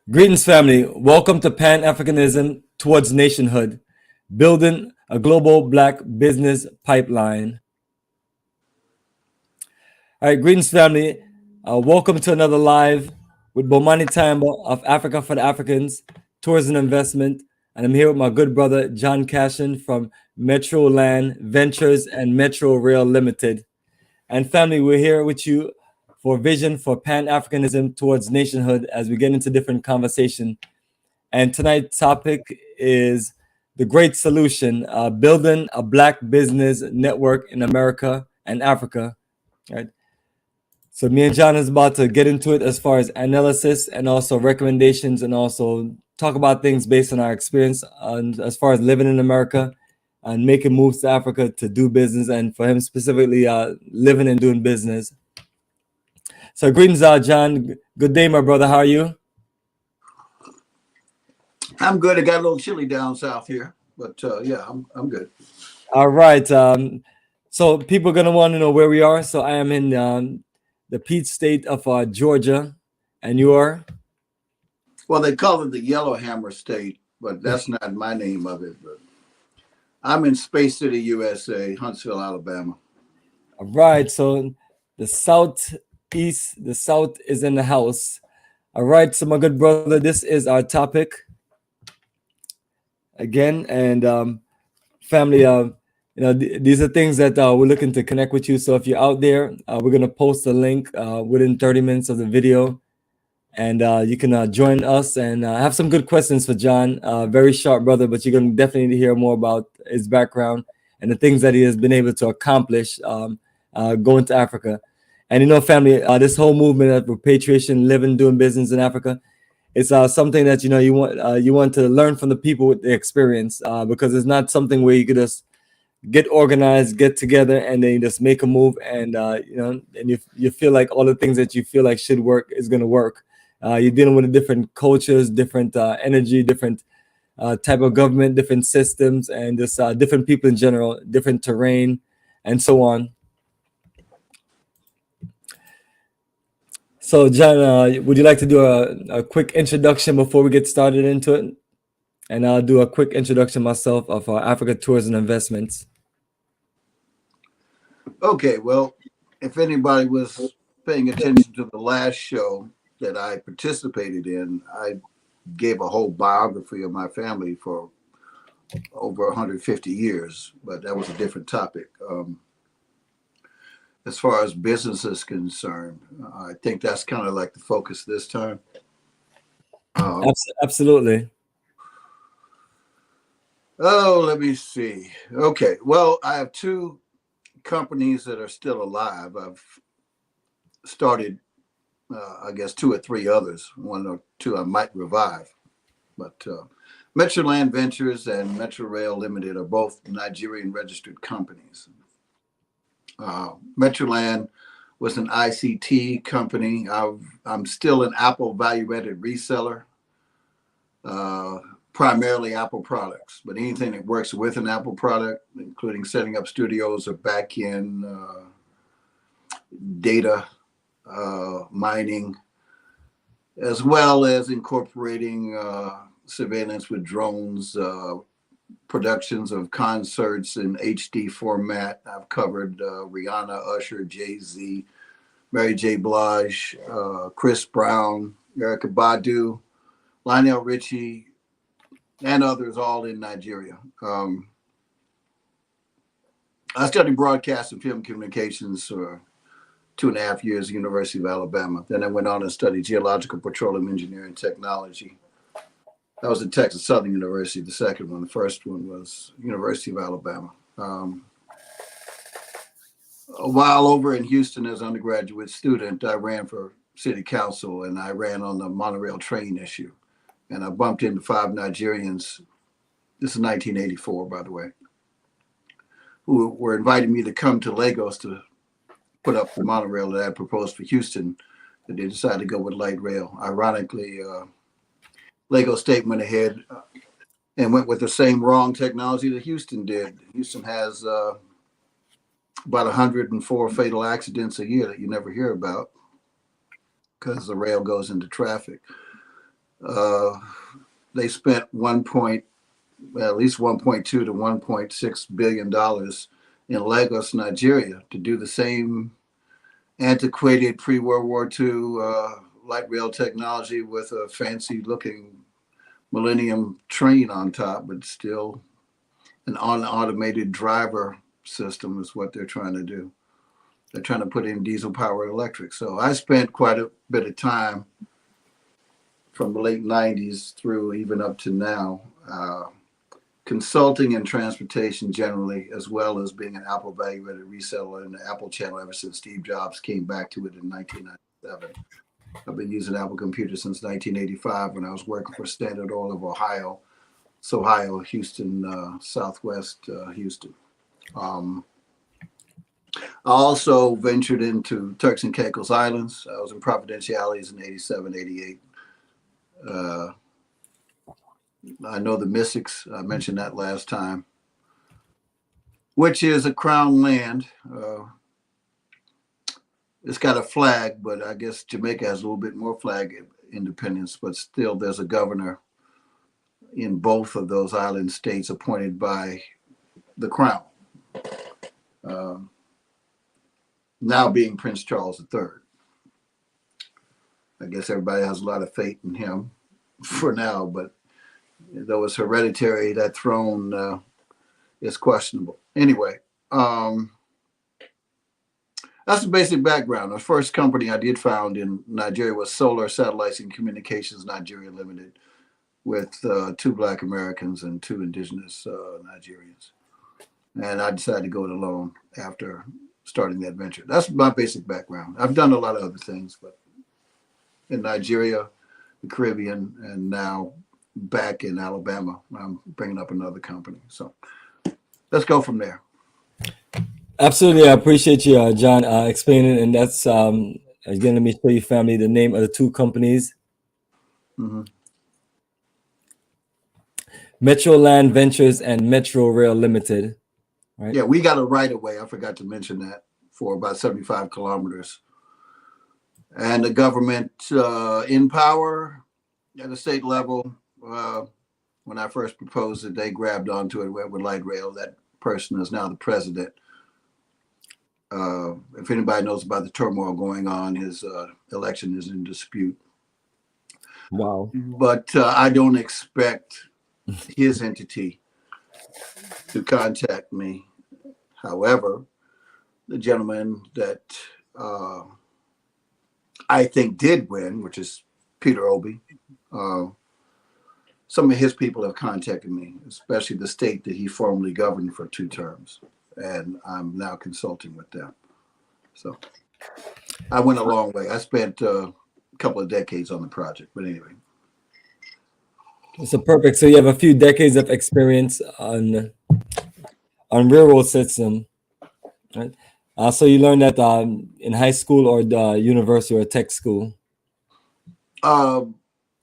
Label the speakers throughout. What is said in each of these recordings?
Speaker 1: Greetings, family. Welcome to Pan-Africanism towards Nationhood, building a global Black business pipeline. All right, greetings, family. Welcome to another live with Bomani Tyehimba of Africa for the Africans, Tourism Investment. And I'm here with my good brother, John Cashin from Metro Land Ventures and Metro Rail Limited. And family, we're here with you for vision for Pan-Africanism towards nationhood as we get into different conversation. And tonight's topic is the great solution, building a Black business network in America and Africa. Right. So me and John is about to get into it as far as analysis and also recommendations, and also talk about things based on our experience and as far as living in America and making moves to Africa to do business, and for him specifically living and doing business. So greetings, John. Good day, my brother. How are you?
Speaker 2: I'm good. It got a little chilly down south here, but yeah, I'm good.
Speaker 1: All right. So people are gonna want to know where we are. So I am in the Peach State of Georgia, and you are?
Speaker 2: Well, they call it the Yellowhammer State, but that's not my name of it. But I'm in Space City, USA, Huntsville, Alabama.
Speaker 1: All right. So the Southeast, the South is in the house. All right. So my good brother, this is our topic again, and family. These are things that we're looking to connect with you. So if you're out there, we're gonna post a link within 30 minutes of the video, and you can join us and have some good questions for John. Very sharp brother, but you're gonna definitely hear more about his background and the things that he has been able to accomplish going to Africa. And family, this whole movement of repatriation, living, doing business in Africa, it's something that you want to learn from the people with the experience, because it's not something where you could just get organized, get together, and then you just make a move, and and you feel like all the things that you feel like should work is going to work. You're dealing with different cultures, different energy, different type of government, different systems, and just different people in general, different terrain, and so on. So, John, would you like to do a quick introduction before we get started into it? And I'll do a quick introduction myself of Africa Tourism Investments.
Speaker 2: Okay, well, if anybody was paying attention to the last show that I participated in, I gave a whole biography of my family for over 150 years, but that was a different topic. As far as business is concerned, I think that's kind of like the focus this time.
Speaker 1: Absolutely.
Speaker 2: Oh, let me see. Okay, well, I have two companies that are still alive. I've started, I guess, two or three others. One or two I might revive. But Metro Land Ventures and Metro Rail Limited are both Nigerian registered companies. Metro Land was an ICT company. I'm still an Apple value-added reseller, primarily Apple products, but anything that works with an Apple product, including setting up studios or back-end data mining, as well as incorporating surveillance with drones, productions of concerts in HD format. I've covered Rihanna, Usher, Jay-Z, Mary J. Blige, Chris Brown, Erykah Badu, Lionel Richie, and others, all in Nigeria. I studied broadcast and film communications for 2.5 years at the University of Alabama. Then I went on and studied geological petroleum engineering technology. That was at Texas Southern University, the second one. The first one was University of Alabama. A while over in Houston as an undergraduate student, I ran for city council, and I ran on the monorail train issue. And I bumped into 5 Nigerians, this is 1984, by the way, who were inviting me to come to Lagos to put up the monorail that I proposed for Houston, but they decided to go with light rail. Ironically, Lagos State went ahead and went with the same wrong technology that Houston did. Houston has about 104 fatal accidents a year that you never hear about because the rail goes into traffic. They spent at least 1.2 to 1.6 billion dollars in Lagos, Nigeria, to do the same antiquated pre-World War II light rail technology with a fancy-looking Millennium train on top, but still an unautomated driver system is what they're trying to do. They're trying to put in diesel-powered electric. So I spent quite a bit of time from the late 90s through even up to now, consulting in transportation generally, as well as being an Apple value-added reseller in the Apple channel ever since Steve Jobs came back to it in 1997. I've been using Apple computers since 1985 when I was working for Standard Oil of Ohio, Houston, Southwest Houston. I also ventured into Turks and Caicos Islands. I was in Providenciales in 87, 88. I know the Mystics, I mentioned that last time, which is a crown land. It's got a flag, but I guess Jamaica has a little bit more flag independence, but still there's a governor in both of those island states appointed by the crown, now being Prince Charles III. I guess everybody has a lot of faith in him for now, but though it's hereditary, that throne is questionable. Anyway, that's the basic background. The first company I did found in Nigeria was Solar Satellites and Communications Nigeria Limited, with 2 Black Americans and 2 indigenous Nigerians. And I decided to go it alone after starting that venture. That's my basic background. I've done a lot of other things, but in Nigeria, the Caribbean, and now back in Alabama, I'm bringing up another company. So let's go from there.
Speaker 1: Absolutely, I appreciate you, John, explaining. And that's again, let me show you, family, the name of the 2 companies.
Speaker 2: Mm-hmm.
Speaker 1: Metro Land Ventures and Metro Rail Limited. Right?
Speaker 2: Yeah, we got a right of way. I forgot to mention that, for about 75 kilometers. And the government in power at the state level, when I first proposed it, they grabbed onto it with light rail. That person is now the president. If anybody knows about the turmoil going on, his election is in dispute.
Speaker 1: Wow.
Speaker 2: But I don't expect his entity to contact me. However, the gentleman that I think did win, which is Peter Obi, some of his people have contacted me, especially the state that he formerly governed for 2 terms. And I'm now consulting with them. So I went a long way. I spent a couple of decades on the project, but anyway.
Speaker 1: So perfect. So you have a few decades of experience on railroad system, right? So you learned that in high school or the university or tech school?
Speaker 2: Are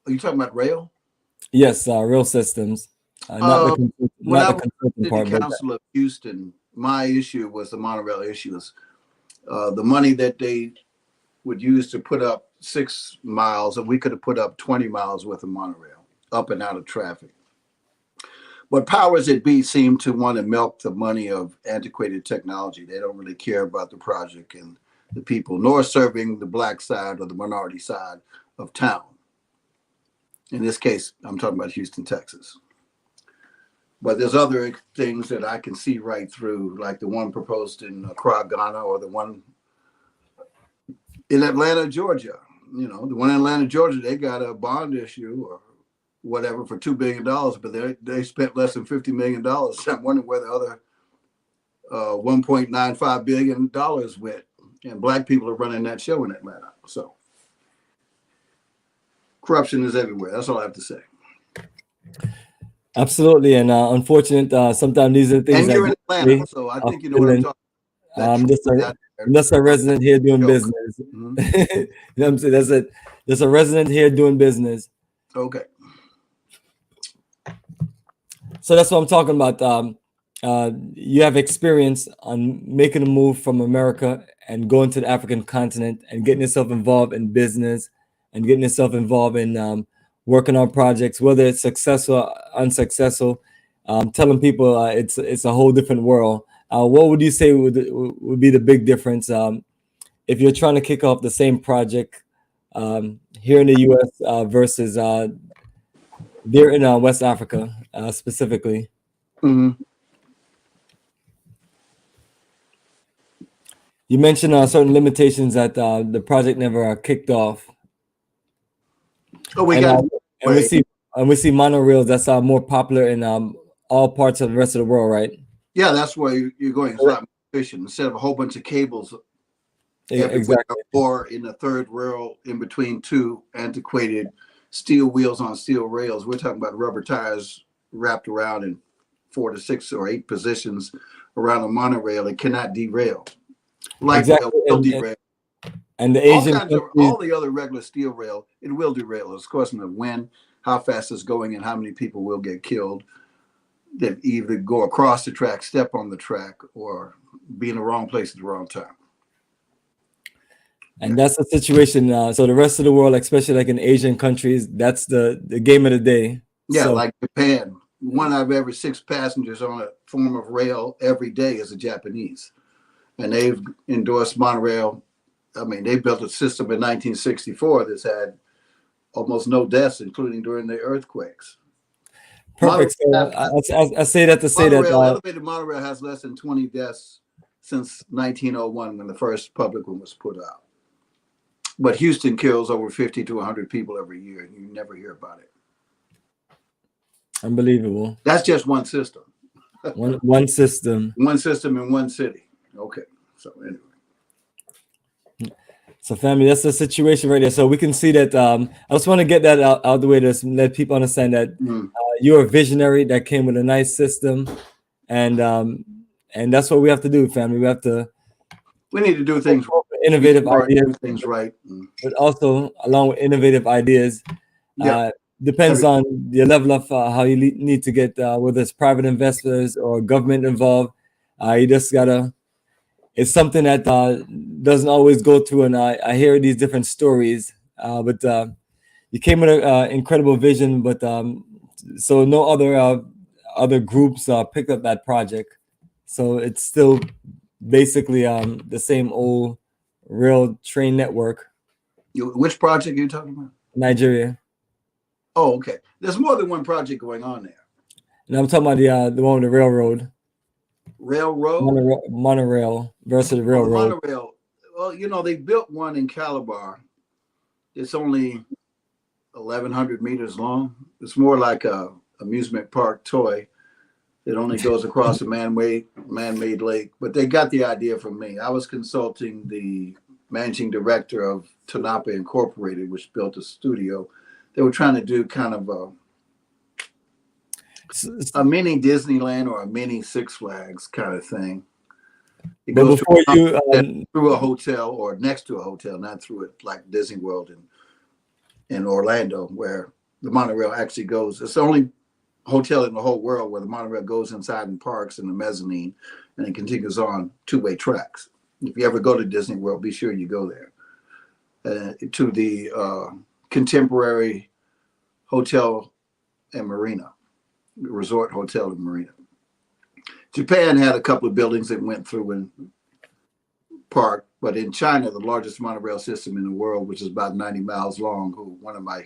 Speaker 2: you talking about rail?
Speaker 1: Yes, rail systems. Not the consulting part.
Speaker 2: City Council of Houston, my issue was the monorail issues. The money that they would use to put up 6 miles, and we could have put up 20 miles worth of monorail up and out of traffic. But powers that be seem to want to milk the money of antiquated technology. They don't really care about the project and the people, nor serving the Black side or the minority side of town. In this case, I'm talking about Houston, Texas. But there's other things that I can see right through, like the one proposed in Accra, Ghana, or the one in Atlanta, Georgia. You know, the one in Atlanta, Georgia, they got a bond issue or whatever for $2 billion, but they spent less than $50 million. I'm wondering where the other $1.95 billion went. And Black people are running that show in Atlanta. So corruption is everywhere. That's all I have to say.
Speaker 1: Absolutely, and unfortunate. Sometimes these are things.
Speaker 2: And you're in Atlanta, so I think you know what I'm talking about.
Speaker 1: I'm just a resident here doing business.
Speaker 2: Mm-hmm.
Speaker 1: You know what I'm saying? There's a resident here doing business.
Speaker 2: Okay.
Speaker 1: So that's what I'm talking about. You have experience on making a move from America and going to the African continent and getting yourself involved in business and getting yourself involved in working on projects, whether it's successful or unsuccessful, telling people it's a whole different world. What would you say would be the big difference if you're trying to kick off the same project here in the U.S. Versus there in West Africa specifically?
Speaker 2: Mm-hmm.
Speaker 1: You mentioned certain limitations that the project never kicked off.
Speaker 2: Oh, we
Speaker 1: And,
Speaker 2: got
Speaker 1: and we see monorails that's more popular in all parts of the rest of the world, right?
Speaker 2: yeah, that's where you're going. It's a lot more efficient instead of a whole bunch of cables everywhere,
Speaker 1: Exactly.
Speaker 2: or in the third rail in between two antiquated steel wheels on steel rails. We're talking about rubber tires wrapped around in 4 to 6 or 8 positions around a monorail. It cannot derail. Light
Speaker 1: Exactly.
Speaker 2: rail will derail.
Speaker 1: And the Asian
Speaker 2: all the other regular steel rail, it will derail. It's a question of when, how fast it's going, and how many people will get killed that either go across the track, step on the track, or be in the wrong place at the wrong time.
Speaker 1: And that's the situation. So the rest of the world, especially like in Asian countries, that's the game of the day.
Speaker 2: Yeah,
Speaker 1: so,
Speaker 2: like Japan. One out of every 6 passengers on a form of rail every day is a Japanese. And they've endorsed monorail. I mean, they built a system in 1964 that's had almost no deaths, including during the earthquakes.
Speaker 1: Perfect. So I say that to say that
Speaker 2: elevated monorail has less than 20 deaths since 1901 when the first public one was put out. But Houston kills over 50 to 100 people every year, and you never hear about it.
Speaker 1: Unbelievable.
Speaker 2: That's just one system.
Speaker 1: one system.
Speaker 2: One system in one city. Okay. So anyway.
Speaker 1: So family, that's the situation right there. So we can see that. I just want to get that out the way to let people understand that you're a visionary that came with a nice system, and that's what we have to do, family.
Speaker 2: We need to do things
Speaker 1: innovative ideas,
Speaker 2: do things right,
Speaker 1: but also along with innovative ideas. Depends on the level of how you need to get, whether it's private investors or government involved. You just gotta. It's something that doesn't always go through, and I hear these different stories. But you came with an incredible vision, but so no other groups picked up that project. So it's still basically the same old rail train network.
Speaker 2: Which project are you talking about?
Speaker 1: Nigeria.
Speaker 2: Oh, okay. There's more than one project going on there.
Speaker 1: And I'm talking about the one with the railroad.
Speaker 2: Railroad?
Speaker 1: Monorail versus railroad.
Speaker 2: Monorail. Well, they built one in Calabar. It's only 1,100 meters long. It's more like a amusement park toy. It only goes across a man-made lake. But they got the idea from me. I was consulting the managing director of Tanapa Incorporated, which built a studio. They were trying to do kind of a mini Disneyland or a mini Six Flags kind of thing. It goes through a hotel or next to a hotel, not through it like Disney World in Orlando, where the monorail actually goes. It's the only hotel in the whole world where the monorail goes inside and parks in the mezzanine, and it continues on 2-way tracks. If you ever go to Disney World, be sure you go there to the Contemporary Hotel and Marina, Resort Hotel and Marina. Japan had a couple of buildings that went through and parked, but in China, the largest monorail system in the world, which is about 90 miles long, who one of my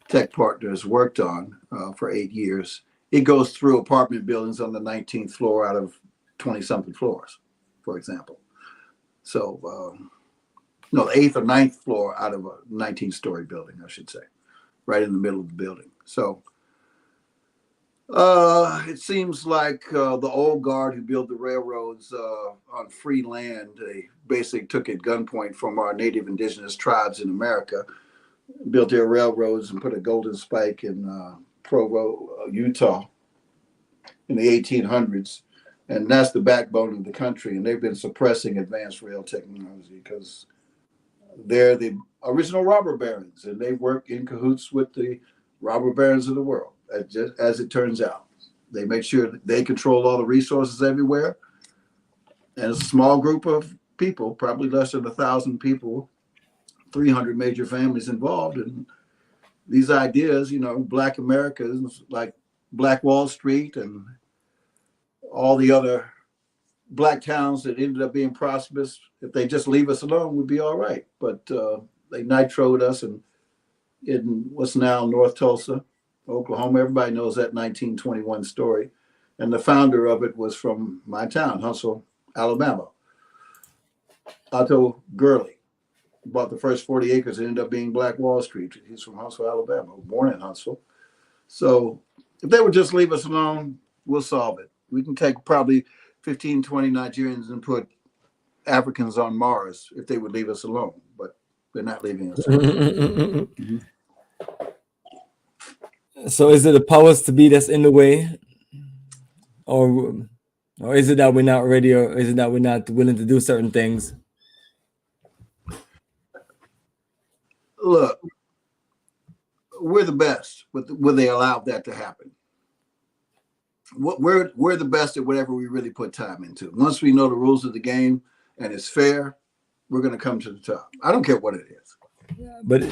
Speaker 2: tech partners worked on for 8 years, it goes through apartment buildings on the 19th floor out of 20-something floors, for example. So, the 8th or 9th floor out of a 19-story building, I should say, right in the middle of the building. So, it seems like the old guard who built the railroads on free land, they basically took at gunpoint from our native indigenous tribes in America, built their railroads and put a golden spike in Provo, Utah in the 1800s. And that's the backbone of the country. And they've been suppressing advanced rail technology because they're the original robber barons, and they work in cahoots with the robber barons of the world, as it turns out. They make sure that they control all the resources everywhere. And it's a small group of people, probably less than 1,000 people, 300 major families involved, and these ideas, you know, Black Americans like Black Wall Street and all the other Black towns that ended up being prosperous, if they just leave us alone, we'd be all right. But they nitroed us in what's now North Tulsa, Oklahoma. Everybody knows that 1921 story. And the founder of it was from my town, Huntsville, Alabama. Otto Gurley bought the first 40 acres. It ended up being Black Wall Street. He's from Huntsville, Alabama, born in Huntsville. So if they would just leave us alone, we'll solve it. We can take probably 15, 20 Nigerians and put Africans on Mars if they would leave us alone, but they're not leaving us alone. Mm-hmm.
Speaker 1: So is it the powers to be that's in the way? Or is it that we're not ready, or is it that we're not willing to do certain things?
Speaker 2: Look, we're the best, will they allow that to happen? We're the best at whatever we really put time into. Once we know the rules of the game and it's fair, we're going to come to the top. I don't care what it is.
Speaker 1: Yeah, but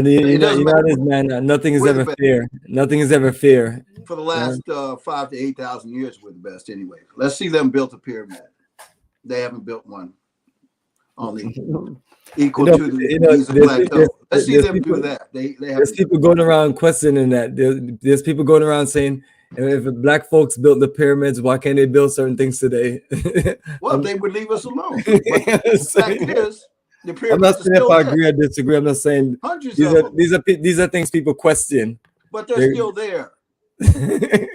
Speaker 1: you know this, man. Nothing is ever fair. Nothing is ever fair.
Speaker 2: For the last 5,000 to 8,000 years, we're the best anyway. Let's see them build a pyramid. They haven't built one on the equal to the plateau. Let's see them do that.
Speaker 1: There's people going around questioning that. There's people going around saying, if Black folks built the pyramids, why can't they build certain things today?
Speaker 2: Well, they would leave us alone. But the fact is, the pyramids
Speaker 1: I'm not saying if I agree or disagree. I'm not saying these are things people question.
Speaker 2: But they're still there.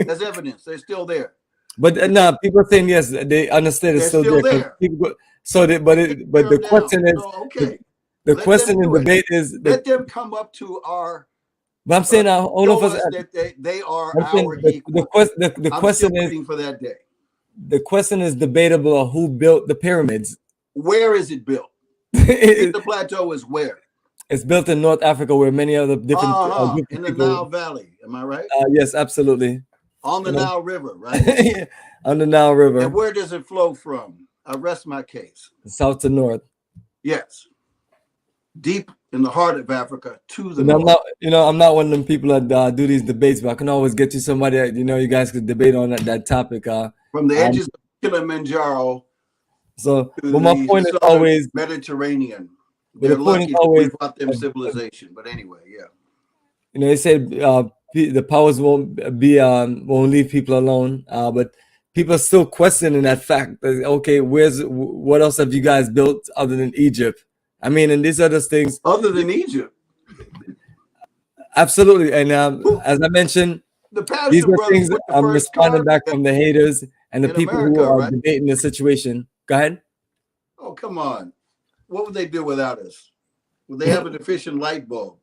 Speaker 2: As evidence, they're still there.
Speaker 1: But people are saying yes, they understand it's still there. People but the question is, okay. The question and debate is,
Speaker 2: let them come up to our.
Speaker 1: But I'm saying all of us
Speaker 2: that they are our equal.
Speaker 1: The question is
Speaker 2: waiting for that day.
Speaker 1: The question is debatable of who built the pyramids.
Speaker 2: Where is it built? The plateau is where?
Speaker 1: It's built in North Africa, where many other different
Speaker 2: in the Nile Valley. Am I right?
Speaker 1: Yes, absolutely.
Speaker 2: On the Nile River, right?
Speaker 1: On the Nile River.
Speaker 2: And where does it flow from? I rest my case.
Speaker 1: South to north.
Speaker 2: Yes. Deep in the heart of Africa to the north.
Speaker 1: I'm not one of them people that do these debates, but I can always get you somebody that, you guys could debate on that topic.
Speaker 2: From the edges of Kilimanjaro.
Speaker 1: So, but my point is always
Speaker 2: Mediterranean. They're lucky we brought them civilization. But anyway, yeah.
Speaker 1: They said the powers won't leave people alone, but people are still questioning that fact. Okay, what else have you guys built other than Egypt? I mean, and these other things.
Speaker 2: Other than Egypt.
Speaker 1: Absolutely. And as I mentioned, these are things I'm responding back from the haters and the people who are debating the situation. Go ahead.
Speaker 2: Oh, come on. What would they do without us? Would they have an efficient light bulb?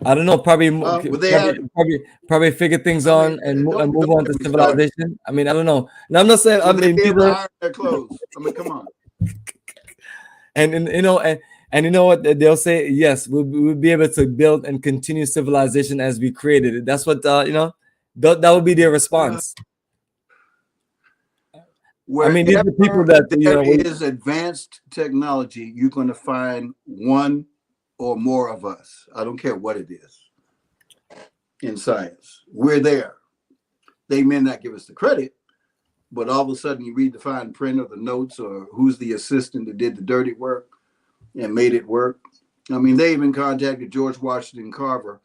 Speaker 1: I don't know. Probably figure things on and move on to civilization. I mean, I don't know. And I'm not saying. I mean,
Speaker 2: people iron their clothes. I mean, come on.
Speaker 1: And you know what they'll say? Yes, we'll be able to build and continue civilization as we created it. That's what that would be their response.
Speaker 2: I mean, these are people that there is advanced technology. You're going to find one or more of us. I don't care what it is. In science, we're there. They may not give us the credit, but all of a sudden you read the fine print or the notes or who's the assistant that did the dirty work and made it work. I mean, they even contacted George Washington Carver,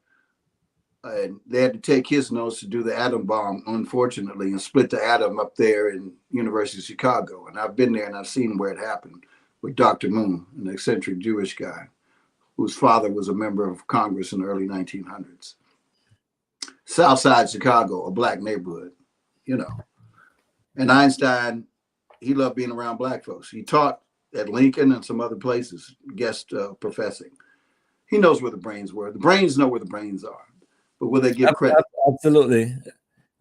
Speaker 2: and they had to take his notes to do the atom bomb, unfortunately, and split the atom up there in University of Chicago. And I've been there and I've seen where it happened with Dr. Moon, an eccentric Jewish guy whose father was a member of Congress in the early 1900s. Southside Chicago, a Black neighborhood, And Einstein, he loved being around Black folks. He taught at Lincoln and some other places, guest professing. He knows where the brains were. The brains know where the brains are, but will they give credit?
Speaker 1: Absolutely.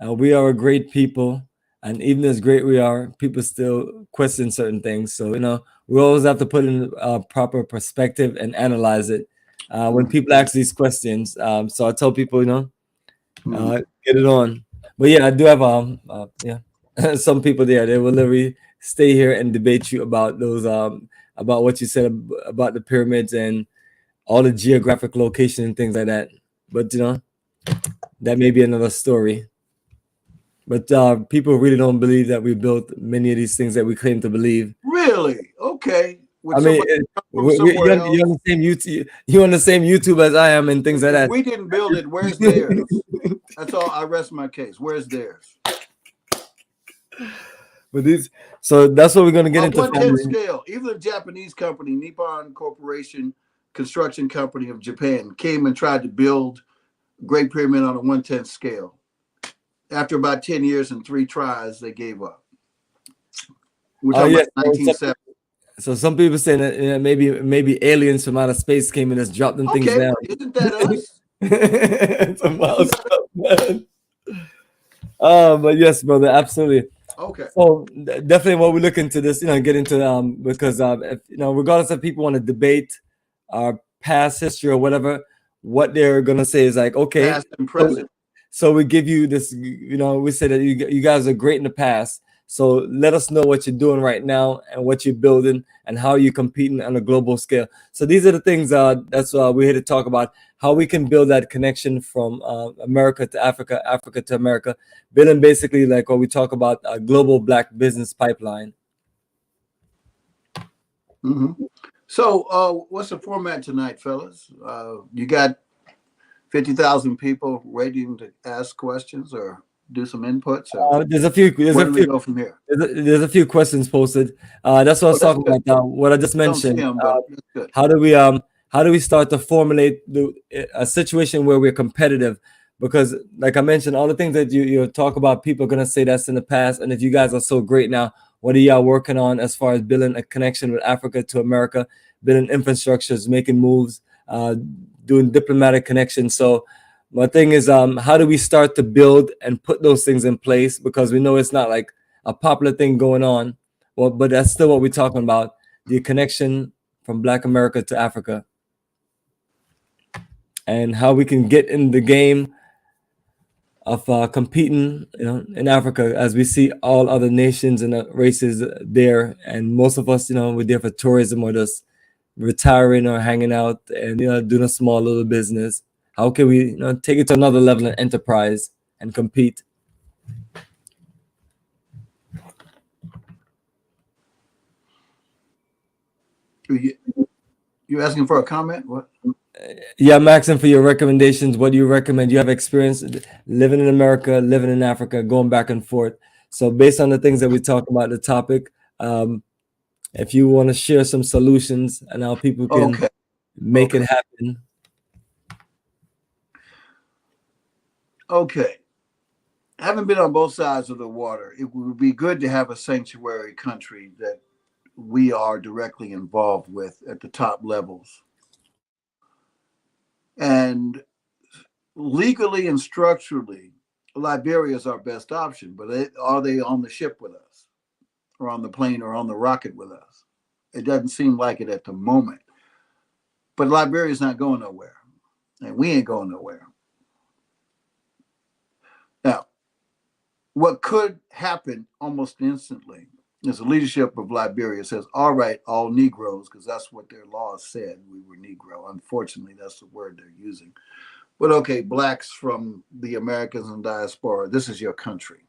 Speaker 1: We are a great people, and even as great we are, people still question certain things. So, we always have to put in a proper perspective and analyze it when people ask these questions. So I tell people, get it on. But yeah, I do have some people there. They will literally stay here and debate you about those about what you said about the pyramids and all the geographic location and things like that. But that may be another story. But people really don't believe that we built many of these things that we claim to believe.
Speaker 2: Really? Okay. Would
Speaker 1: I mean,
Speaker 2: somebody come from somewhere else?
Speaker 1: you're on the same YouTube. You're on the same YouTube as I am, and things like that.
Speaker 2: We didn't build it. Where's theirs? That's all. I rest my case. Where's theirs?
Speaker 1: But so that's what we're going to get
Speaker 2: On
Speaker 1: into.
Speaker 2: 1/10 scale, even the Japanese company, Nippon Corporation Construction Company of Japan, came and tried to build Great Pyramid on a 1/10 scale. After about 10 years and 3 tries, they gave up. We're talking about 1970.
Speaker 1: So some people say that maybe aliens from outer space came and just dropped them things down.
Speaker 2: Isn't that us?
Speaker 1: It's a milestone, man. But yes, brother, absolutely.
Speaker 2: Okay.
Speaker 1: So definitely, what we look into this, get into because if, regardless if people want to debate our past history or whatever, what they're gonna say is like, okay,
Speaker 2: past and present.
Speaker 1: So we give you this, we say that you guys are great in the past. So let us know what you're doing right now and what you're building and how you're competing on a global scale. So these are the things that's we're here to talk about, how we can build that connection from America to Africa, Africa to America, building basically like what we talk about, a global Black business pipeline.
Speaker 2: Mm-hmm. So what's the format tonight, fellas? You got 50,000 people waiting to ask questions or do some inputs?
Speaker 1: There's a few.
Speaker 2: Where do we go from here?
Speaker 1: There's a few questions posted. That's what I was talking about. What I just mentioned. How do we start to formulate a situation where we're competitive? Because, like I mentioned, all the things that you talk about, people are gonna say that's in the past. And if you guys are so great now, what are y'all working on as far as building a connection with Africa to America, building infrastructures, making moves, doing diplomatic connections? So my thing is, how do we start to build and put those things in place? Because we know it's not like a popular thing going on. Well, but that's still what we're talking about, the connection from Black America to Africa. And how we can get in the game of competing in Africa, as we see all other nations and races there. And most of us, we're there for tourism or just retiring or hanging out and doing a small little business. How can we take it to another level in enterprise and compete?
Speaker 2: You asking for a comment? What?
Speaker 1: Yeah, I'm asking for your recommendations. What do you recommend? You have experience living in America, living in Africa, going back and forth. So based on the things that we talk about, the topic, if you want to share some solutions and how people can make it happen.
Speaker 2: Okay. Having been on both sides of the water, it would be good to have a sanctuary country that we are directly involved with at the top levels. And legally and structurally, Liberia is our best option, but are they on the ship with us or on the plane or on the rocket with us? It doesn't seem like it at the moment. But Liberia is not going nowhere, and we ain't going nowhere. Now, what could happen almost instantly is the leadership of Liberia says, all right, all Negroes, because that's what their laws said, we were Negro. Unfortunately, that's the word they're using. But okay, Blacks from the Americans and diaspora, this is your country.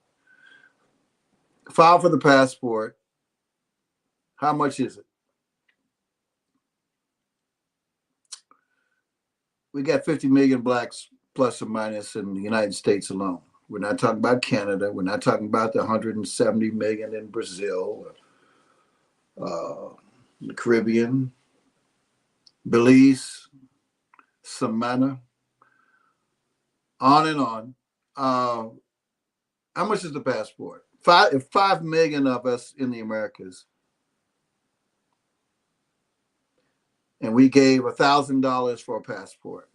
Speaker 2: File for the passport. How much is it? We got 50 million Blacks plus or minus in the United States alone. We're not talking about Canada. We're not talking about the 170 million in Brazil, the Caribbean, Belize, Samana, on and on. How much is the passport? 5 million of us in the Americas, and we gave $1,000 for a passport.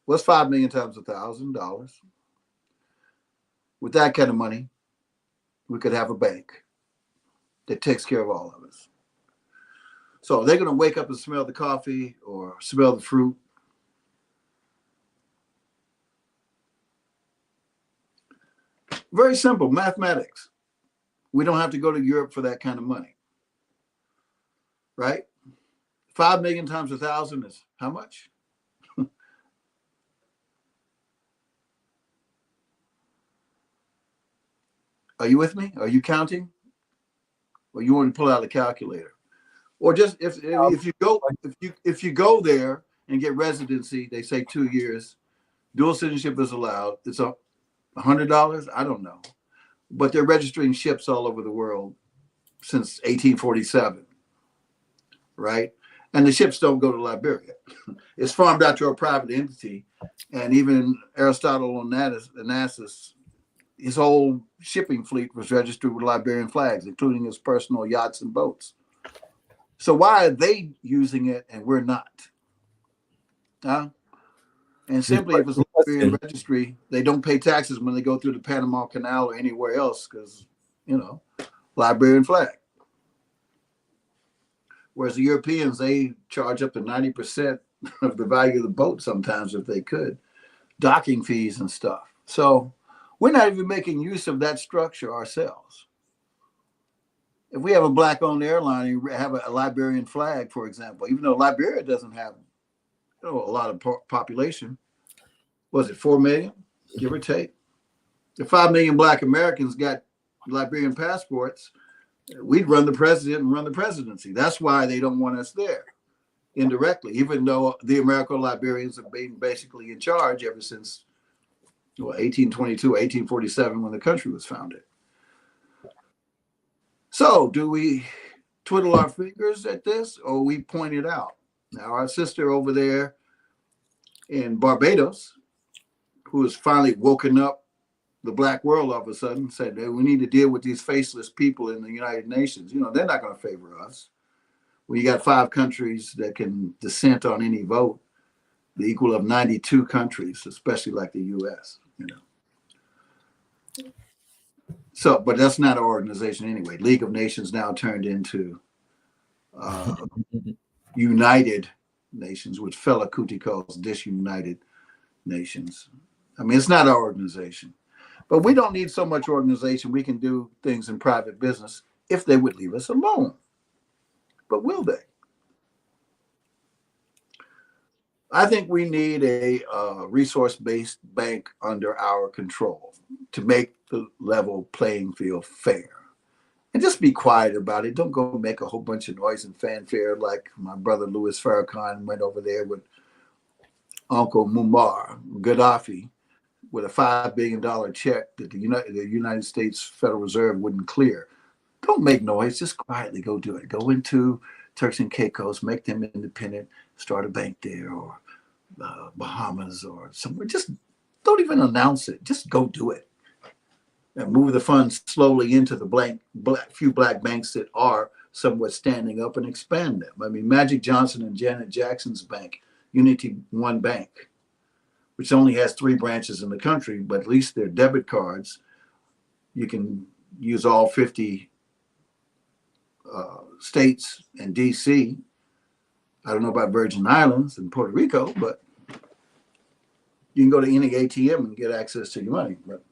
Speaker 2: What's 5 million times $1,000? With that kind of money, we could have a bank that takes care of all of us. So they're going to wake up and smell the coffee or smell the fruit. Very simple mathematics. We don't have to go to Europe for that kind of money, right? 5 million times 1,000 is How much? Are you with me? Are you counting? Or you want to pull out a calculator? Or just if you go there and get residency, they say 2 years. Dual citizenship is allowed. It's $100. I don't know, but they're registering ships all over the world since 1847, right? And the ships don't go to Liberia. It's farmed out to a private entity, and even Aristotle Onassis, his whole shipping fleet was registered with Liberian flags, including his personal yachts and boats. So why are they using it and we're not? Huh? And simply, if it's Liberian registry, they don't pay taxes when they go through the Panama Canal or anywhere else because, Liberian flag. Whereas the Europeans, they charge up to 90% of the value of the boat sometimes if they could, docking fees and stuff. So we're not even making use of that structure ourselves. If we have a black-owned airline and have a Liberian flag, for example, even though Liberia doesn't have a lot of population, was it 4 million, give or take? If 5 million Black Americans got Liberian passports, we'd run the president and run the presidency. That's why they don't want us there indirectly, even though the Americo-Liberians have been basically in charge ever since 1822, 1847, when the country was founded. So do we twiddle our fingers at this, or we point it out? Now, our sister over there in Barbados, who has finally woken up the Black world all of a sudden, said that we need to deal with these faceless people in the United Nations. They're not going to favor us. When you got 5 countries that can dissent on any vote, the equal of 92 countries, especially like the U.S., So, but that's not our organization anyway. League of Nations now turned into United Nations, which Fela Kuti calls disunited nations. I mean, it's not our organization. But we don't need so much organization. We can do things in private business if they would leave us alone. But will they? I think we need a resource-based bank under our control to make the level playing field fair. And just be quiet about it. Don't go make a whole bunch of noise and fanfare like my brother Louis Farrakhan went over there with Uncle Muammar Gaddafi with a $5 billion check that the United States Federal Reserve wouldn't clear. Don't make noise. Just quietly go do it. Go into Turks and Caicos, make them independent, start a bank there, or Bahamas or somewhere. Just don't even announce it. Just go do it. And move the funds slowly into the few black banks that are somewhat standing up and expand them. I mean, Magic Johnson and Janet Jackson's bank, Unity One Bank, which only has 3 branches in the country, but at least their debit cards, you can use all 50 states and DC. I don't know about Virgin Islands and Puerto Rico, but you can go to any ATM and get access to your money. But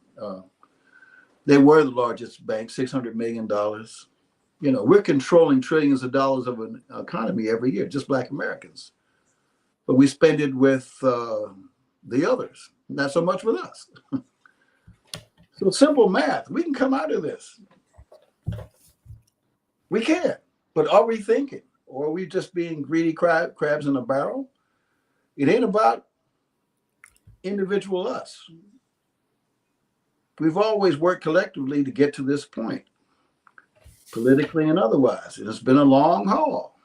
Speaker 2: they were the largest bank, $600 million. We're controlling trillions of dollars of an economy every year, just Black Americans. But we spend it with the others, not so much with us. So simple math, we can come out of this. We can, but are we thinking? Or are we just being greedy crabs in a barrel? It ain't about individual us. We've always worked collectively to get to this point, politically and otherwise. It's been a long haul.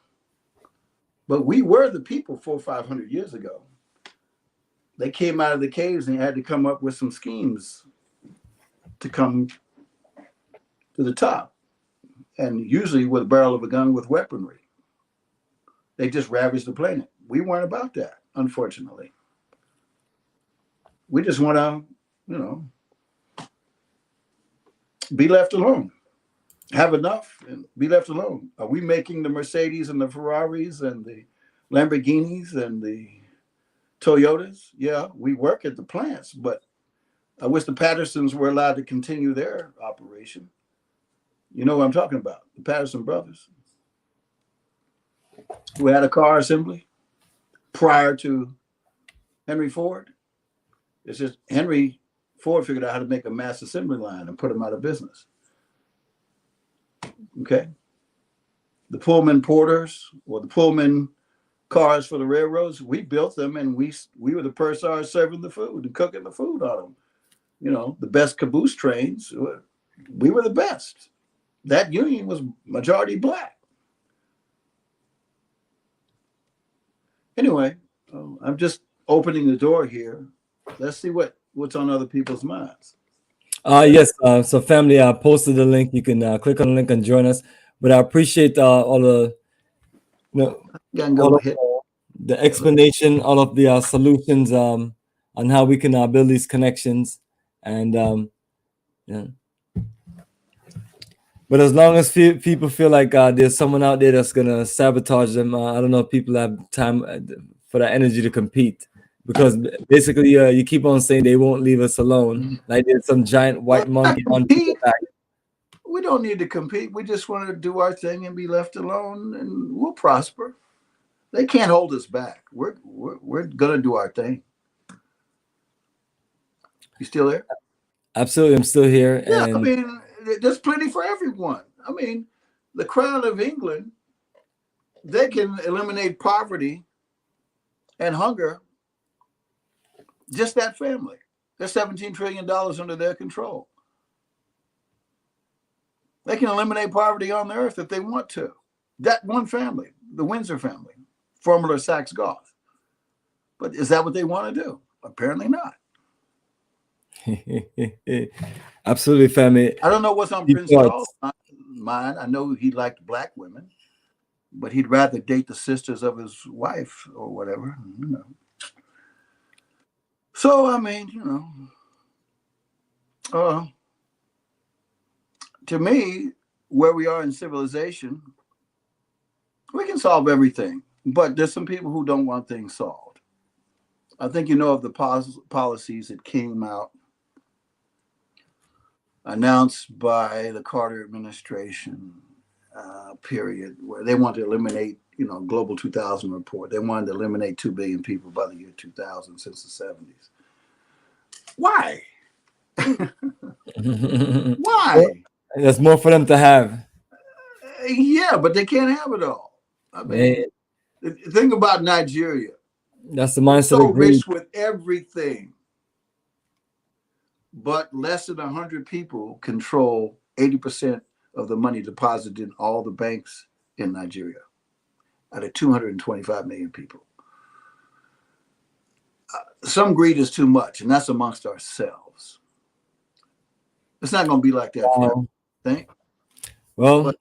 Speaker 2: But we were the people 400 or 500 years ago. They came out of the caves and had to come up with some schemes to come to the top. And usually with a barrel of a gun with weaponry. They just ravaged the planet. We weren't about that, unfortunately. We just want to, be left alone. Have enough and be left alone. Are we making the Mercedes and the Ferraris and the Lamborghinis and the Toyotas? Yeah, we work at the plants, but I wish the Pattersons were allowed to continue their operation. You know what I'm talking about, the Patterson brothers, who had a car assembly. prior to Henry Ford. It's just Henry Ford figured out how to make a mass assembly line and put them out of business. Okay. The Pullman porters or the Pullman cars for the railroads, we built them, and we were the persons serving the food and cooking the food on them. You know, the best caboose trains, we were the best. That union was majority black. Anyway, I'm just opening the door here. Let's see what's on other people's minds.
Speaker 1: Yes. So family, I posted the link. You can click on the link and join us. But I appreciate all the, all of the explanation, all of the solutions on how we can build these connections, and yeah. But as long as people feel like there's someone out there that's gonna sabotage them, I don't know if people have time for that energy to compete. Because basically, you keep on saying they won't leave us alone, like there's some giant white monkey on people's back.
Speaker 2: We don't need to compete. We just want to do our thing and be left alone, and we'll prosper. They can't hold us back. We're gonna do our thing. You still there?
Speaker 1: Absolutely, I'm still here.
Speaker 2: Yeah,
Speaker 1: and
Speaker 2: I mean, there's plenty for everyone. I mean, the Crown of England, they can eliminate poverty and hunger. Just that family. There's $17 trillion under their control. They can eliminate poverty on the earth if they want to. That one family, the Windsor family, formerly Sachs-Goth. But is that what they want to do? Apparently not.
Speaker 1: Absolutely, family.
Speaker 2: I don't know what's on Prince Charles' mind. I know he liked black women, but he'd rather date the sisters of his wife or whatever, you know. So, I mean, you know, to me, where we are in civilization, we can solve everything, but there's some people who don't want things solved. I think you know of the policies that came out announced by the Carter administration period, where they want to eliminate, you know, Global 2000 report. They wanted to eliminate 2 billion people by the year 2000 since the 70s. Why? Why?
Speaker 1: There's more for them to have.
Speaker 2: Yeah, but they can't have it all. I mean, the thing about Nigeria,
Speaker 1: that's the mindset.
Speaker 2: So rich with everything, but less than 100 people control 80% of the money deposited in all the banks in Nigeria out of 225 million people. Some greed is too much, and that's amongst ourselves. It's not going to be like that forever, I think.
Speaker 1: Well,
Speaker 2: but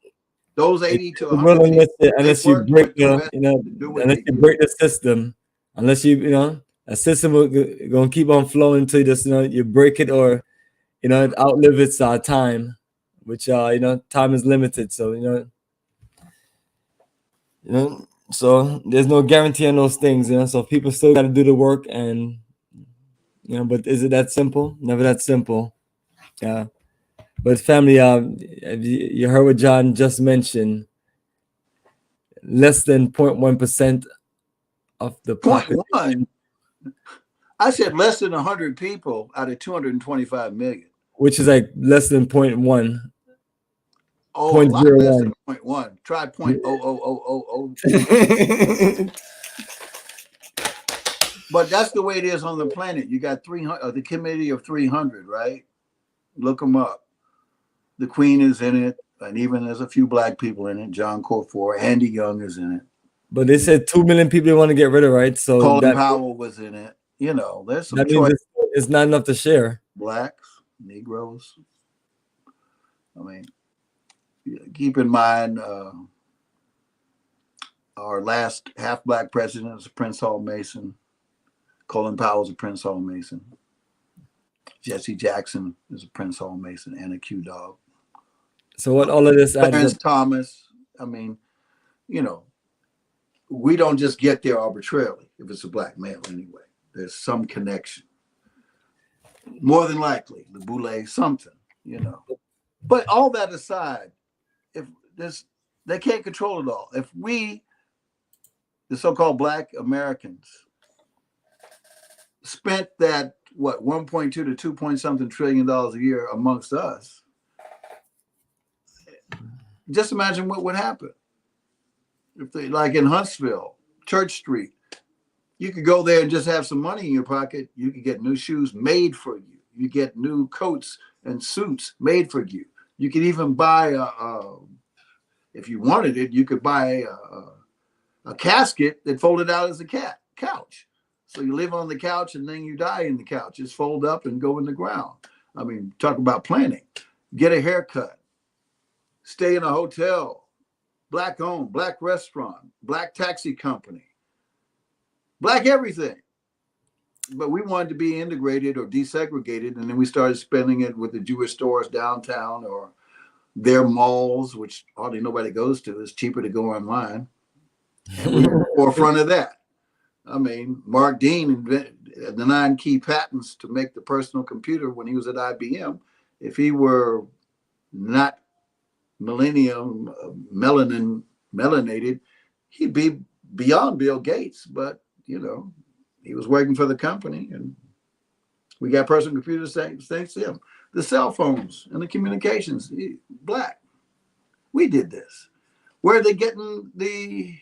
Speaker 2: those 80 to 100 people,
Speaker 1: unless you break unless you break the system, unless you know, a system will going to keep on flowing until you just, you know, you break it, or, you know, it outlive its time, which you know, time is limited. So you know, so there's no guarantee on those things, you know. So people still got to do the work, and you know, but is it that simple? Never that simple. Yeah. But family, you heard what John just mentioned. Less than 0.1% of the population.
Speaker 2: 0.1. I said less than 100 people out of 225 million.
Speaker 1: Which is like less than 0.1.
Speaker 2: Oh, 0.01. A lot less than 0.1. Try 0.00000. But that's the way it is on the planet. You got 300, the Committee of 300, right? Look them up. The Queen is in it, and even there's a few black people in it. John Corfor, Andy Young is in it.
Speaker 1: But they said 2 million people they want to get rid of, right? So
Speaker 2: Colin Powell was in it. You know, there's some choice.
Speaker 1: It's not enough to share.
Speaker 2: Blacks, Negroes. I mean, keep in mind, our last half-black president is Prince Hall Mason. Colin Powell is a Prince Hall Mason. Jesse Jackson is a Prince Hall Mason and a Q-Dog.
Speaker 1: So what all of this
Speaker 2: adds up? Thomas, I mean, you know, we don't just get there arbitrarily if it's a black male anyway. There's some connection. More than likely, the Boule, something, you know. But all that aside, if there's, they can't control it all. If we the so-called Black Americans spent that, what, 1.2 to 2 point something trillion dollars a year amongst us, just imagine what would happen if they, like in Huntsville, Church Street, you could go there and just have some money in your pocket. You could get new shoes made for you. You get new coats and suits made for you. You could even buy if you wanted it, you could buy a casket that folded out as a couch. So you live on the couch and then you die in the couch. Just fold up and go in the ground. I mean, talk about planning. Get a haircut. Stay in a hotel. Black owned, Black restaurant, Black taxi company. Black everything. But we wanted to be integrated or desegregated, and then we started spending it with the Jewish stores downtown or their malls, which hardly nobody goes to. It's cheaper to go online. And we were forefront of that. I mean, Mark Dean invented the 9 key patents to make the personal computer when he was at IBM. If he were not melanated, he'd be beyond Bill Gates. But, you know, he was working for the company, and we got personal computers thanks to him. The cell phones and the communications, Black. We did this. Where are they getting the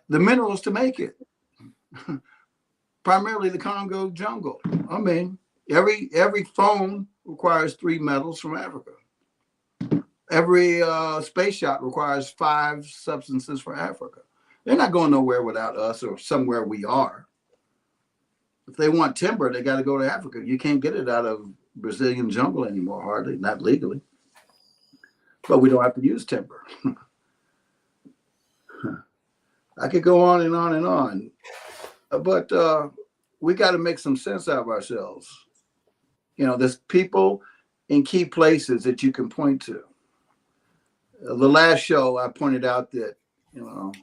Speaker 2: minerals to make it? Primarily the Congo jungle. I mean, every phone requires 3 metals from Africa. Every space shot requires 5 substances from Africa. They're not going nowhere without us or somewhere we are. If they want timber, they got to go to Africa. You can't get it out of Brazilian jungle anymore, hardly, not legally. But we don't have to use timber. I could go on and on and on. But we got to make some sense out of ourselves. You know, there's people in key places that you can point to. The last show, I pointed out that, you know,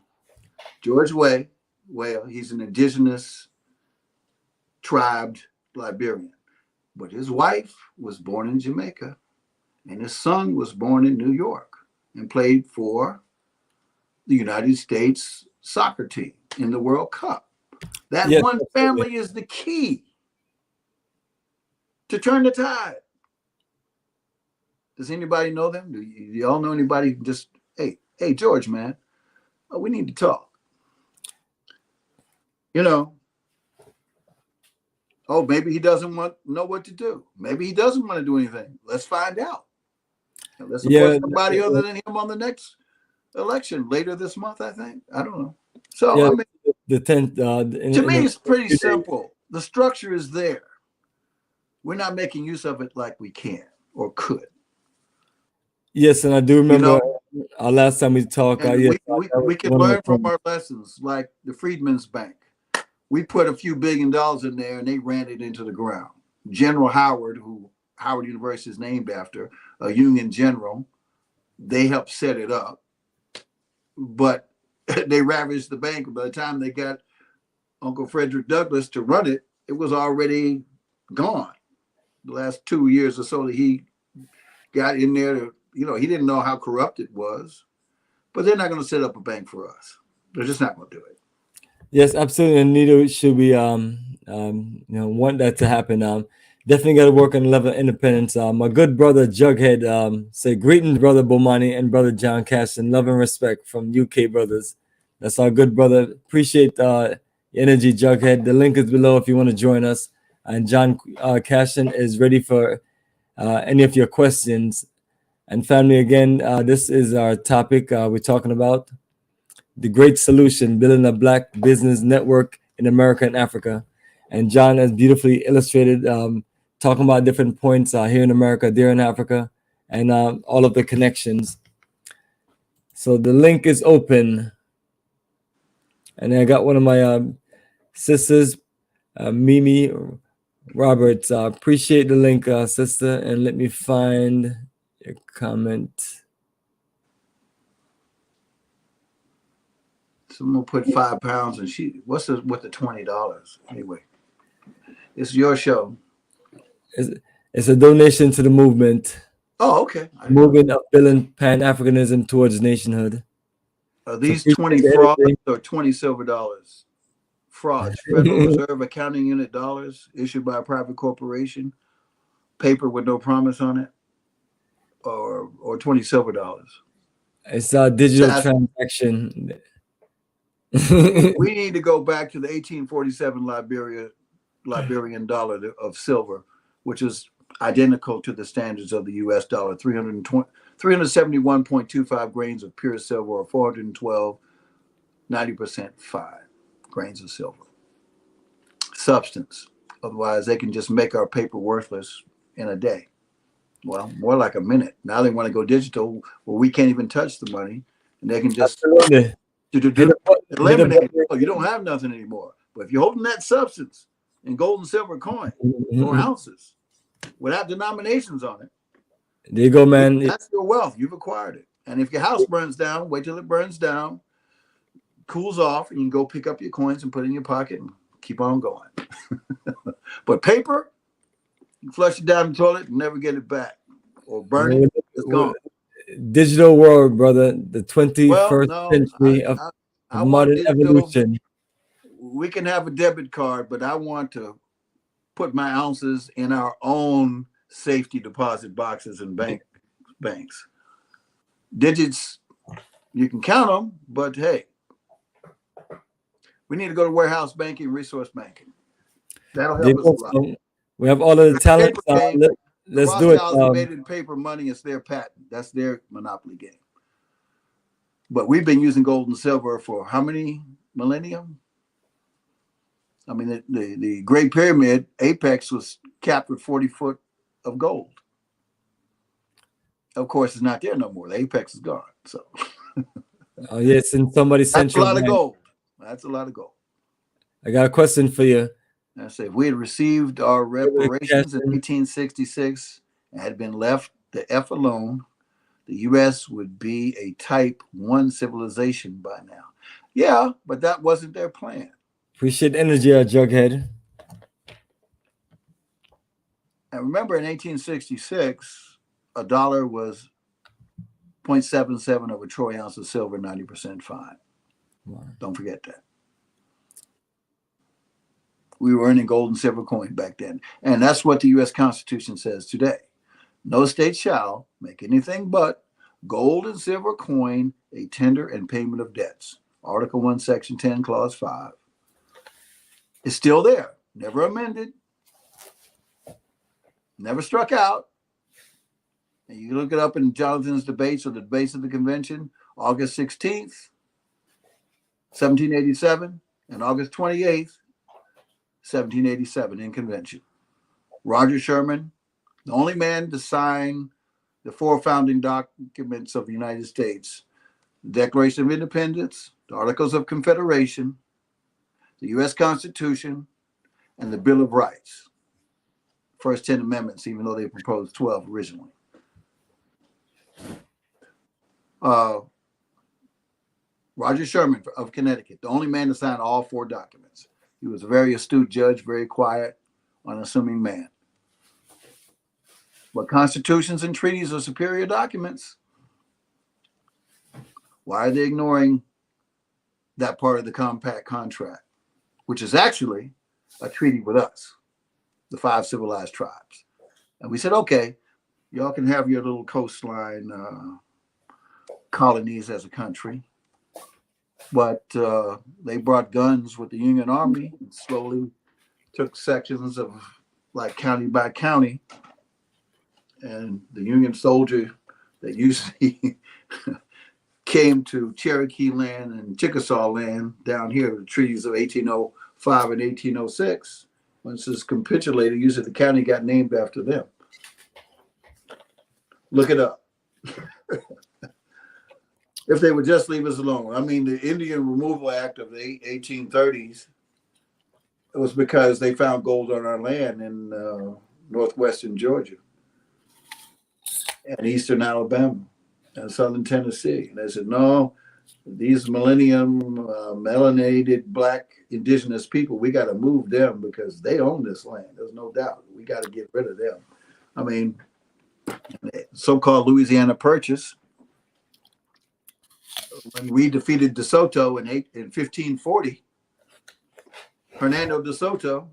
Speaker 2: George Weah, he's an indigenous tribed Liberian, but his wife was born in Jamaica and his son was born in New York and played for the United States soccer team in the World Cup. That one family is the key to turn the tide. Does anybody know them? Do you all know anybody who just, hey, George, man, we need to talk. You know, oh, maybe he doesn't know what to do. Maybe he doesn't want to do anything. Let's find out. And let's support somebody other than him on the next election later this month, I think. I don't know. So, I mean,
Speaker 1: the 10th.
Speaker 2: To me, it's pretty simple. The structure is there. We're not making use of it like we can or could.
Speaker 1: Yes, and I do remember our last time we talked.
Speaker 2: We can learn from our lessons, like the Freedmen's Bank. We put a few $1 billion in there, and they ran it into the ground. General Howard, who Howard University is named after, a Union general, they helped set it up, but they ravaged the bank. By the time they got Uncle Frederick Douglass to run it, it was already gone. The last 2 years or so that he got in there to, you know, he didn't know how corrupt it was, but they're not going to set up a bank for us. They're just not going to do it.
Speaker 1: Yes, absolutely. And neither should we, want that to happen. Definitely got to work on the level of independence. My good brother Jughead say greetings, brother Bomani and brother John Cashin. Love and respect from UK brothers. That's our good brother. Appreciate your energy, Jughead. The link is below if you want to join us. And John Cashin is ready for any of your questions. And family, again, this is our topic. We're talking about the great solution, building a Black business network in America and Africa. And John has beautifully illustrated, talking about different points here in America, there in Africa, and all of the connections. So the link is open. And I got one of my sisters, Mimi Roberts. Appreciate the link, sister. And let me find your comment.
Speaker 2: Someone put £5 and she, what's with the $20? Anyway, it's your show.
Speaker 1: It's a donation to the movement.
Speaker 2: Oh, okay.
Speaker 1: Movement of building Pan-Africanism towards nationhood.
Speaker 2: Are
Speaker 1: So
Speaker 2: these 20
Speaker 1: appreciate
Speaker 2: frauds
Speaker 1: the
Speaker 2: or 20 silver dollars? Frauds. Federal
Speaker 1: energy.
Speaker 2: Reserve accounting unit dollars issued by a private corporation, paper with no promise on it, or 20 silver dollars.
Speaker 1: It's a digital
Speaker 2: That's,
Speaker 1: transaction.
Speaker 2: we need to go back to the 1847 Liberian dollar of silver, which is identical to the standards of the US dollar, 371.25 grains of pure silver, or 412, 90% fine grains of silver. Substance. Otherwise, they can just make our paper worthless in a day. Well, more like a minute. Now they want to go digital, where we can't even touch the money, and they can just
Speaker 1: Absolutely. Hit a
Speaker 2: eliminate it.
Speaker 1: button.
Speaker 2: Oh, you don't have nothing anymore. But if you're holding that substance in gold and silver coin or ounces without denominations on it,
Speaker 1: There you go, man.
Speaker 2: that's your wealth. You've acquired it. And if your house burns down, wait till it burns down, cools off, and you can go pick up your coins and put it in your pocket and keep on going. But paper, you flush it down the toilet and never get it back, or burn it, it's gone.
Speaker 1: Digital world, brother. The 21st
Speaker 2: Well, no,
Speaker 1: century of
Speaker 2: I want
Speaker 1: modern
Speaker 2: digital.
Speaker 1: evolution.
Speaker 2: We can have a debit card, but I want to put my ounces in our own safety deposit boxes and banks. Digits, you can count them, but hey, we need to go to warehouse banking, resource banking. That'll help us a lot.
Speaker 1: We have all of the talent. Let's do it.
Speaker 2: Invented paper money. It's their patent. That's their monopoly game. But we've been using gold and silver for how many millennia? I mean, the Great Pyramid apex was capped with 40 foot of gold. Of course, it's not there no more. The apex is gone. So,
Speaker 1: oh yes, and somebody sent
Speaker 2: that's a lot of gold. That's a lot of gold.
Speaker 1: I got a question for you.
Speaker 2: I say, if we had received our reparations in 1866 and had been left the F alone, the U.S. would be a type 1 civilization by now. Yeah, but that wasn't their plan.
Speaker 1: Appreciate the energy, Jughead.
Speaker 2: And remember, in 1866, a dollar was 0.77 of a troy ounce of silver, 90% fine. Wow. Don't forget that. We were earning gold and silver coin back then. And that's what the U.S. Constitution says today. No state shall make anything but gold and silver coin a tender and payment of debts. Article 1, Section 10, Clause 5. It's still there. Never amended. Never struck out. And you look it up in Jonathan's debates or the debates of the convention, August 16th, 1787, and August 28th, 1787 in convention. Roger Sherman, the only man to sign the 4 founding documents of the United States: the Declaration of Independence, the Articles of Confederation, the U.S. Constitution, and the Bill of Rights. First 10 amendments, even though they proposed 12 originally. Roger Sherman of Connecticut, the only man to sign all 4 documents. He was a very astute judge, very quiet, unassuming man. But constitutions and treaties are superior documents. Why are they ignoring that part of the compact contract, which is actually a treaty with us, the 5 civilized tribes? And we said, okay, y'all can have your little coastline colonies as a country. But they brought guns with the Union Army and slowly took sections of like county by county. And the Union soldier that usually came to Cherokee land and Chickasaw land down here, the treaties of 1805 and 1806, once this capitulated, usually the county got named after them. Look it up. If they would just leave us alone. I mean, the Indian Removal Act of the 1830s, it was because they found gold on our land in northwestern Georgia and eastern Alabama and southern Tennessee. And they said, no, these millennium melanated black indigenous people, we got to move them because they own this land. There's no doubt. We got to get rid of them. I mean, so-called Louisiana Purchase When we defeated De Soto in 1540, Hernando De Soto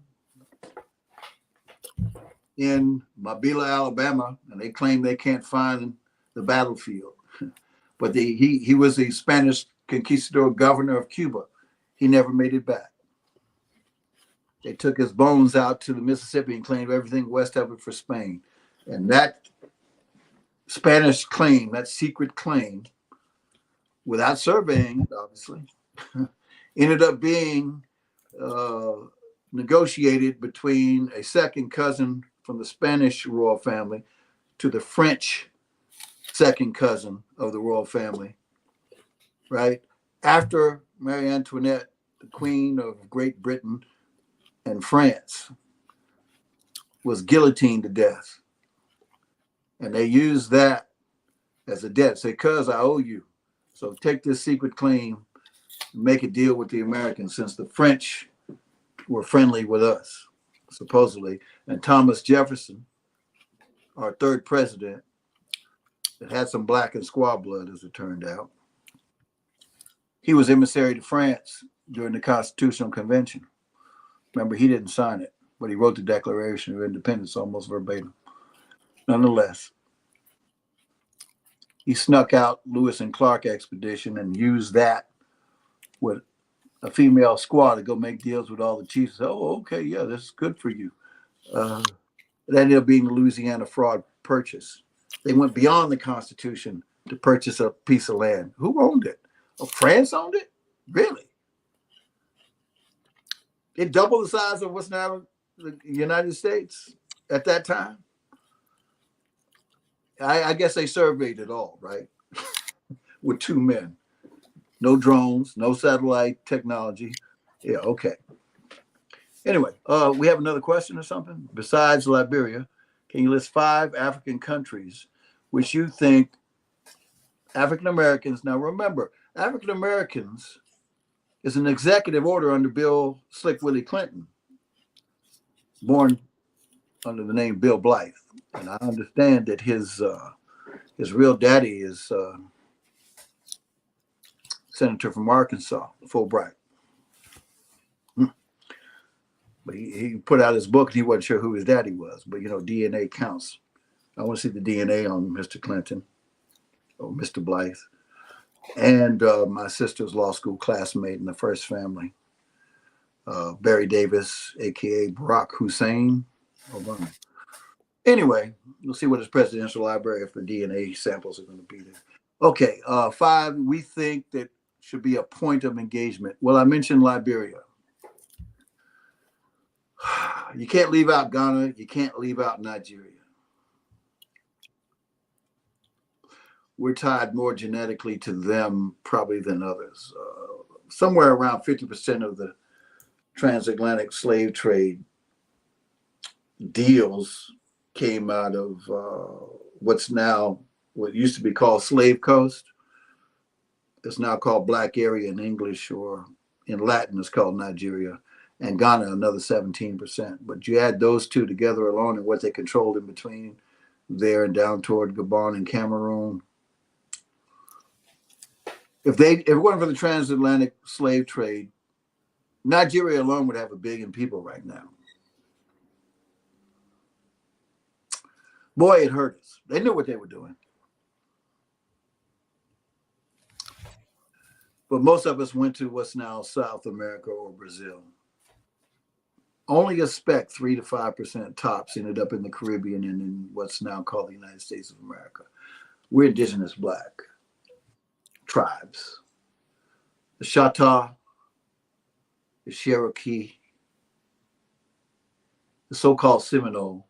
Speaker 2: in Mobile, Alabama, and they claim they can't find the battlefield. But he was the Spanish conquistador governor of Cuba. He never made it back. They took his bones out to the Mississippi and claimed everything west of it for Spain. And that Spanish claim, that secret claim, without surveying, obviously, ended up being negotiated between a second cousin from the Spanish royal family to the French second cousin of the royal family, right? After Marie Antoinette, the Queen of Great Britain and France, was guillotined to death. And they used that as a debt. Say, cuz I owe you. So take this secret claim and make a deal with the Americans, since the French were friendly with us, supposedly. And Thomas Jefferson, our third president, that had some black and squaw blood, as it turned out, he was emissary to France during the Constitutional Convention. Remember, he didn't sign it, but he wrote the Declaration of Independence almost verbatim. Nonetheless, he snuck out Lewis and Clark expedition and used that with a female squaw to go make deals with all the chiefs. Oh, okay, yeah, this is good for you. That ended up being the Louisiana Fraud Purchase. They went beyond the Constitution to purchase a piece of land. Who owned it? Oh, France owned it? Really? It doubled the size of what's now the United States at that time. I guess they surveyed it all, right? With two men. No drones, no satellite technology. Yeah, okay. Anyway, we have another question or something? Besides Liberia, can you list 5 African countries which you think African Americans, now remember, African Americans is an executive order under Bill Slick Willie Clinton, born under the name Bill Blythe. And I understand that his real daddy is Senator from Arkansas, Fulbright. But he put out his book and he wasn't sure who his daddy was. But, you know, DNA counts. I want to see the DNA on Mr. Clinton or Mr. Blythe. And my sister's law school classmate in the first family, Barry Davis, a.k.a. Barack Hussein Obama. Anyway, we'll see what his presidential library for DNA samples are going to be there. Okay, 5, we think that should be a point of engagement. Well, I mentioned Liberia. You can't leave out Ghana. You can't leave out Nigeria. We're tied more genetically to them probably than others. Somewhere around 50% of the transatlantic slave trade deals came out of what used to be called Slave Coast. It's now called Black Area in English, or in Latin it's called Nigeria, and Ghana another 17%. But you add those two together alone and what they controlled in between there and down toward Gabon and Cameroon. If it weren't for the transatlantic slave trade, Nigeria alone would have 1 billion people right now. Boy, it hurt us. They knew what they were doing. But most of us went to what's now South America or Brazil. Only a speck, 3 to 5% tops, ended up in the Caribbean and in what's now called the United States of America. We're indigenous Black tribes. The Choctaw, the Cherokee, the so-called Seminole,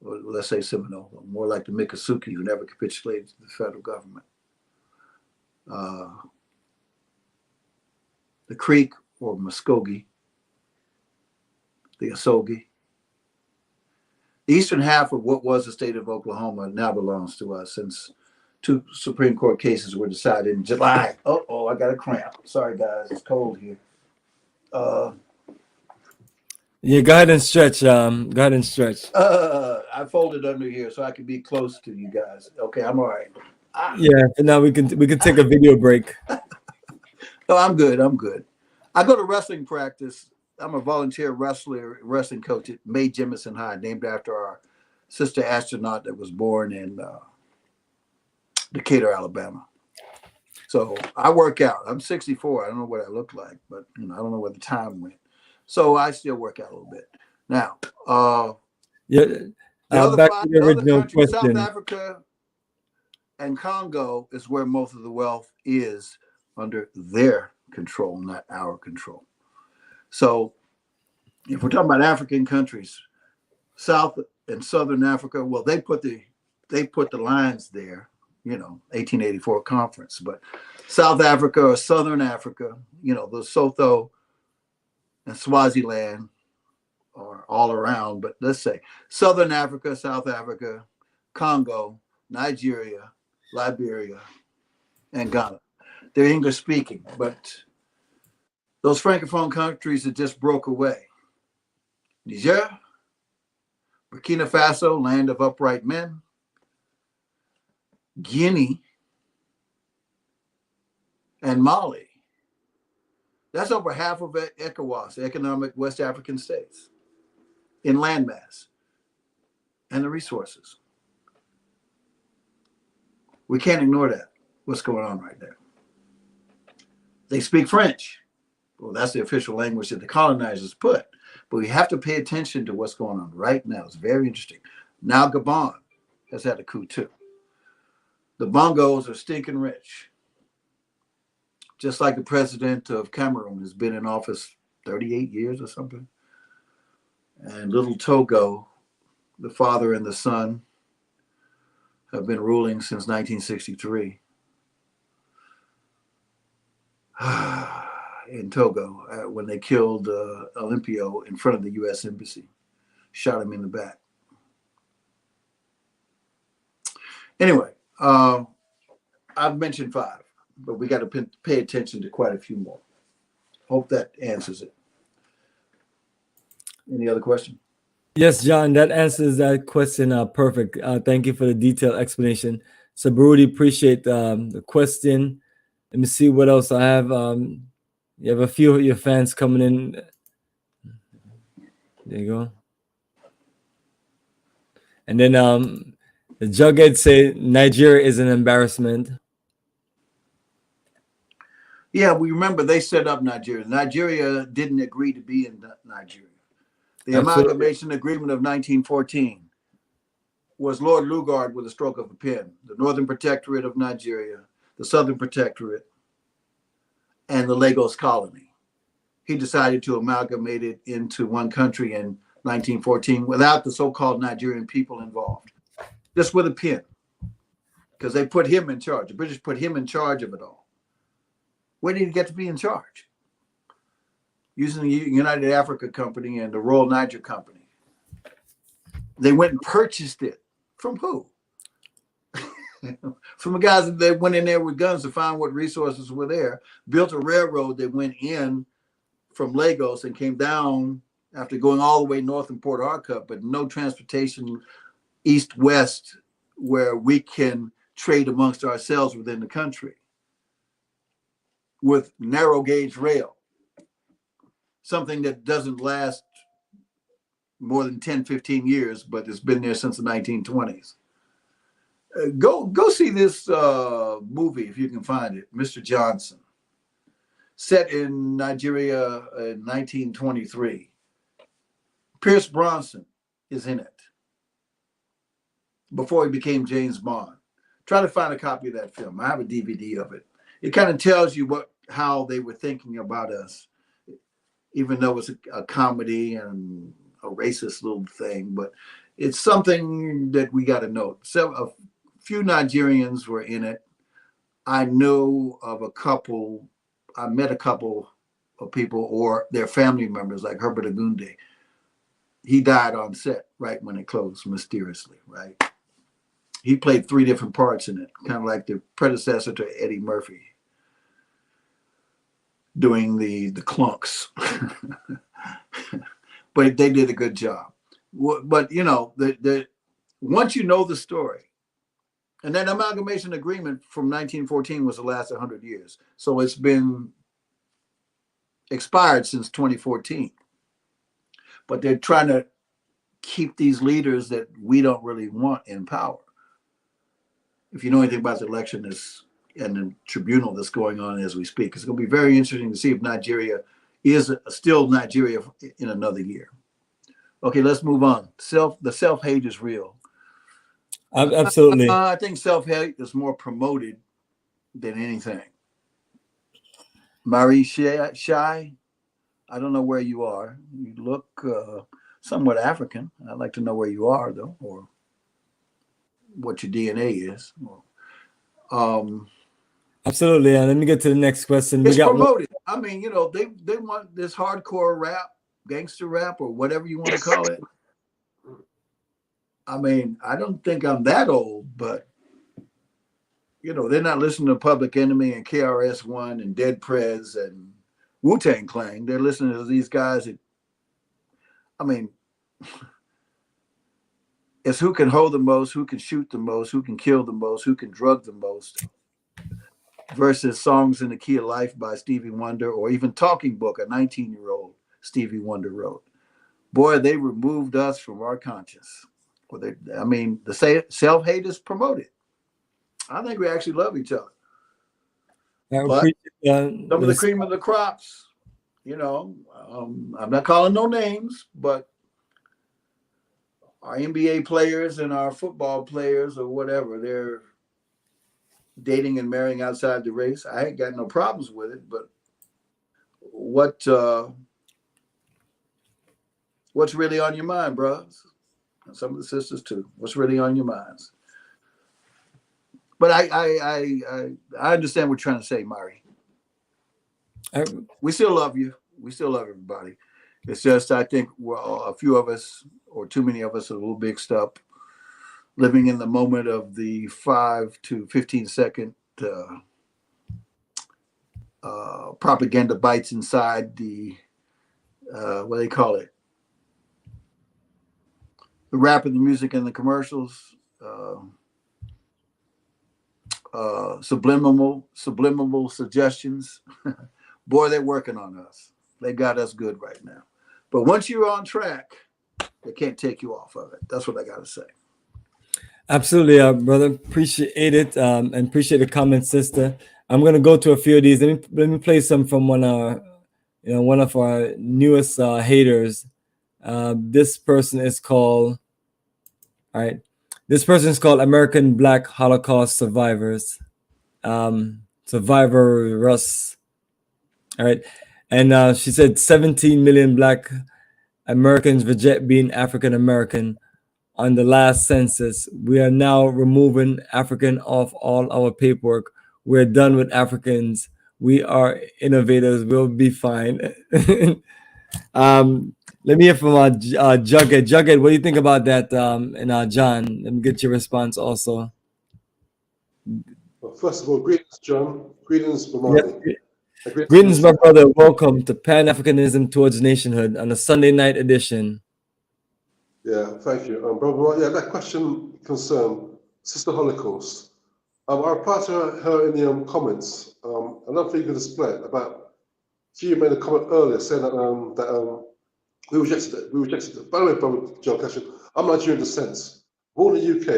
Speaker 2: or let's say Seminole, more like the Miccosukee, who never capitulated to the federal government. The Creek or Muskogee, the Asogi. The eastern half of what was the state of Oklahoma now belongs to us, since 2 Supreme Court cases were decided in July. Oh, I got a cramp. Sorry, guys. It's cold here.
Speaker 1: Yeah, go ahead and stretch. Go ahead and stretch.
Speaker 2: I folded under here so I could be close to you guys. Okay, I'm all right.
Speaker 1: Yeah, and now we can take a video break.
Speaker 2: No, I'm good. I'm good. I go to wrestling practice. I'm a volunteer wrestling coach at Mae Jemison High, named after our sister astronaut that was born in Decatur, Alabama. So I work out. I'm 64. I don't know what I look like, but I don't know where the time went. So I still work out a little bit. Now,
Speaker 1: Yeah.
Speaker 2: the other
Speaker 1: Back to the
Speaker 2: other
Speaker 1: original
Speaker 2: countries, South
Speaker 1: question.
Speaker 2: Africa and Congo, is where most of the wealth is under their control, not our control. So if we're talking about African countries, South and Southern Africa, well, they put the lines there, 1884 conference. But South Africa or Southern Africa, the Lesotho and Swaziland are all around. But let's say Southern Africa, South Africa, Congo, Nigeria, Liberia, and Ghana. They're English speaking, but those Francophone countries that just broke away. Niger, Burkina Faso, land of upright men, Guinea, and Mali. That's over half of ECOWAS, economic West African states, in landmass and the resources. We can't ignore that, what's going on right there. They speak French. Well, that's the official language that the colonizers put. But we have to pay attention to what's going on right now. It's very interesting. Now Gabon has had a coup too. The Bongos are stinking rich. Just like the president of Cameroon has been in office 38 years or something. And little Togo, the father and the son, have been ruling since 1963. In Togo, when they killed Olympio in front of the U.S. Embassy, shot him in the back. Anyway, I've mentioned 5, but we got to pay attention to quite a few more. Hope that answers it. Any other question?
Speaker 1: Yes, John, that answers that question perfect. Thank you for the detailed explanation. So, Brody, appreciate the question. Let me see what else I have. You have a few of your fans coming in. There you go. And then the Jughead say Nigeria is an embarrassment.
Speaker 2: Yeah, we remember they set up Nigeria. Nigeria didn't agree to be in Nigeria. The
Speaker 1: Absolutely.
Speaker 2: Amalgamation Agreement of 1914 was Lord Lugard with a stroke of a pen. The Northern Protectorate of Nigeria, the Southern Protectorate, and the Lagos Colony. He decided to amalgamate it into one country in 1914 without the so-called Nigerian people involved, just with a pen, because they put him in charge. The British put him in charge of it all. Where did he get to be in charge? Using the United Africa Company and the Royal Niger Company. They went and purchased it. From who? From the guys that went in there with guns to find what resources were there, built a railroad that went in from Lagos and came down after going all the way north in Port Harcourt, but no transportation east-west where we can trade amongst ourselves within the country with narrow gauge rail, something that doesn't last more than 10, 15 years, but it's been there since the 1920s. Go see this movie if you can find it, Mr. Johnson, set in Nigeria in 1923. Pierce Bronson is in it before he became James Bond. Try to find a copy of that film. I have a DVD of it. It kind of tells you how they were thinking about us, even though it's a comedy and a racist little thing, but it's something that we got to note. So a few Nigerians were in it. I know of a couple. I met a couple of people or their family members, like Herbert Agunde. He died on set right when it closed, mysteriously, right? He played 3 different parts in it, kind of like the predecessor to Eddie Murphy, doing the clunks. But they did a good job. But once you know the story, And that amalgamation agreement from 1914 was the last 100 years. So it's been expired since 2014. But they're trying to keep these leaders that we don't really want in power. If you know anything about the election and the tribunal that's going on as we speak, it's going to be very interesting to see if Nigeria is still Nigeria in another year. Okay, let's move on. The self-hate is real.
Speaker 1: Absolutely.
Speaker 2: I think self-hate is more promoted than anything. Marie Shy, I don't know where you are. You look somewhat African. I'd like to know where you are, though, or what your DNA is.
Speaker 1: Absolutely. And let me get to the next question.
Speaker 2: It's promoted. I mean, you know, they want this hardcore rap, gangster rap, or whatever you want to call it. I mean, I don't think I'm that old, but you know, they're not listening to Public Enemy and KRS-One and Dead Prez and Wu-Tang Clan. They're listening to these guys that, I mean, it's who can hold the most, who can shoot the most, who can kill the most, who can drug the most, versus Songs in the Key of Life by Stevie Wonder, or even Talking Book, a 19-year-old Stevie Wonder wrote. Boy, they removed us from our conscience. I mean, the self-hate is promoted. I think we actually love each other. But some of the cream of the crops, you know, I'm not calling no names, but our NBA players and our football players or whatever, they're dating and marrying outside the race. I ain't got no problems with it, but what's really on your mind, bros? And some of the sisters too. What's really on your minds? But I understand what you're trying to say, Mari. We still love you. We still love everybody. It's just I think a few of us, or too many of us, are a little mixed up, living in the moment of the 5 to 15 second propaganda bites inside the what do they call it? The rap and the music and the commercials. Subliminal suggestions. Boy, they're working on us. They got us good right now. But once you're on track, they can't take you off of it. That's what I got to say.
Speaker 1: Absolutely, brother. Appreciate it, and appreciate the comment, sister. I'm gonna go to a few of these. Let me play some from one of our newest haters. This person is called. All right. This person is called American Black Holocaust Survivors. Survivor Russ. All right. And she said 17 million Black Americans reject being African American. On the last census, we are now removing African off all our paperwork. We're done with Africans. We are innovators. We'll be fine. Let me hear from Jughead. Jughead, what do you think about that? And John, let me get your response also.
Speaker 3: Well, first of all, greetings, John. Greetings, Bomani.
Speaker 1: Yes. Greetings, my brother. Welcome to Pan-Africanism Towards Nationhood on a Sunday night edition.
Speaker 3: Yeah, thank you. Brother, yeah, that question concerned Sister Holocaust. I replied to her in the comments. I don't think you can display it about. She made a comment earlier saying that we rejected it. We rejected it. By the way, Brother John Cashin, I'm Nigerian descent. Born in the UK,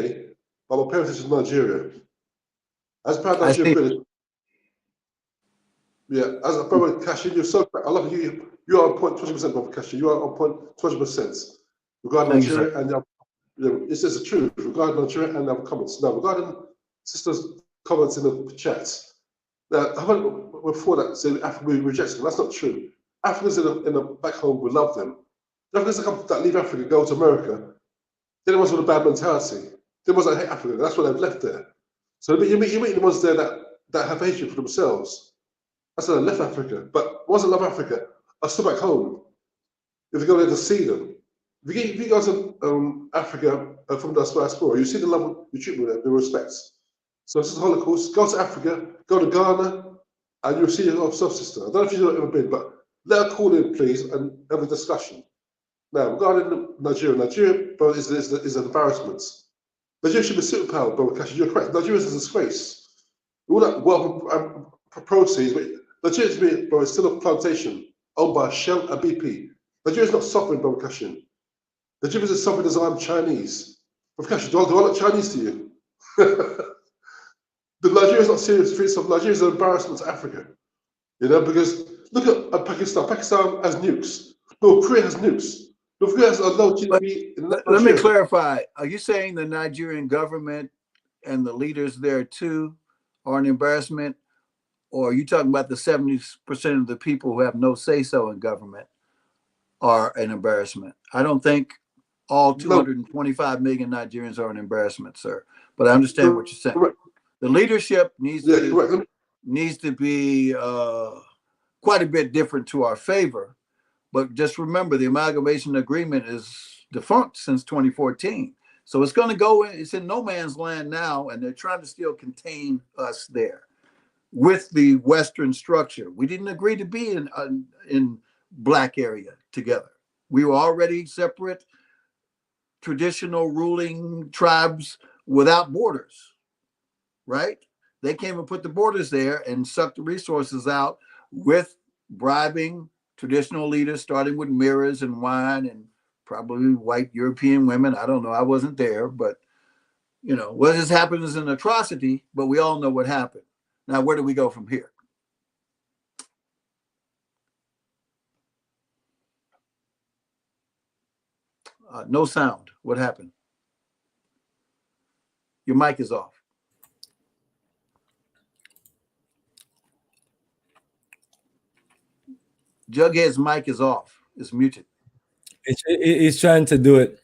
Speaker 3: but my parents is Nigeria. As a proud Nigerian British. Yeah, as a Brother Cashin, you're so correct. I love you. You are on point 20%, Brother Cashin. You are on point 20%. Regarding Nigeria and this is the truth regarding Nigeria and other comments. Now, regarding Sister's comments in the chat, now, I heard before that saying Africa we reject them. That's not true. Africans in the back home, we love them. The Africans that leave Africa, go to America, they're the ones with a bad mentality. They're the ones that hate Africa. That's why they've left there. So you meet the ones there that have hatred for themselves. That's why they left Africa. But the ones that love Africa are still back home. If you go there to see them. If you go to Africa from the diaspora, you see the love, the treatment, the respect. So this is the Holocaust. Go to Africa, go to Ghana, and you'll see your sister. I don't know if you've ever been, but let her call in, please, and have a discussion. Now, regarding Nigeria is an embarrassment. Nigeria should be superpower, Brother Cashin. You're correct. Nigeria is a disgrace. All that wealth proceeds, but Nigeria is still a plantation owned by Shell and BP. Nigeria is not suffering, Brother Cashin. Nigeria is suffering as I'm Chinese. Brother Cashin, do I look Chinese to you? The Nigeria is not serious for itself. Nigeria is an embarrassment to Africa. You know, because look at Pakistan. Pakistan has nukes. North Korea has nukes. North Korea has a low GDP.
Speaker 2: Let me clarify. Are you saying the Nigerian government and the leaders there too are an embarrassment? Or are you talking about the 70% of the people who have no say-so in government are an embarrassment? I don't think all 225 million Nigerians are an embarrassment, sir. But I understand what you're saying.
Speaker 3: Correct.
Speaker 2: The leadership needs to be quite a bit different to our favor. But just remember, the amalgamation agreement is defunct since 2014. So it's going to go in, it's in no man's land now, and they're trying to still contain us there with the Western structure. We didn't agree to be in Black area together. We were already separate, traditional ruling tribes without borders, right? They came and put the borders there and sucked the resources out with bribing traditional leaders, starting with mirrors and wine and probably white European women. I don't know. I wasn't there, but you know, what has happened is an atrocity, but we all know what happened. Now, where do we go from here? No sound. What happened? Your mic is off. Jughead's mic is off. It's muted.
Speaker 1: He's trying to do it.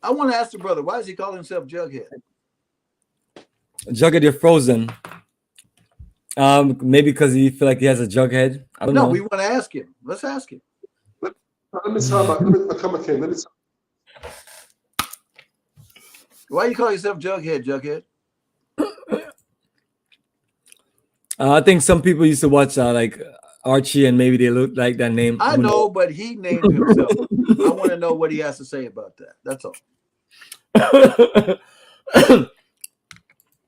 Speaker 2: I want to ask the brother, why does he call himself Jughead?
Speaker 1: Jughead, you're frozen. Maybe because he feel like he has a jug head. I don't know.
Speaker 2: No, we want to ask him. Let's ask him.
Speaker 3: Let me come again.
Speaker 2: Why you call yourself Jughead, Jughead?
Speaker 1: I think some people used to watch like Archie, and maybe they look like that name.
Speaker 2: I know, but he named himself. I want to know what he has to say about that. That's all.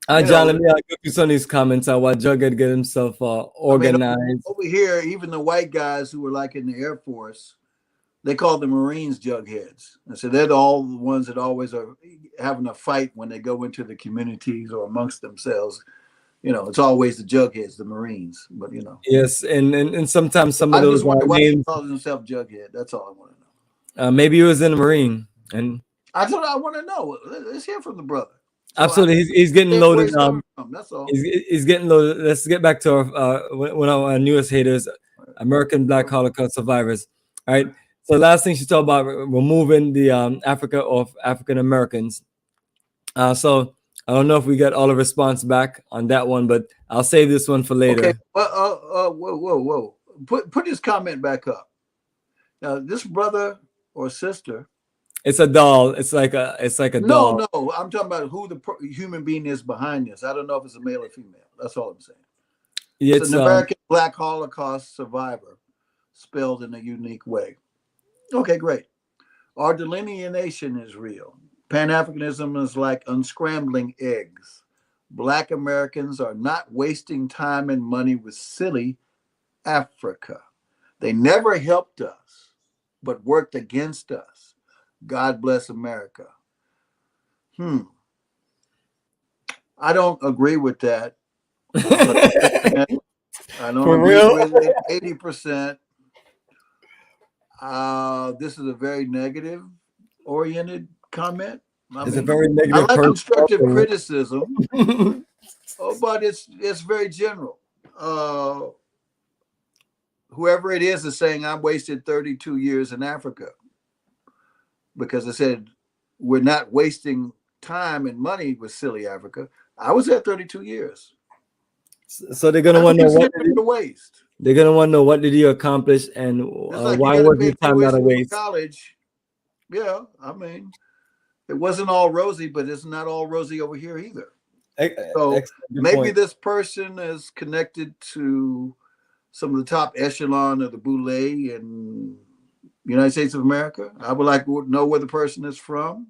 Speaker 1: John, let me go through some of these comments. Why Jughead get himself organized.
Speaker 2: I mean, over here, even the white guys who were like in the Air Force, they call the Marines Jugheads. And so they're all the ones that always are having a fight when they go into the communities or amongst themselves. You know, it's always the Jugheads, the Marines. But you know.
Speaker 1: Yes, and sometimes some of those
Speaker 2: why
Speaker 1: names
Speaker 2: he calls himself Jughead. That's all I want to know.
Speaker 1: Maybe he was in the Marine, and
Speaker 2: I want to know. Let's hear from the brother. So
Speaker 1: absolutely, he's getting loaded.
Speaker 2: That's all.
Speaker 1: He's getting loaded. Let's get back to one of our newest haters, American Black Holocaust survivors. All right. So last thing she talked about removing the Africa of African Americans. So I don't know if we get all the response back on that one, but I'll save this one for later.
Speaker 2: Okay. Whoa. Put his comment back up. Now, this brother or sister.
Speaker 1: It's a doll. It's like a doll.
Speaker 2: No. I'm talking about who the human being is behind this. I don't know if it's a male or female. That's all I'm saying.
Speaker 1: Yeah,
Speaker 2: it's an American Black Holocaust survivor, spelled in a unique way. Okay, great. Our delineation is real. Pan-Africanism is like unscrambling eggs. Black Americans are not wasting time and money with silly Africa. They never helped us, but worked against us. God bless America. I don't agree with that. I don't agree with it 80%. This is a very negative oriented comment.
Speaker 1: It's a very negative.
Speaker 2: I like constructive criticism, but it's very general. Whoever it is saying I wasted 32 years in Africa because I said we're not wasting time and money with silly Africa. I was there 32 years.
Speaker 1: So they're gonna want to know what
Speaker 2: waste.
Speaker 1: They're gonna want to know what did you accomplish and why was your time not a waste?
Speaker 2: College, yeah. I mean, it wasn't all rosy, but it's not all rosy over here either. So maybe this person is connected to some of the top echelon of the boule in United States of America. I would like to know where the person is from.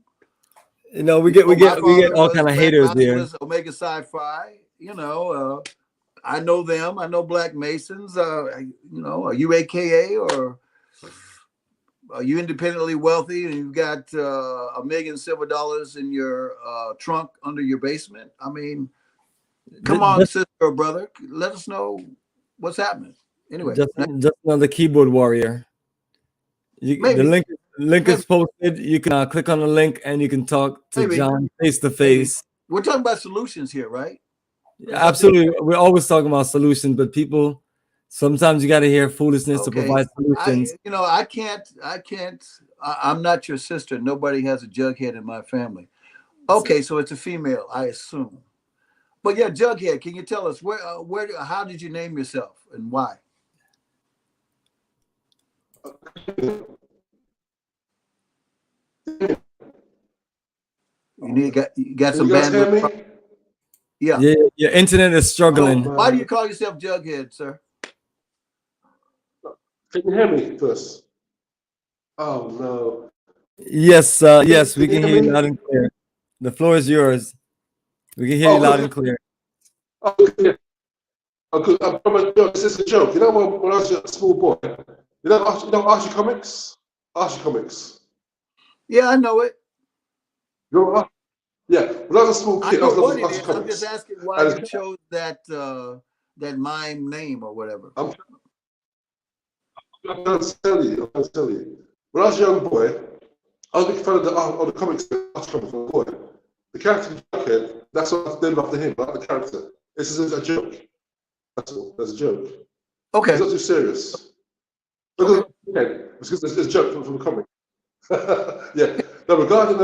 Speaker 1: You know, we get
Speaker 2: My father
Speaker 1: all
Speaker 2: was
Speaker 1: kind of
Speaker 2: Black
Speaker 1: haters
Speaker 2: Mountain
Speaker 1: here.
Speaker 2: was Omega Psi Phi. You know, I know them. I know Black Masons. You know, are you AKA or are you independently wealthy and you've got $1 million silver dollars in your trunk under your basement? I mean, come on, sister or brother, let us know what's happening. Anyway,
Speaker 1: just another keyboard warrior. The link is posted. You can click on the link and you can talk to John face to face.
Speaker 2: We're talking about solutions here, right?
Speaker 1: Absolutely. We're always talking about solutions, but people, sometimes you got to hear foolishness to provide solutions.
Speaker 2: I can't. I'm not your sister. Nobody has a jughead in my family. Okay, so it's a female, I assume. But yeah, Jughead, can you tell us how did you name yourself and why? You got some bandwidth. Yeah,
Speaker 1: your internet is struggling.
Speaker 2: Why do you call yourself Jughead, sir?
Speaker 3: Can you hear me first? Oh no.
Speaker 1: Yes, yes, we can hear you loud and clear. The floor is yours. We can hear you loud and clear.
Speaker 3: Okay. This is a joke. You know when I was a small boy, you know Archie Comics? Archie Comics.
Speaker 2: Yeah, I know it.
Speaker 3: You know, yeah, when I was a small kid, I was
Speaker 2: what
Speaker 3: Archie
Speaker 2: it is.
Speaker 3: Comics.
Speaker 2: I'm just asking why you chose that that mime name or whatever.
Speaker 3: I'm going to tell you. When I was a young boy, I was a big fan of the comics. Archie Comics when I was a boy. The character Jughead, that's what I named after him, not the character. This is a joke. That's all. That's a joke.
Speaker 2: Okay.
Speaker 3: It's not too serious. Okay. Because it's a joke from the comic. Yeah. Now regarding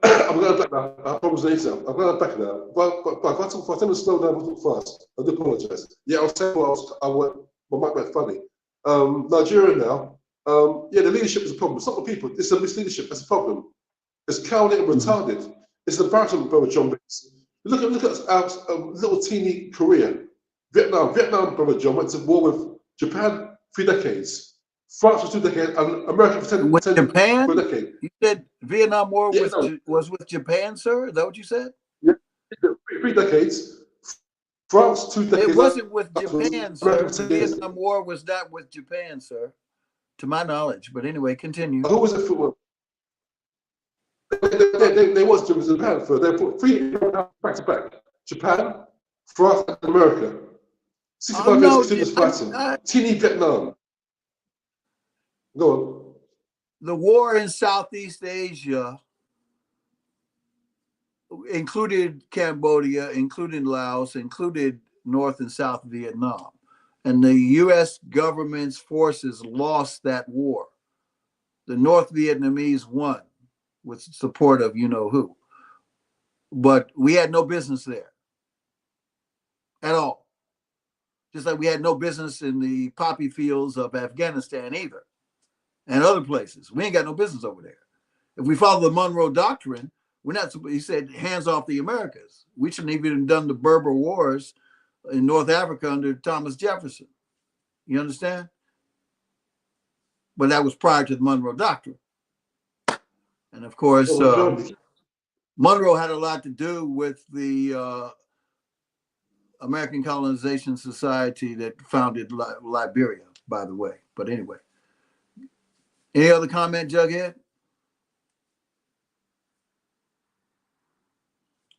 Speaker 3: I'm going back now. I promise later. I'm going back now. But if I tend to slow down a little fast, I do apologize. Yeah, I'll say what my mic went funny. Nigeria now. Yeah, the leadership is a problem. It's not the people. It's the misleadership that's a problem. It's cowardly and retarded. It's an embarrassment, brother John Biggs. Look at our little teeny Korea. Vietnam, brother John, went to war with Japan 3 decades. France for 2 decades, and America for 10
Speaker 2: Japan?
Speaker 3: for a decade.
Speaker 2: You said Vietnam War was with Japan, sir? Is that what you said?
Speaker 3: Yeah, 3 decades. France 2 decades.
Speaker 2: It wasn't with Japan, sir. The Vietnam War was not with Japan, sir, to my knowledge. But anyway, continue.
Speaker 3: Who was it for? They was Japan for. They put 3 back to back. Japan, France, and America. 65 years continuous fighting. Teeny Vietnam. Go on.
Speaker 2: The war in Southeast Asia included Cambodia, included Laos, included North and South Vietnam. And the U.S. government's forces lost that war. The North Vietnamese won with support of you-know-who. But we had no business there at all. Just like we had no business in the poppy fields of Afghanistan either, and other places. We ain't got no business over there. If we follow the Monroe Doctrine, we're not. He said, hands off the Americas. We shouldn't even have done the Berber Wars in North Africa under Thomas Jefferson. You understand? But that was prior to the Monroe Doctrine. And of course, Monroe had a lot to do with the American Colonization Society that founded Liberia, by the way. But anyway, any other comment, Jughead?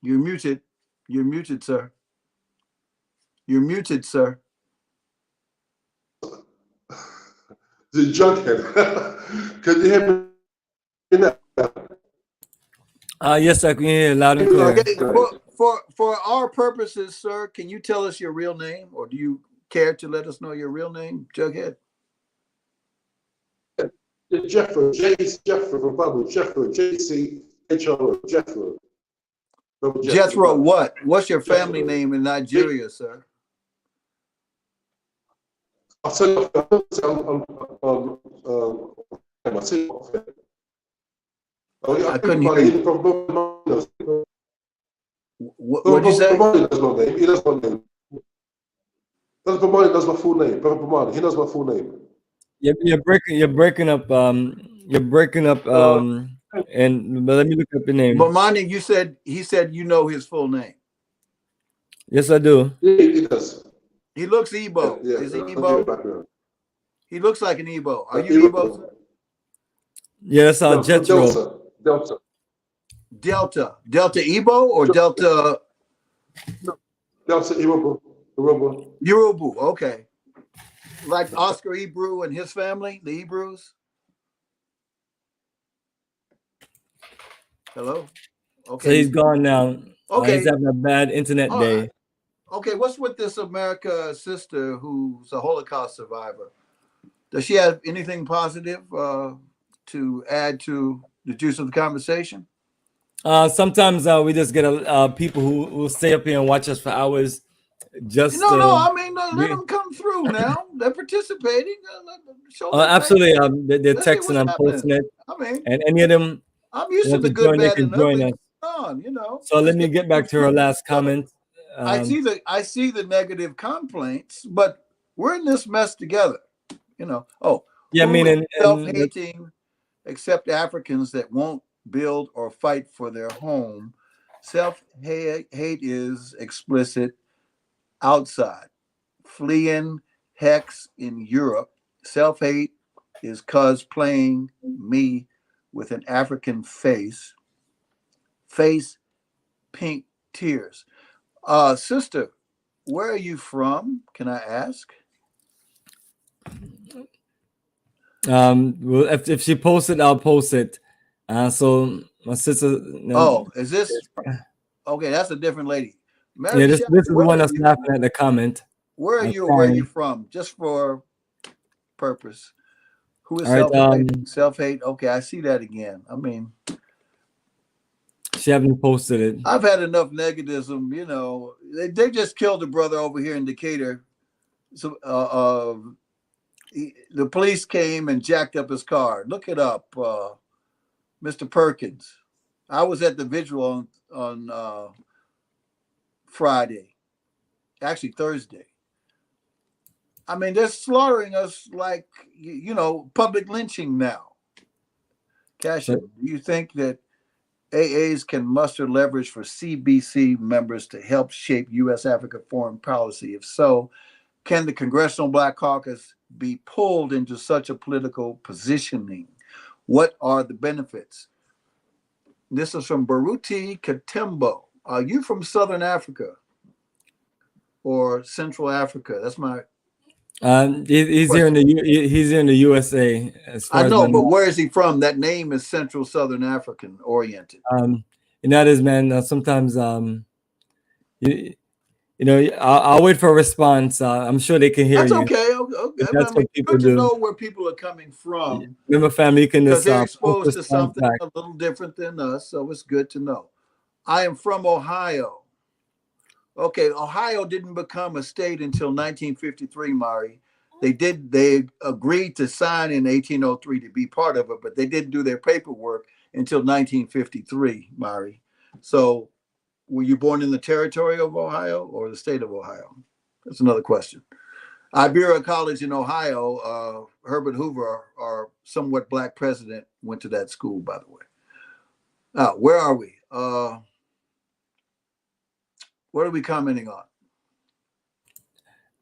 Speaker 2: You're muted. You're muted, sir. You're muted, sir.
Speaker 3: The Jughead. Can you hear me now?
Speaker 1: Yes, I can hear you loud and clear.
Speaker 2: Okay, for our purposes, sir, can you tell us your real name, or do you care to let us know your real name, Jughead?
Speaker 3: Jeffro, Jeffro from Bible, Jeffro, JCHRO, Jeffro.
Speaker 2: Jethro, what? What's your family name in Nigeria, sir?
Speaker 3: I'll tell you.
Speaker 2: I couldn't hear you. What did you say?
Speaker 3: Bomani knows my name. He knows my name. Brother Bomani knows my full name. Brother Bomani, he knows my full name.
Speaker 1: You're breaking up. You're breaking up. And but let me look up your name.
Speaker 2: Bomani, he said you know his full name.
Speaker 1: Yes, I do.
Speaker 3: Yeah, he does.
Speaker 2: He looks Igbo.
Speaker 3: Yeah,
Speaker 2: Is he
Speaker 3: I'll give you
Speaker 2: Igbo?
Speaker 3: background.
Speaker 2: He looks like an Igbo. Are you Igbo?
Speaker 1: Yes,
Speaker 3: No,
Speaker 1: Jethro.
Speaker 3: Delta.
Speaker 2: Delta Igbo or Delta
Speaker 3: Delta Irobo.
Speaker 2: Yoruba? Okay. Like Oscar Ebrew and his family, the Hebrews. Hello. Okay.
Speaker 1: So he's gone now.
Speaker 2: Okay.
Speaker 1: He's having a bad internet day.
Speaker 2: Right. Okay. What's with this America sister who's a Holocaust survivor? Does she have anything positive to add to the juice of the conversation?
Speaker 1: Sometimes we just get people who stay up here and watch us for hours. Just
Speaker 2: no. I mean, let them come through now. They're participating.
Speaker 1: Absolutely. They're
Speaker 2: Let's
Speaker 1: texting. I'm posting it.
Speaker 2: I mean,
Speaker 1: and any of them.
Speaker 2: I'm used to the good,
Speaker 1: join,
Speaker 2: bad,
Speaker 1: they can
Speaker 2: and
Speaker 1: join
Speaker 2: ugly.
Speaker 1: us. So let me get back to her last comment.
Speaker 2: I see the negative complaints, but we're in this mess together. Oh, yeah. I mean, self-hating, except Africans that won't build or fight for their home. Self-hate is explicit outside. Fleeing hex in Europe. Self-hate is cosplaying me with an African face pink tears. Sister, where are you from? Can I ask?
Speaker 1: Well, if she posts it, I'll post it. So my sister.
Speaker 2: Is this okay? That's a different lady.
Speaker 1: Mary this is the one that's laughing at the comment.
Speaker 2: Where are you? Or where are you from? Just for purpose. Who is self-hate? Okay, I see that again. I mean,
Speaker 1: she haven't posted it.
Speaker 2: I've had enough negativism. They just killed a brother over here in Decatur. So the police came and jacked up his car. Look it up, Mr. Perkins. I was at the vigil on Friday, actually Thursday. I mean, they're slaughtering us like, public lynching now. Cashin, do you think that AAs can muster leverage for CBC members to help shape U.S.-Africa foreign policy? If so, can the Congressional Black Caucus be pulled into such a political positioning? What are the benefits? This is from Baruti Katembo. Are you from Southern Africa or Central Africa? That's my.
Speaker 1: He's here in the USA. As far
Speaker 2: I know,
Speaker 1: as
Speaker 2: but where is he from? That name is Central Southern African oriented.
Speaker 1: And that is, man. Sometimes I'll wait for a response. I'm sure they can hear you.
Speaker 2: That's okay. That's what people do. Good to know where people are coming from.
Speaker 1: Remember, family, you can
Speaker 2: because they're exposed to something a little different than us, so it's good to know. I am from Ohio. Okay, Ohio didn't become a state until 1953, Mari. They agreed to sign in 1803 to be part of it, but they didn't do their paperwork until 1953, Mari. So were you born in the territory of Ohio or the state of Ohio? That's another question. Iberia College in Ohio, Herbert Hoover, our somewhat black president, went to that school, by the way. Now, where are we? What are we commenting on?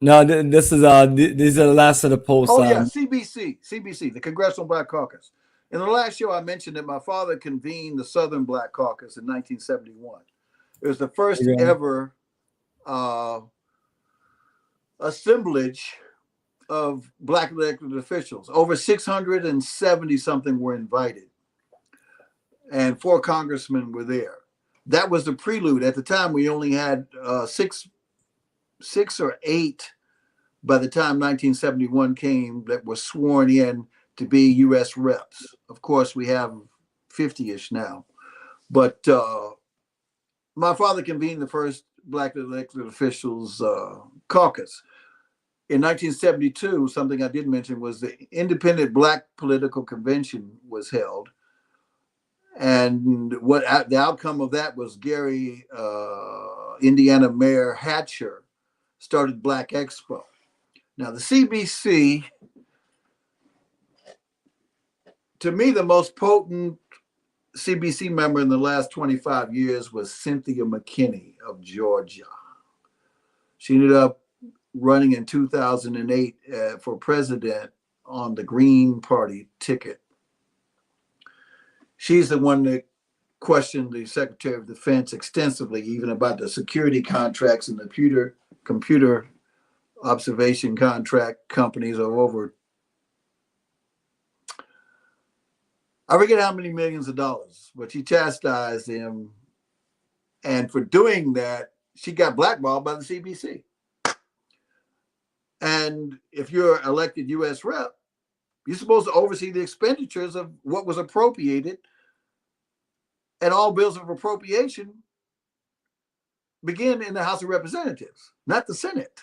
Speaker 1: No, this is these are the last of the posts.
Speaker 2: Oh yeah, CBC, the Congressional Black Caucus. In the last show, I mentioned that my father convened the Southern Black Caucus in 1971. It was the first ever assemblage of black elected officials. Over 670 something were invited, and 4 congressmen were there. That was the prelude. At the time, we only had 6 or 8 by the time 1971 came that were sworn in to be U.S. reps. Of course, we have 50-ish now. But my father convened the first black elected officials caucus. In 1972, something I did mention was the Independent Black Political Convention was held. And what the outcome of that was Gary, Indiana Mayor Hatcher, started Black Expo. Now, the CBC, to me, the most potent CBC member in the last 25 years was Cynthia McKinney of Georgia. She ended up running in 2008 for president on the Green Party ticket. She's the one that questioned the Secretary of Defense extensively, even about the security contracts and the computer observation contract companies of over, I forget how many millions of dollars, but she chastised him. And for doing that, she got blackballed by the CBC. And if you're elected U.S. rep, you're supposed to oversee the expenditures of what was appropriated, and all bills of appropriation begin in the House of Representatives, not the Senate.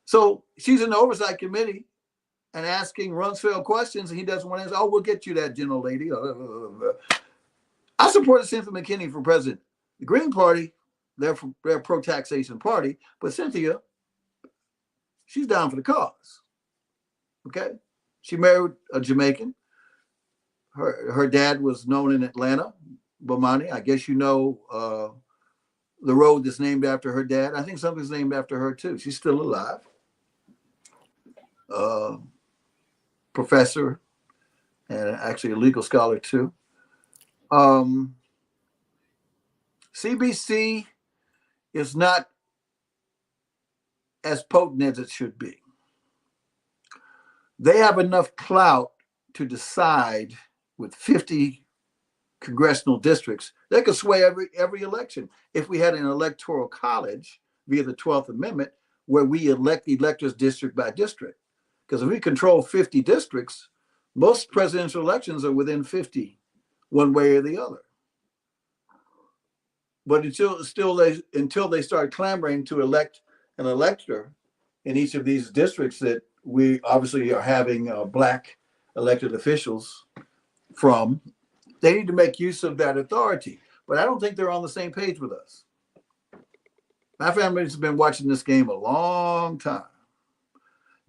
Speaker 2: So she's in the oversight committee and asking Rumsfeld questions, and he doesn't want to answer. Oh, we'll get you that, gentle lady. I supported Cynthia McKinney for president. The Green Party, they're a pro-taxation party, but Cynthia, she's down for the cause. Okay? She married a Jamaican. Her dad was known in Atlanta, Bomani. I guess you know the road that's named after her dad. I think something's named after her too. She's still alive. Professor and actually a legal scholar too. CBC is not as potent as it should be. They have enough clout to decide with 50 congressional districts. They could sway every election. If we had an electoral college via the 12th Amendment where we elect electors district by district. Because if we control 50 districts, most presidential elections are within 50, one way or the other. But until they start clamoring to elect an elector in each of these districts that we obviously are having Black elected officials from, they need to make use of that authority. But I don't think they're on the same page with us. My family's been watching this game a long time.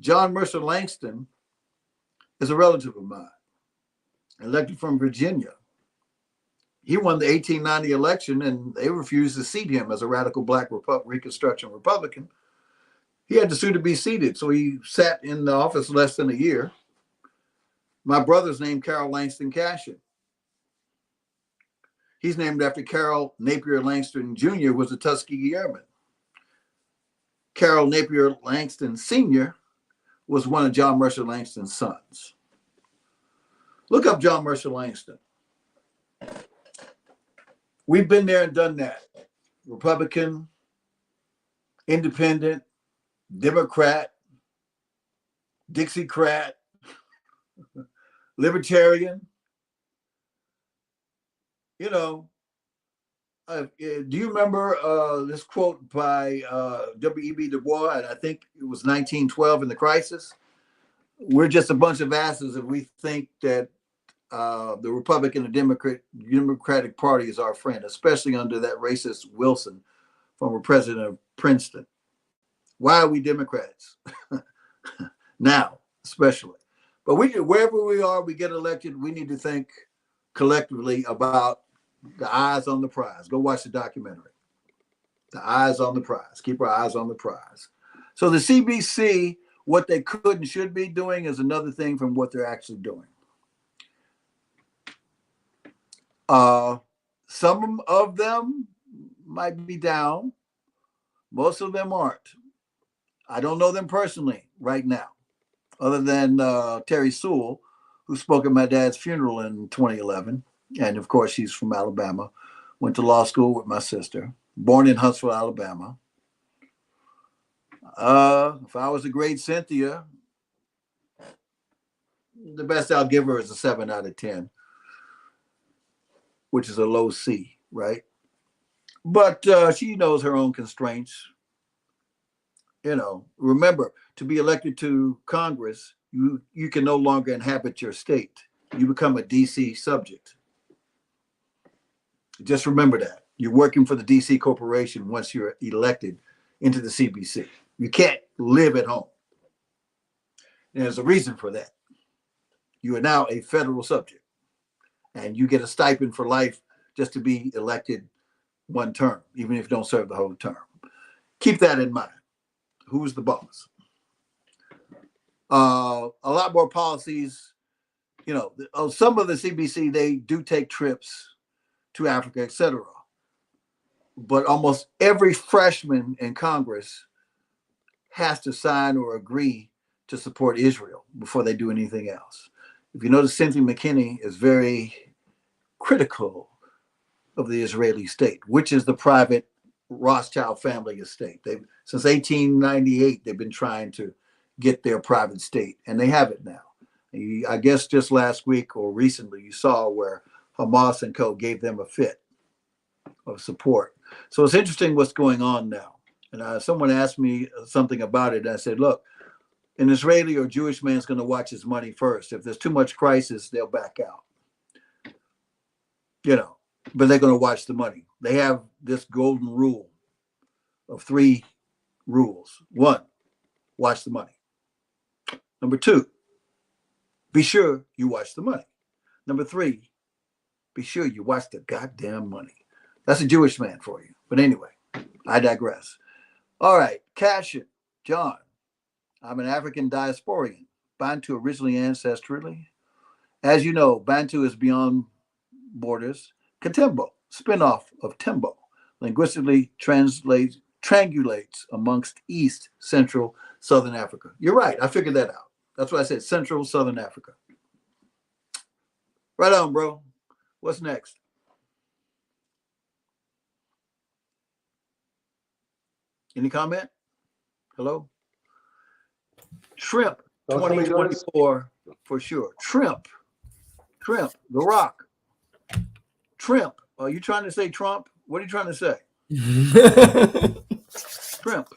Speaker 2: John Mercer Langston is a relative of mine, elected from Virginia. He won the 1890 election, and they refused to seat him as a radical Black Reconstruction Republican. He had to sue to be seated, so he sat in the office less than a year. My brother's named Carol Langston Cashin. He's named after Carol Napier Langston Jr., who was a Tuskegee Airman. Carol Napier Langston Sr. was one of John Mercer Langston's sons. Look up John Mercer Langston. We've been there and done that. Republican, independent, Democrat, Dixiecrat, libertarian. You know, do you remember this quote by W.E.B. Du Bois? And I think it was 1912 in the crisis. We're just a bunch of asses if we think that the Republican and Democratic Party is our friend, especially under that racist Wilson, former president of Princeton. Why are we Democrats? Now, especially. But wherever we are, we get elected, we need to think collectively about the eyes on the prize. Go watch the documentary. The eyes on the prize. Keep our eyes on the prize. So the CBC, what they could and should be doing is another thing from what they're actually doing. Some of them might be down. Most of them aren't. I don't know them personally right now, other than Terry Sewell, who spoke at my dad's funeral in 2011. And of course, she's from Alabama. Went to law school with my sister. Born in Huntsville, Alabama. If I was a great Cynthia, the best I'll give her is a 7 out of 10, which is a low C, right? But she knows her own constraints. You know, remember, to be elected to Congress, you can no longer inhabit your state. You become a DC subject. Just remember that. You're working for the DC corporation once you're elected into the CBC. You can't live at home. And there's a reason for that. You are now a federal subject. And you get a stipend for life just to be elected one term, even if you don't serve the whole term. Keep that in mind. Who's the boss? A lot more policies. You know, some of the CBC, they do take trips to Africa, etc. But almost every freshman in Congress has to sign or agree to support Israel before they do anything else. If you notice, Cynthia McKinney is very critical of the Israeli state, which is the private Rothschild family estate. Since 1898, they've been trying to get their private state, and they have it now. I guess just last week or recently, you saw where Hamas and co gave them a fit of support. So it's interesting what's going on now. And someone asked me something about it. And I said, look, an Israeli or Jewish man's going to watch his money first. If there's too much crisis, they'll back out. You know, but they're going to watch the money. They have this golden rule of 3 rules. 1, watch the money. Number 2, be sure you watch the money. Number 3, be sure you watch the goddamn money. That's a Jewish man for you. But anyway, I digress. All right, Cashin, John. I'm an African Diasporian, Bantu originally ancestrally. As you know, Bantu is beyond borders. Katembo, spinoff of Tembo, linguistically triangulates amongst East, Central, Southern Africa. You're right. I figured that out. That's why I said Central, Southern Africa. Right on, bro. What's next? Any comment? Hello? Shrimp, 2024 for sure. Shrimp, The Rock. Shrimp. Are you trying to say Trump? What are you trying to say? Shrimp.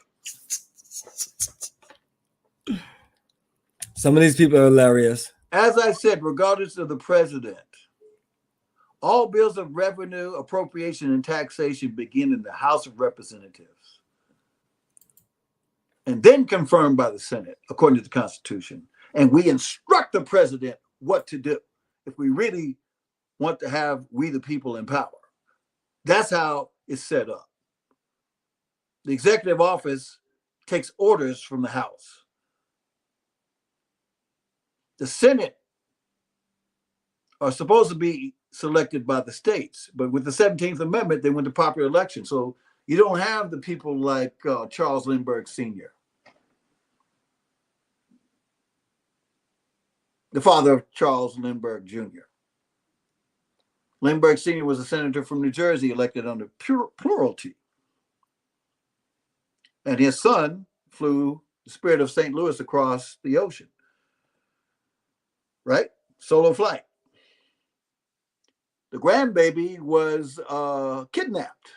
Speaker 1: Some of these people are hilarious.
Speaker 2: As I said, regardless of the president, all bills of revenue, appropriation, and taxation begin in the House of Representatives and then confirmed by the Senate, according to the Constitution. And we instruct the president what to do if we really want to have we the people in power. That's how it's set up. The executive office takes orders from the House. The Senate are supposed to be selected by the states, but with the 17th Amendment, they went to popular election. So you don't have the people like Charles Lindbergh Sr., the father of Charles Lindbergh Jr. Lindbergh Sr. was a senator from New Jersey elected under plurality. And his son flew the Spirit of St. Louis across the ocean, right? Solo flight. The grandbaby was kidnapped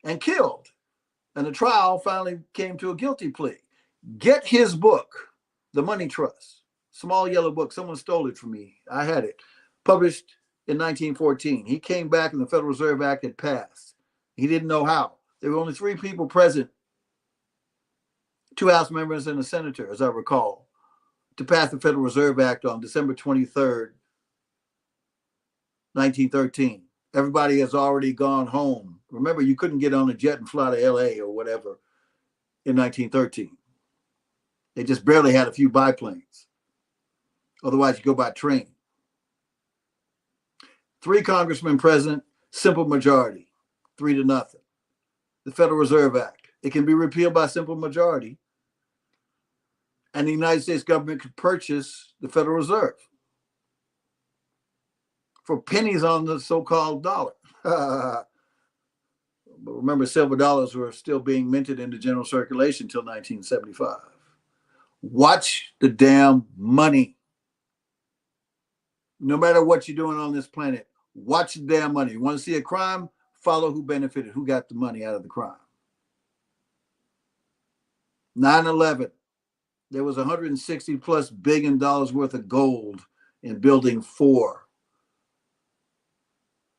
Speaker 2: and killed. And the trial finally came to a guilty plea. Get his book, The Money Trust, small yellow book. Someone stole it from me. I had it. Published in 1914. He came back and the Federal Reserve Act had passed. He didn't know how. There were only 3 people present, 2 House members and a senator, as I recall, to pass the Federal Reserve Act on December 23rd, 1913. Everybody has already gone home. Remember, you couldn't get on a jet and fly to LA or whatever in 1913. They just barely had a few biplanes. Otherwise, you go by train. 3 congressmen present, simple majority, 3-0. The Federal Reserve Act. It can be repealed by simple majority. And the United States government could purchase the Federal Reserve for pennies on the so-called dollar. But remember, silver dollars were still being minted into general circulation until 1975. Watch the damn money. No matter what you're doing on this planet, watch the damn money. You want to see a crime? Follow who benefited, who got the money out of the crime. 9/11. There was $160+ billion worth of gold in Building 4.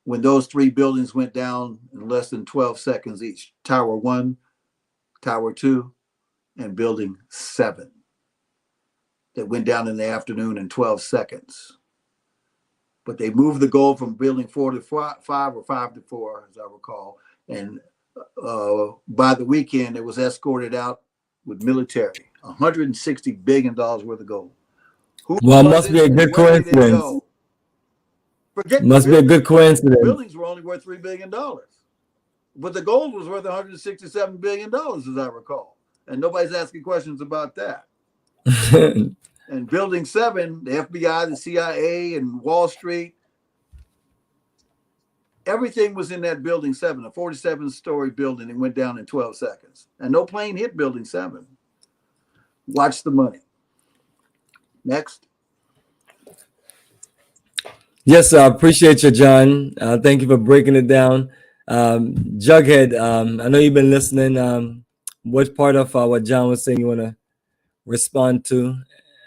Speaker 2: When those 3 buildings went down in less than 12 seconds each. Tower 1, Tower 2, and Building 7. That went down in the afternoon in 12 seconds. But they moved the goal from building 4 to 5 or 5 to 4, as I recall. And by the weekend, it was escorted out with military. $160 billion worth of gold. Who
Speaker 1: Well, it
Speaker 2: was
Speaker 1: must
Speaker 2: it
Speaker 1: be a
Speaker 2: and
Speaker 1: good
Speaker 2: where did it
Speaker 1: coincidence.
Speaker 2: go? Forget
Speaker 1: Must be a good
Speaker 2: the
Speaker 1: coincidence.
Speaker 2: buildings were only worth $3 billion. But the gold was worth $167 billion, as I recall. And nobody's asking questions about that. And Building 7, the FBI, the CIA, and Wall Street, everything was in that Building 7, a 47-story building. It went down in 12 seconds. And no plane hit Building 7. Watch the money. Next.
Speaker 1: Yes, I appreciate you, John. Thank you for breaking it down. Jughead, I know you've been listening. What part of what John was saying you want to respond to?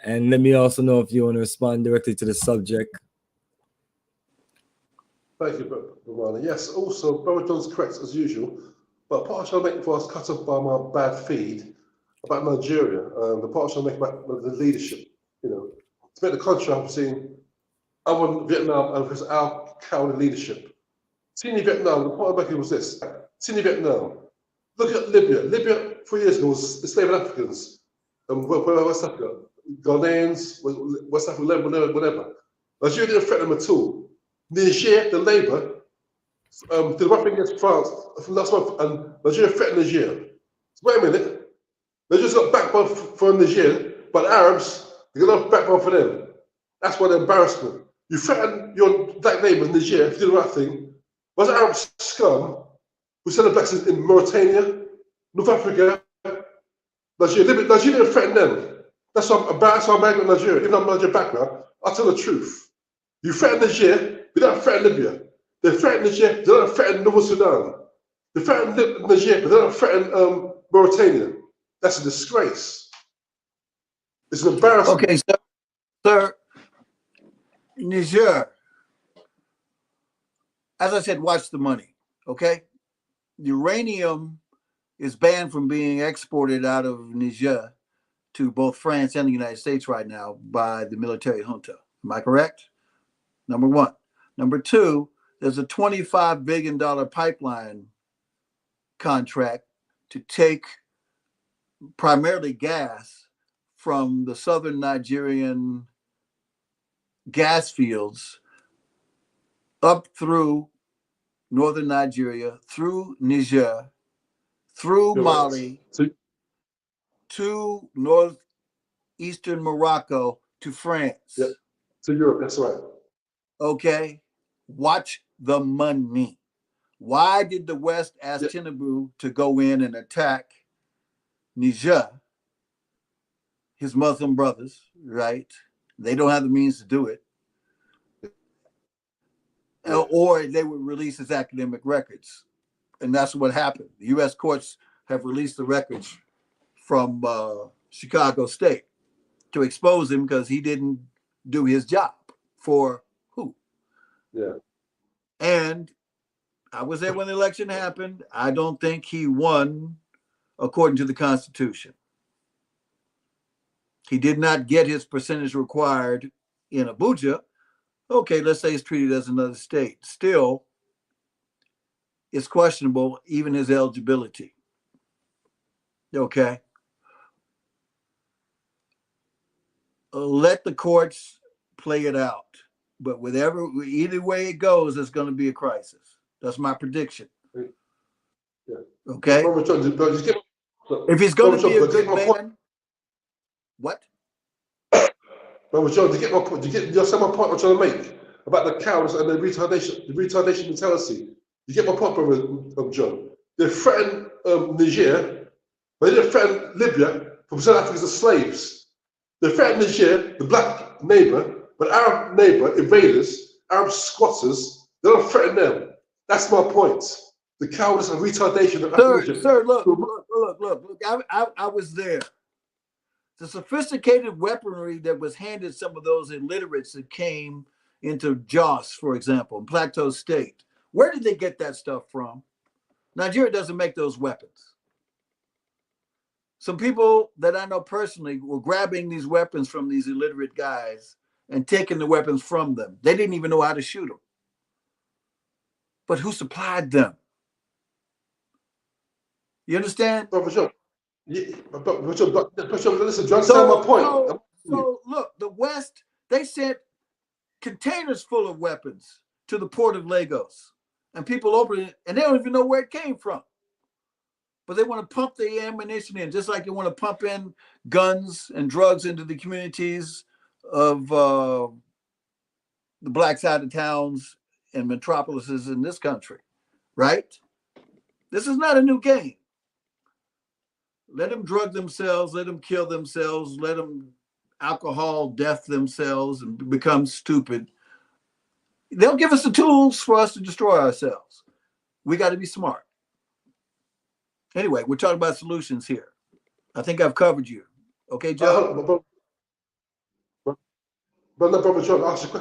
Speaker 1: And let me also know if you want to respond directly to the subject.
Speaker 3: Thank you, Brother Bomani. Yes, also, Brother John's correct as usual, but part I make before I was cut off by my bad feed about Nigeria, the part I make about the leadership, to make the contrast between our Vietnam and our cowardly leadership. Senior Vietnam, the point I'm making was this. Senior Vietnam, look at Libya. Libya 3 years ago was enslaved Africans, West Africa, Ghanaians, West Africa, whatever. Nigeria didn't threaten them at all. Niger, the Labour, did the right thing against France from last month, and Nigeria threatened Niger. So wait a minute, they just got backbone for Niger, but the Arabs, they got no backbone for them. That's why they're embarrassment. You threaten your black neighbours, Niger, if you do the right thing. Was Arab scum who sent the blacks in Mauritania, North Africa, Nigeria didn't threaten them. That's why I'm embarrassed by Nigeria, even though I'm Nigerian background. I'll tell the truth. You threaten Niger, they don't threaten Libya. They threaten Niger, they don't threaten North Sudan. They threaten Niger, but they don't threaten Mauritania. That's a disgrace. It's an embarrassment.
Speaker 2: Okay, sir, Niger, as I said, watch the money, okay? Uranium is banned from being exported out of Niger to both France and the United States right now by the military junta. Am I correct? Number one. Number two, there's a $25 billion pipeline contract to take primarily gas from the southern Nigerian gas fields up through northern Nigeria, through Niger, through Mali, to northeastern Morocco, to France.
Speaker 3: Yep. To Europe, that's right.
Speaker 2: Okay, watch the money. Why did the West ask Tinubu to go in and attack Niger, his Muslim brothers, right? They don't have the means to do it. Or they would release his academic records. And that's what happened. The U.S. courts have released the records from Chicago State to expose him because he didn't do his job. For who?
Speaker 3: Yeah.
Speaker 2: And I was there when the election happened. I don't think he won according to the Constitution. He did not get his percentage required in Abuja. Okay, let's say it's treated as another state. Still, it's questionable, even his eligibility. Okay. Let the courts play it out. But either way it goes, it's going to be a crisis. That's my prediction.
Speaker 3: Yeah.
Speaker 2: Okay. If he's going to be a good man, what?
Speaker 3: Brother John, to get my point, you'll say my point I'm trying to make about the cowardice and the retardation mentality. You get my point, Brother John. They threatened Niger, but they didn't threaten Libya from South Africa as slaves. They threatened Niger, the black neighbor, but Arab neighbor, invaders, Arab squatters, they don't threaten them. That's my point. The cowardice and retardation of
Speaker 2: Sir, look. I was there. The sophisticated weaponry that was handed some of those illiterates that came into Jos, for example, in Plateau State. Where did they get that stuff from? Nigeria doesn't make those weapons. Some people that I know personally were grabbing these weapons from these illiterate guys and taken the weapons from them. They didn't even know how to shoot them. But who supplied them? You understand?
Speaker 3: But listen, do you understand my point?
Speaker 2: So look, the West, they sent containers full of weapons to the port of Lagos, and people open it and they don't even know where it came from. But they want to pump the ammunition in, just like they want to pump in guns and drugs into the communities of the black side of towns and metropolises in this country, right? This is not a new game. Let them drug themselves, let them kill themselves, let them alcohol death themselves and become stupid. They'll give us the tools for us to destroy ourselves. We got to be smart. Anyway, we're talking about solutions here. I think I've covered you. Okay, Joe?
Speaker 3: But no, Brother John, ask you a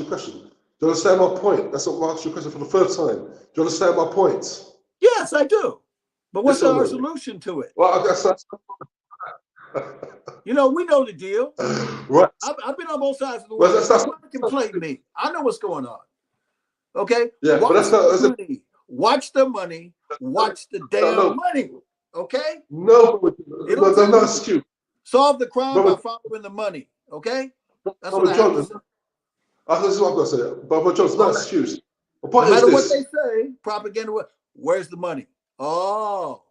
Speaker 3: question. Do you understand my point? That's what I asked you a question for the first time. Do you understand my point?
Speaker 2: Yes, I do. But what's our solution to it?
Speaker 3: Well, that's
Speaker 2: you know, we know the deal.
Speaker 3: Right.
Speaker 2: I've been on both sides of the world. That's complain me. I know what's going on. Okay?
Speaker 3: Yeah, but that's not.
Speaker 2: Watch the money. Watch the damn money. Okay?
Speaker 3: No, that's not an excuse.
Speaker 2: Solve the crime by following the money. Okay? That's what I have to say.
Speaker 3: This is what I'm going to say. But John, it's not an excuse.
Speaker 2: No matter what they say, propaganda, where's the money? Oh.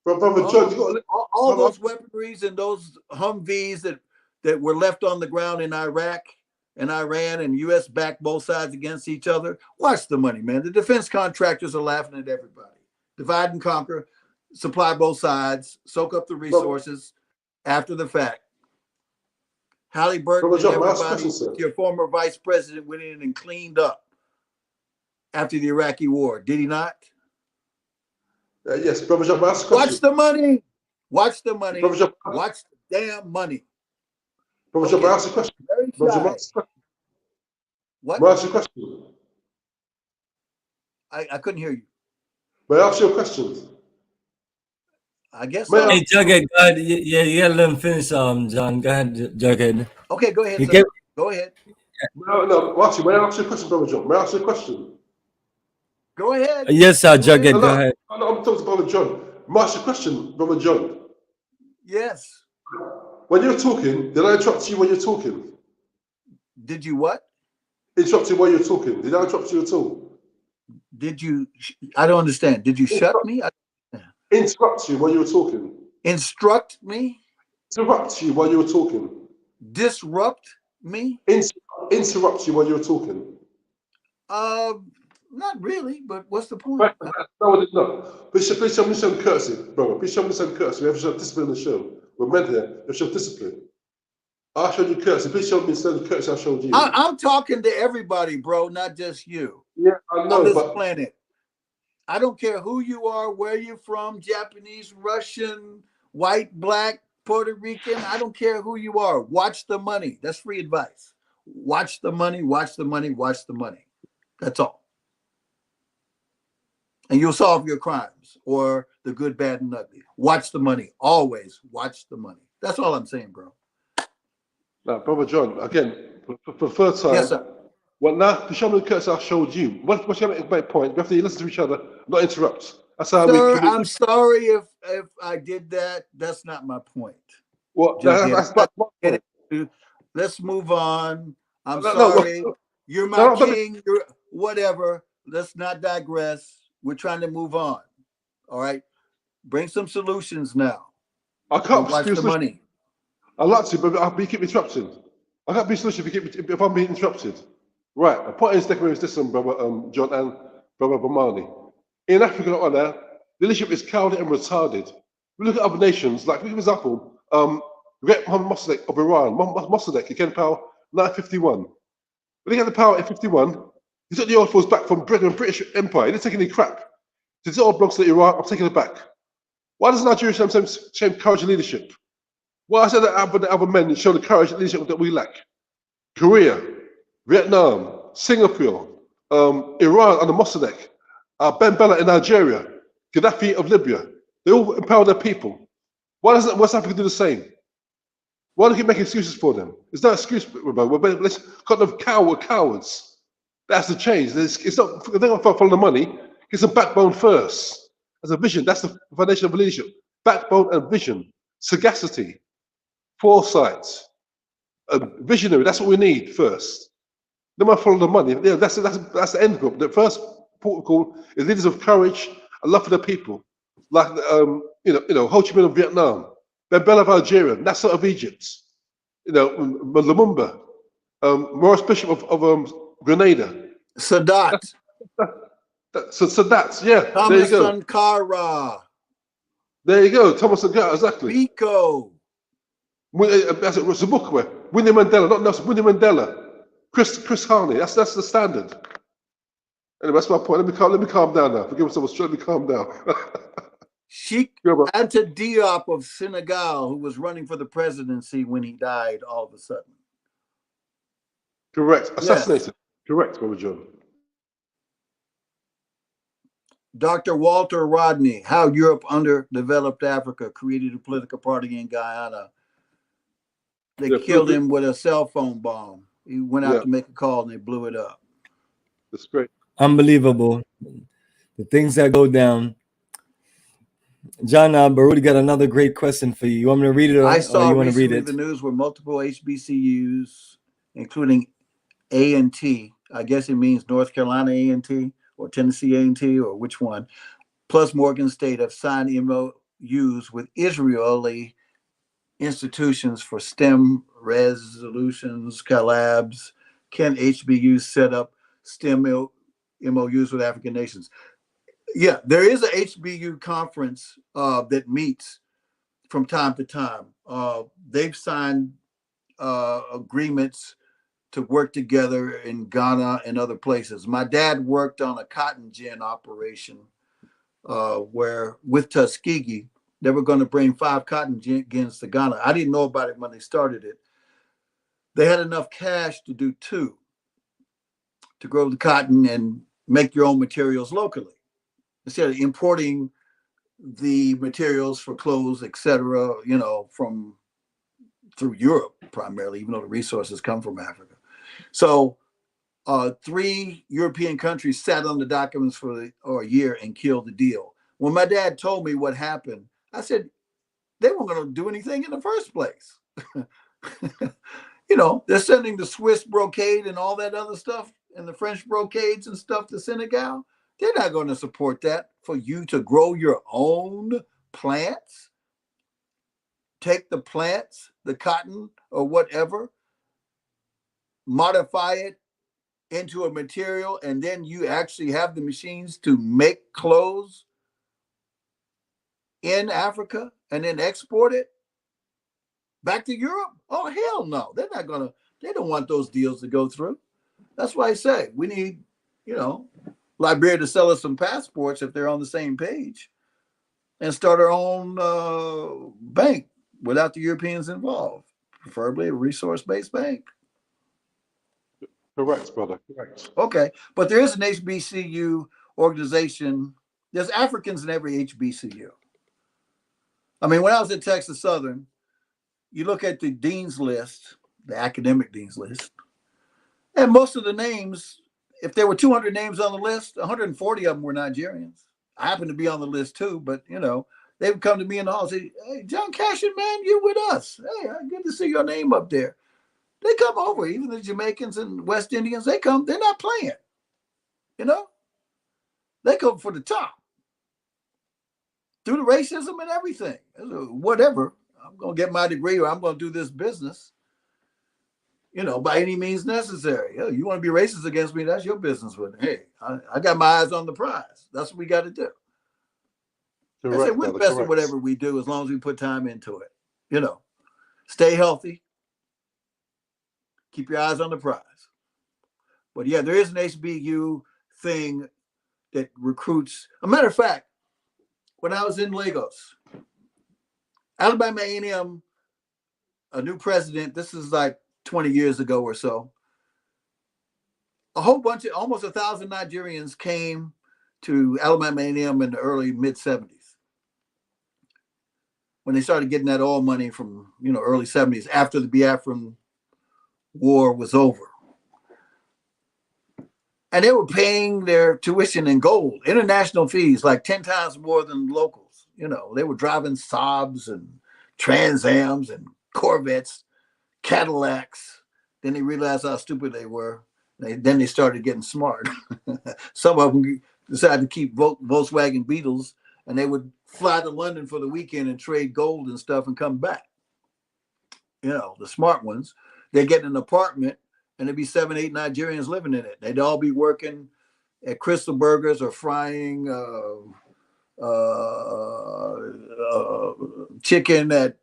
Speaker 3: Brother John, you got
Speaker 2: all those weaponries and those Humvees that were left on the ground in Iraq and Iran and U.S. backed both sides against each other. Watch the money, man. The defense contractors are laughing at everybody. Divide and conquer, supply both sides, soak up the resources after the fact. Halliburton and everybody, your former vice president, went in and cleaned up after the Iraqi war. Did he not?
Speaker 3: Yes, Brother John,
Speaker 2: watch the money. Watch the money. Watch the damn money.
Speaker 3: Brother John, may I ask you a question?
Speaker 2: What?
Speaker 3: May I ask you a question?
Speaker 2: I couldn't hear you.
Speaker 3: May I ask you a question?
Speaker 2: I guess so.
Speaker 1: Hey, Jughead, go ahead. Yeah, you gotta let him finish, John. Go ahead, Jughead.
Speaker 2: Okay, go ahead. Go ahead.
Speaker 3: No, actually, may I ask you a question, Brother John? May I ask you a question?
Speaker 2: Go ahead.
Speaker 1: Yes, Jughead, go ahead.
Speaker 3: I'm talking to Brother John. May I ask you a question, Brother John?
Speaker 2: Yes.
Speaker 3: When you're talking, did I interrupt you when you're talking?
Speaker 2: Did you what?
Speaker 3: Interrupt you while you're talking. Did I interrupt you at all?
Speaker 2: Did you? I don't understand. Did you shut me?
Speaker 3: Interrupt you while you were talking.
Speaker 2: Instruct me?
Speaker 3: Interrupt you while you were talking.
Speaker 2: Disrupt me?
Speaker 3: Interrupt you while you were talking.
Speaker 2: Not really, but what's the point?
Speaker 3: No, I did not. Please show me some courtesy, brother. Please show me some courtesy. We have to show discipline in the show. We're meant here. We have to show discipline. I showed you courtesy. Please show me instead of courtesy I showed you.
Speaker 2: I'm talking to everybody, bro, not just you.
Speaker 3: Yeah, I know.
Speaker 2: On this planet. I don't care who you are, where you're from, Japanese, Russian, white, black, Puerto Rican. I don't care who you are. Watch the money. That's free advice. Watch the money, watch the money, watch the money. That's all. And you'll solve your crimes or the good, bad, and ugly. Watch the money. Always watch the money. That's all I'm saying, bro.
Speaker 3: Now, Brother John, again, for the third time.
Speaker 2: Yes, sir.
Speaker 3: Well, now, to show me the courtesy I showed you. What's your main point? We have to listen to each other, not interrupt. That's how
Speaker 2: I'm sorry if I did that. That's not my point.
Speaker 3: Well, that's my point.
Speaker 2: Let's move on. I'm sorry. You're my king. You're whatever. Let's not digress. We're trying to move on. All right. Bring some solutions now.
Speaker 3: I can't
Speaker 2: watch the money.
Speaker 3: I'd like to, but you keep interrupting. I can't be a solution if I'm being interrupted. Right. The point is, this one, Brother John and Brother Bomani. In Africa, leadership is cowardly and retarded. We look at other nations, like, for example, Mohammed Mossadegh of Iran. Mossadegh, he came to power in 1951. When he got the power in 51, he took the oil force back from Britain and British Empire. He didn't take any crap. He said, it all belongs to Iran, I'm taking it back. Why does Nigeria show courage and leadership? Why is it that other men show the courage and leadership that we lack? Korea, Vietnam, Singapore, Iran under Mossadegh, Ben Bella in Nigeria, Gaddafi of Libya, they all empower their people. Why doesn't West Africa do the same? Why do you keep making excuses for them? It's no excuse, bro. Let's cut them cowards. That's the change. It's not, they're not follow the money. Get some backbone first. As a vision, that's the foundation of leadership. Backbone and vision, sagacity, foresight, visionary. That's what we need first. They might follow the money. Yeah, that's the end goal. The first port of call is leaders of courage and love for the people, like Ho Chi Minh of Vietnam, Ben Bella of Algeria, Nasser of Egypt, Lumumba, Maurice Bishop of Grenada,
Speaker 2: Sadat.
Speaker 3: So that's yeah.
Speaker 2: Thomas
Speaker 3: there you go.
Speaker 2: Sankara.
Speaker 3: There you go. Thomas Sankara, exactly.
Speaker 2: Biko.
Speaker 3: That's it. Zimbabwe. Winnie Mandela, not Nelson. Winnie Mandela. Chris Harney. That's the standard. Anyway, that's my point. Let me calm down now. Forgive me so much. Let me calm down.
Speaker 2: Sheikh Anta Diop of Senegal, who was running for the presidency when he died all of a sudden.
Speaker 3: Correct. Assassinated.
Speaker 2: Yes.
Speaker 3: Correct, Brother John.
Speaker 2: Dr. Walter Rodney, How Europe Underdeveloped Africa Created a Political Party in Guyana. They killed him with a cell phone bomb. He went out to make a call and they blew it up.
Speaker 3: That's great.
Speaker 1: Unbelievable. The things that go down. John Barudi got another great question for you. You want me to read it,
Speaker 2: I saw
Speaker 1: you want to read it?
Speaker 2: The news where multiple HBCUs, including A&T, I guess it means North Carolina A&T or Tennessee A&T or which one, plus Morgan State have signed MOUs with Israeli institutions for STEM resolutions, collabs. Can HBUs set up STEM MOUs with African nations? Yeah, there is a HBU conference that meets from time to time. They've signed agreements to work together in Ghana and other places. My dad worked on a cotton gin operation where with Tuskegee, they were going to bring 5 cotton gins to Ghana. I didn't know about it when they started it. They had enough cash to do 2, to grow the cotton and make your own materials locally, instead of importing the materials for clothes, etc., from through Europe primarily, even though the resources come from Africa. So 3 European countries sat on the documents for a year and killed the deal. When my dad told me what happened, I said, they weren't going to do anything in the first place. They're sending the Swiss brocade and all that other stuff and the French brocades and stuff to Senegal. They're not going to support that for you to grow your own plants. Take the plants, the cotton or whatever, modify it into a material, and then you actually have the machines to make clothes in Africa and then export it back to Europe? Oh, hell no. They don't want those deals to go through. That's why I say we need, Liberia to sell us some passports if they're on the same page and start our own bank without the Europeans involved, preferably a resource-based bank.
Speaker 3: Correct, brother. Correct.
Speaker 2: Okay, but there is an HBCU organization. There's Africans in every HBCU. I mean, when I was at Texas Southern, you look at the dean's list, the academic dean's list, and most of the names, if there were 200 names on the list, 140 of them were Nigerians. I happen to be on the list too, but they would come to me in the hall and say, "Hey, John Cashin, man, you with us? Hey, good to see your name up there." They come over, even the Jamaicans and West Indians, they come, they're not playing. They come for the top. Through the racism and everything. Whatever. I'm going to get my degree or I'm going to do this business, by any means necessary. You want to be racist against me, that's your business with me. Hey, I got my eyes on the prize. That's what we got to do. Correct, I say we're best at whatever we do as long as we put time into it. Stay healthy. Keep your eyes on the prize. But yeah, there is an HBU thing that recruits. A matter of fact, when I was in Lagos, Alabama A&M, a new president, this is like 20 years ago or so, a whole bunch of, almost 1,000 Nigerians came to Alabama A&M in the early mid-70s. when they started getting that oil money from, early 70s after the Biafran War was over. And they were paying their tuition in gold, international fees, like 10 times more than locals. They were driving Saabs and Trans Ams and Corvettes, Cadillacs. Then they realized how stupid they were. Then they started getting smart. Some of them decided to keep Volkswagen Beetles, and they would fly to London for the weekend and trade gold and stuff and come back. The smart ones, they get an apartment and there'd be 7, 8 Nigerians living in it. They'd all be working at Crystal Burgers or frying chicken at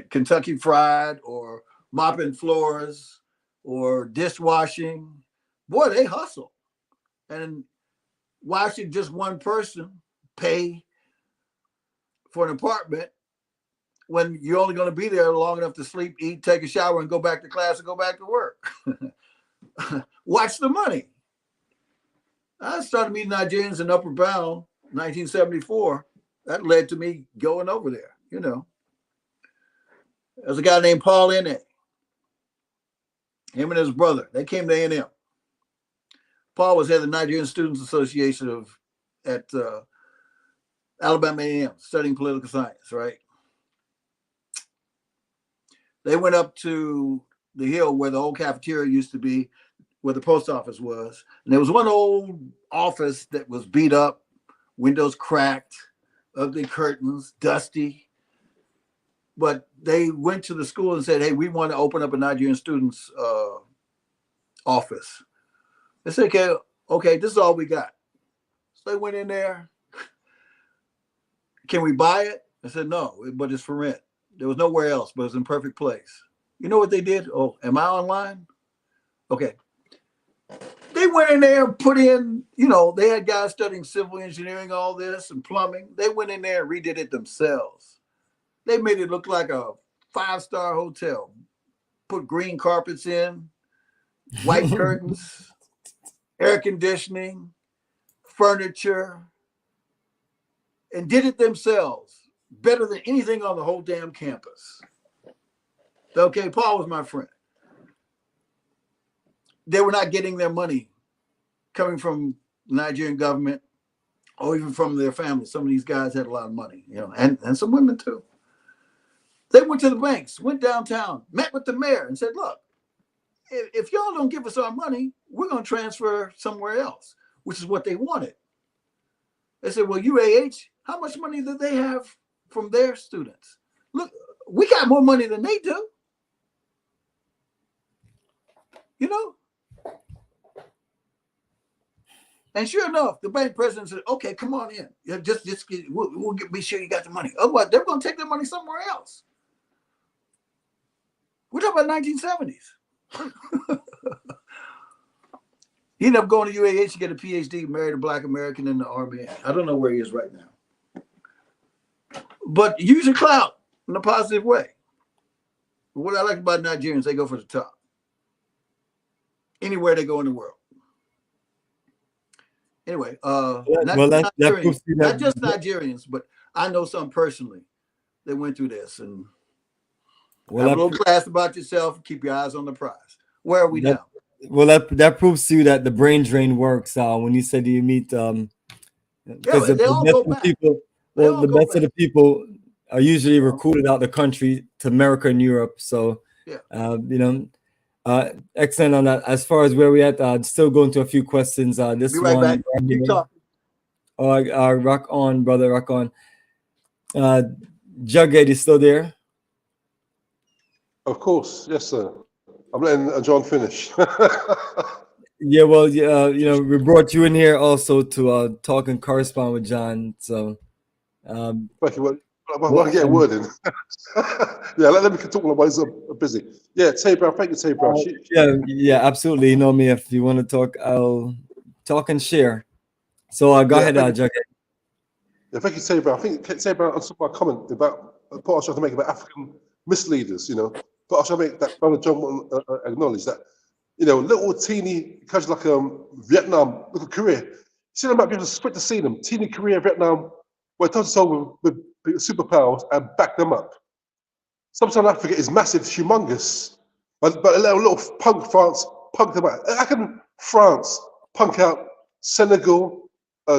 Speaker 2: Kentucky Fried, or mopping floors or dishwashing. Boy, they hustle. And why should just one person pay for an apartment when you're only going to be there long enough to sleep, eat, take a shower, and go back to class and go back to work? Watch the money. I started meeting Nigerians in Upper Bound, 1974. That led to me going over there, There's a guy named Paul Ene. Him and his brother, they came to A&M. Paul was head of the Nigerian Students Association at Alabama A&M, studying political science, right? They went up to the hill where the old cafeteria used to be, where the post office was. And there was one old office that was beat up, windows cracked, ugly curtains, dusty. But they went to the school and said, hey, we want to open up a Nigerian students office. They said, okay, this is all we got. So they went in there. Can we buy it? I said, no, but it's for rent. There was nowhere else, but it was in perfect place. You know what they did? Oh, am I online? Okay. They went in there and put in, they had guys studying civil engineering, all this, and plumbing. They went in there and redid it themselves. They made it look like a 5-star hotel. Put green carpets in, white curtains, air conditioning, furniture, and did it themselves better than anything on the whole damn campus. Okay, Paul was my friend. They were not getting their money coming from the Nigerian government or even from their families. Some of these guys had a lot of money, and some women too. They went to the banks, went downtown, met with the mayor and said, look, if y'all don't give us our money, we're going to transfer somewhere else, which is what they wanted. They said, well, UAH, how much money do they have from their students? Look, we got more money than they do. And sure enough, the bank president said, okay, come on in. We'll be sure you got the money. Otherwise, they're going to take their money somewhere else. We're talking about 1970s. He ended up going to UAH to get a PhD, married a Black American in the Army. I don't know where he is right now. But using clout in a positive way. What I like about Nigerians, they go for the top. Anywhere they go in the world. Anyway, not just Nigerians, but I know some personally that went through this. And have a little class about yourself. Keep your eyes on the prize. Where are we now?
Speaker 1: Well, that proves to you that the brain drain works. When you said you meet, because
Speaker 2: they all go back.
Speaker 1: The best of the people are usually recruited out the country to America and Europe. So, excellent on that. As far as where we at, still going to a few questions. This
Speaker 2: Be right
Speaker 1: one,
Speaker 2: back. Keep talking.
Speaker 1: Rock on, brother, rock on. Jughead is still there?
Speaker 3: Of course, yes, sir. I'm letting John finish.
Speaker 1: Yeah, well, we brought you in here also to talk and correspond with John. So,
Speaker 3: thank you. I want to get a word in. Yeah, let me talk while he's busy. Yeah, Taybra, thank you, Taybra.
Speaker 1: Yeah, absolutely. You know me. If you want to talk, I'll talk and share. So go ahead, Jughead.
Speaker 3: Yeah, thank you, Taybra. I think Taybra answered my comment about the part I was trying to make about African misleaders. But I shall make that Brother John acknowledge that, little teeny countries like Vietnam, look at Korea. See them might be able to split the scene them. Teeny Korea, Vietnam, Well, it does so with superpowers and back them up. Sub-Saharan Africa is massive, humongous, but a little punk France punk them out. How can France punk out Senegal,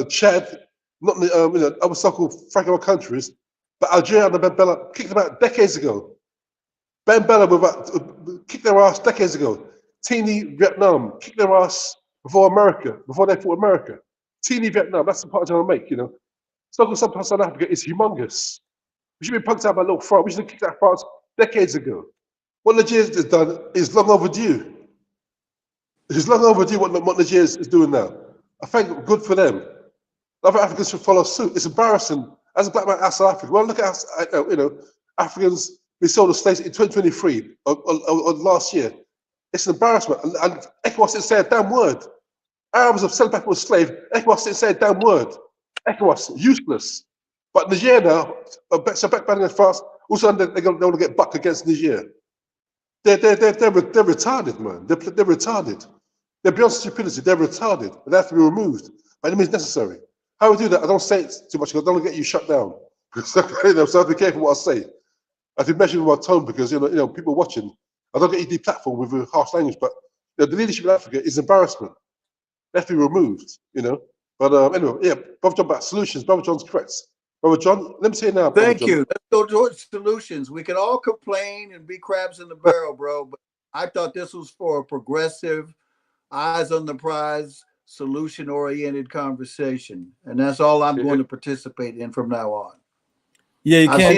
Speaker 3: Chad, not other so-called Francophone countries, but Algeria and Ben Bella kicked them out decades ago. Ben Bella kicked their ass decades ago. Teeny Vietnam kicked their ass before they fought America. Teeny Vietnam, that's the point I want to make, So-called Sub-Saharan Africa is humongous. We should be punked out by little France. We should have kicked out France decades ago. What Nigeria has done is long overdue. It's long overdue what Nigeria is doing now. I think good for them. Other Africans should follow suit. It's embarrassing. As a black man outside Africa, well, look at us, Africans, we sold the slaves in 2023 or last year. It's an embarrassment. And ECOWAS didn't say a damn word. Arabs have sent back with slaves. ECOWAS didn't say a damn word. ECOWAS, useless. But Niger now, so backbiting in France, also they're going to get bucked against Niger. They're retarded, man. They're retarded. They're beyond stupidity. They're retarded. They have to be removed by any means necessary. How we do that? I don't say it too much because I don't want to get you shut down. So I have to be careful what I say. I have to measure my tone because people watching. I don't get you deplatformed with harsh language, but the leadership in Africa is embarrassment. They have to be removed. But anyway, yeah. Brother John, about solutions. Brother John's correct. Brother John, let me say it now.
Speaker 2: Thank you. Let's go towards solutions. We can all complain and be crabs in the barrel, bro. But I thought this was for a progressive, eyes on the prize, solution-oriented conversation, and that's all I'm going to participate in from now on.
Speaker 1: Yeah, you can't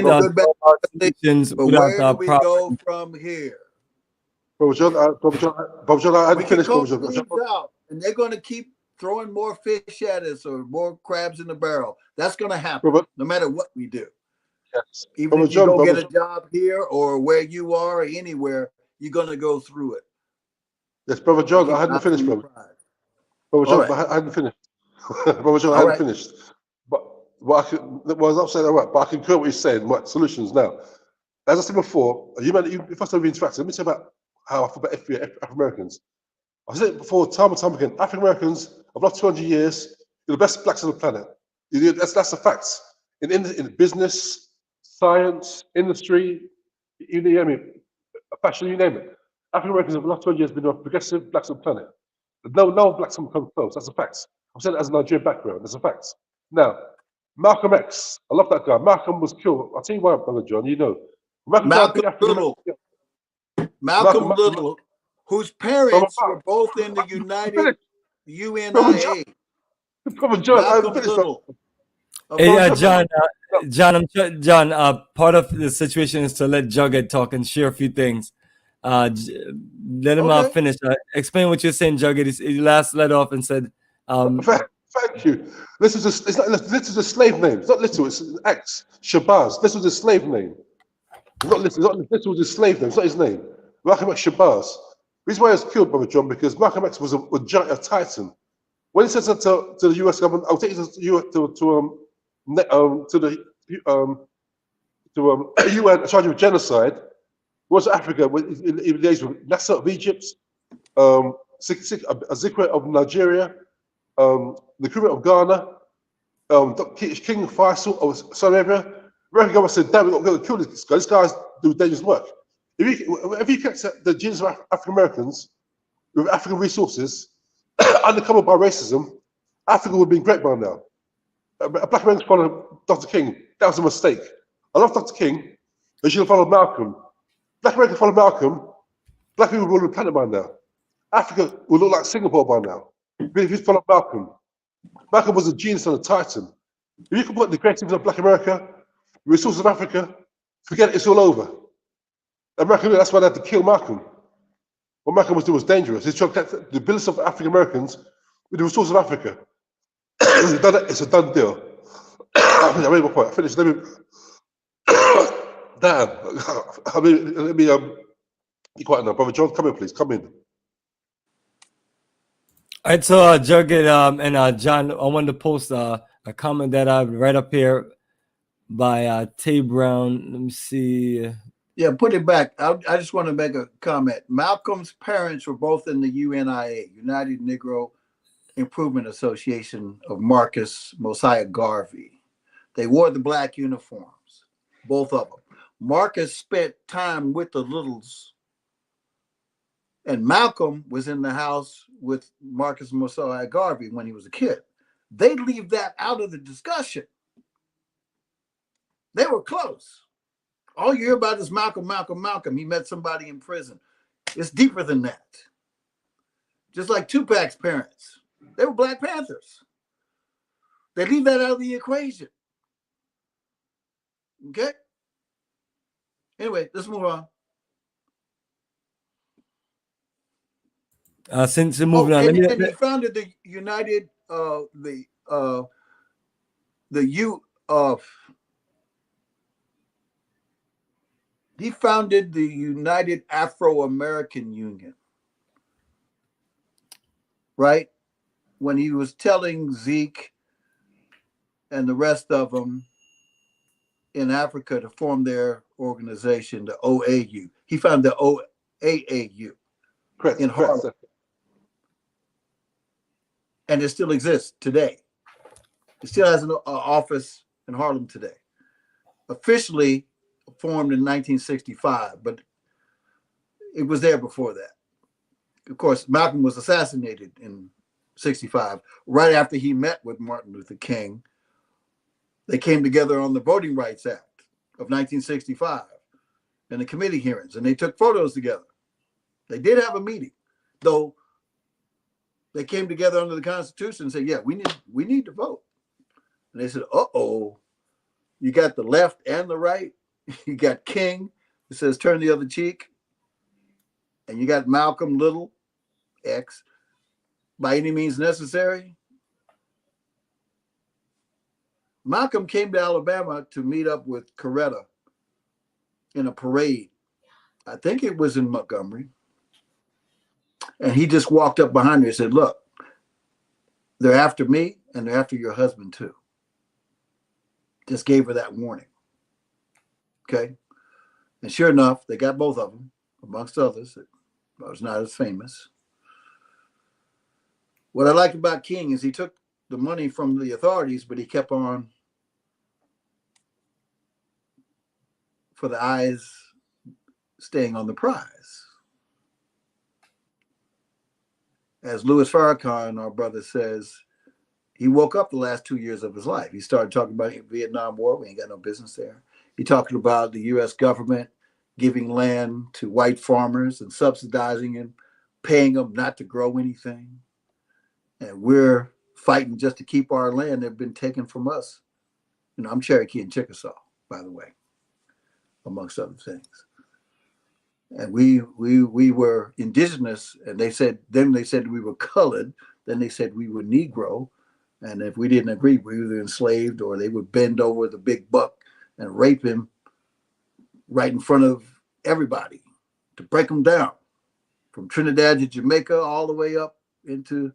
Speaker 2: solutions, but where do we go from here?
Speaker 3: Brother John, I hadn't finished.
Speaker 2: And they're going to keep throwing more fish at us or more crabs in the barrel. That's going to happen no matter what we do.
Speaker 3: Yes.
Speaker 2: Even if you go get a job here or where you are or anywhere, you're going to go through it.
Speaker 3: Yes, Brother John, I hadn't finished, brother. Brother John, I hadn't finished. Brother John, I hadn't finished. But I was not saying that right, but I concur what you're saying. What solutions now? As I said before, you first have interacted. Let me say about how I feel about African Americans. I said it before, time and time again. African Americans, of last 200 years, you're the best blacks on the planet. That's the facts. In business, science, industry, you name it, fashion, you name it. African Americans of the last 200 years have been the most progressive blacks on the planet. No blacks can come close. That's a fact. I'm saying that as a Nigerian background. That's a fact. Now, Malcolm X, I love that guy. Malcolm was killed. I'll tell you why, Brother John.
Speaker 2: Malcolm Little, whose parents were both in the UNIA.
Speaker 3: Brother John,
Speaker 2: Malcolm Little.
Speaker 1: Hey, John. Part of the situation is to let Jughead talk and share a few things. Let him finish. Explain what you're saying, Jughead. He last let off and said,
Speaker 3: Thank you. This is a slave name. It's not Little. It's X. Shabazz. This was a slave name. It's not Little. Little was a slave name. It's not his name. Malcolm X Shabazz. The reason why he was killed, Brother John, because Malcolm X was a giant, a titan. When he said to the U.S. government, "I'll take you to the UN charged with genocide," was Africa in days with Nasser of Egypt, Azikwe of Nigeria, the Kurma of Ghana, King Faisal of Saudi Arabia. American government said, "Damn, we're going to kill this guy. This guy's doing dangerous work." If you catch the genes of African Americans with African resources, undercover by racism, Africa would have been great by now. A black man followed Dr. King. That was a mistake. I love Dr. King. They should have followed Malcolm. Black Americans followed Malcolm. Black people would have planted by now. Africa would look like Singapore by now. If you followed Malcolm. Malcolm was a genius and a titan. If you can put the creativity of Black America, the resources of Africa, forget it, it's all over. America, that's why they had to kill Malcolm. What Malcolm was doing was dangerous. He's trying to get the ability of African Americans with the resources of Africa. It's a done deal. I made my point. I finished. Damn. Let me be quiet now. Brother John, come in, please. Come in.
Speaker 1: All right, so Jughead and John, I wanted to post a comment that I right up here by Tay Brown. Let me see.
Speaker 2: Yeah, put it back. I just want to make a comment. Malcolm's parents were both in the UNIA, United Negro Improvement Association of Marcus Mosiah Garvey. They wore the black uniforms, both of them. Marcus spent time with the littles, and Malcolm was in the house with Marcus Mosiah Garvey when he was a kid. They leave that out of the discussion. They were close. All you hear about is Malcolm, Malcolm, Malcolm. He met somebody in prison. It's deeper than that. Just like Tupac's parents. They were Black Panthers. They leave that out of the equation. Okay? Anyway, let's move on.
Speaker 1: Since moving on,
Speaker 2: and he founded the United, he founded the United Afro-American Union, right? When he was telling Zeke and the rest of them in Africa to form their organization, the OAU. He found the OAAU in Harlem. And it still exists today. It still has an office in Harlem today. Officially formed in 1965, but it was there before that. Of course, Malcolm was assassinated in 65, right after he met with Martin Luther King. They came together on the Voting Rights Act of 1965 in the committee hearings, and they took photos together. They did have a meeting, though they came together under the Constitution and said, yeah, we need to vote. And they said, uh-oh, you got the left and the right. You got King, it says turn the other cheek. And you got Malcolm Little, X, by any means necessary. Malcolm came to Alabama to meet up with Coretta in a parade. I think it was in Montgomery. And he just walked up behind her and said, look, they're after me and they're after your husband too. Just gave her that warning. Okay. And sure enough, they got both of them, amongst others. I was not as famous. What I liked about King is he took the money from the authorities, but he kept on for the eyes staying on the prize. As Louis Farrakhan, our brother, says, he woke up the last 2 years of his life. He started talking about the Vietnam War. We ain't got no business there. He talked about the U.S. government giving land to white farmers and subsidizing them, paying them not to grow anything. And we're fighting just to keep our land that have been taken from us. You know, I'm Cherokee and Chickasaw, by the way, amongst other things. And we were indigenous, and then they said we were colored, then they said we were Negro. And if we didn't agree, we were either enslaved or they would bend over the big buck and rape him right in front of everybody to break him down from Trinidad to Jamaica all the way up into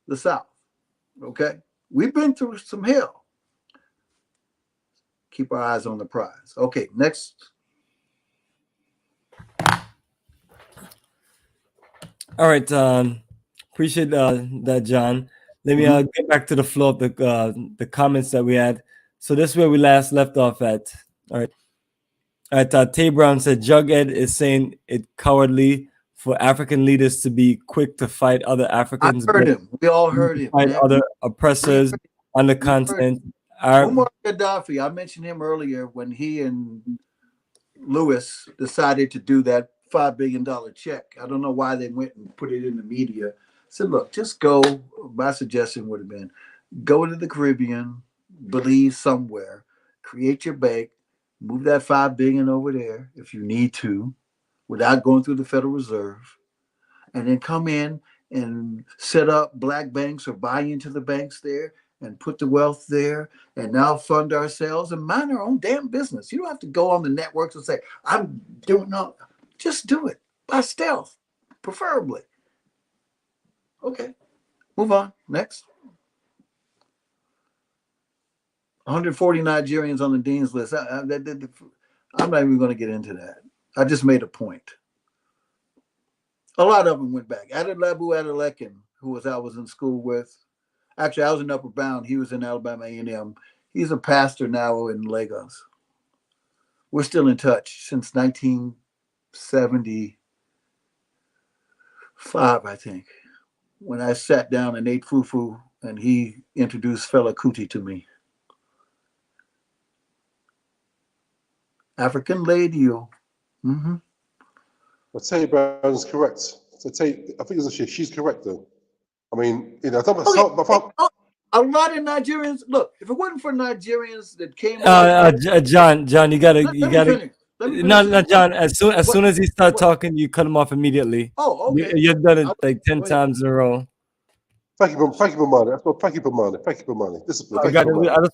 Speaker 2: the South. Okay? We've been through some hell. Keep our eyes on the prize. Okay, next.
Speaker 1: All right. Appreciate that, John. Let me get back to the flow of the comments that we had. So this is where we last left off at. All right. All right. Tay Brown said Jughead is saying it cowardly for African leaders to be quick to fight other Africans.
Speaker 2: I heard him. We all heard him.
Speaker 1: Fight other oppressors on the continent.
Speaker 2: Muammar Gaddafi, I mentioned him earlier when he and Lewis decided to do that $5 billion check. I don't know why they went and put it in the media. I said, look, just go. My suggestion would have been go to the Caribbean, Belize somewhere, create your bank, move that $5 billion over there if you need to, without going through the Federal Reserve, and then come in and set up black banks or buy into the banks there and put the wealth there and now fund ourselves and mind our own damn business. You don't have to go on the networks and say, I'm doing no. Just do it by stealth, preferably. Okay, move on. Next. 140 Nigerians on the dean's list. I'm not even going to get into that. I just made a point. A lot of them went back. Adelabu Adelekin, who I was in school with. Actually, I was in Upper Bound. He was in Alabama A&M. He's a pastor now in Lagos. We're still in touch since 1975, I think, when I sat down and ate fufu and he introduced Fela Kuti to me. African lady, yo. Mm-hmm.
Speaker 3: But Tay Brown's correct. So Tay, I think it's she's correct though. I mean, you know,
Speaker 2: A lot of Nigerians, look, if it wasn't for Nigerians that came
Speaker 1: John, you gotta
Speaker 2: finish.
Speaker 1: No, John, as soon as he start talking, you cut him off immediately.
Speaker 2: Oh, okay.
Speaker 1: You've done it like 10 times in a row.
Speaker 3: Thank you, Bomani. That's what, thank you, Bomani. Thank you, Bomani. Discipline.
Speaker 1: I just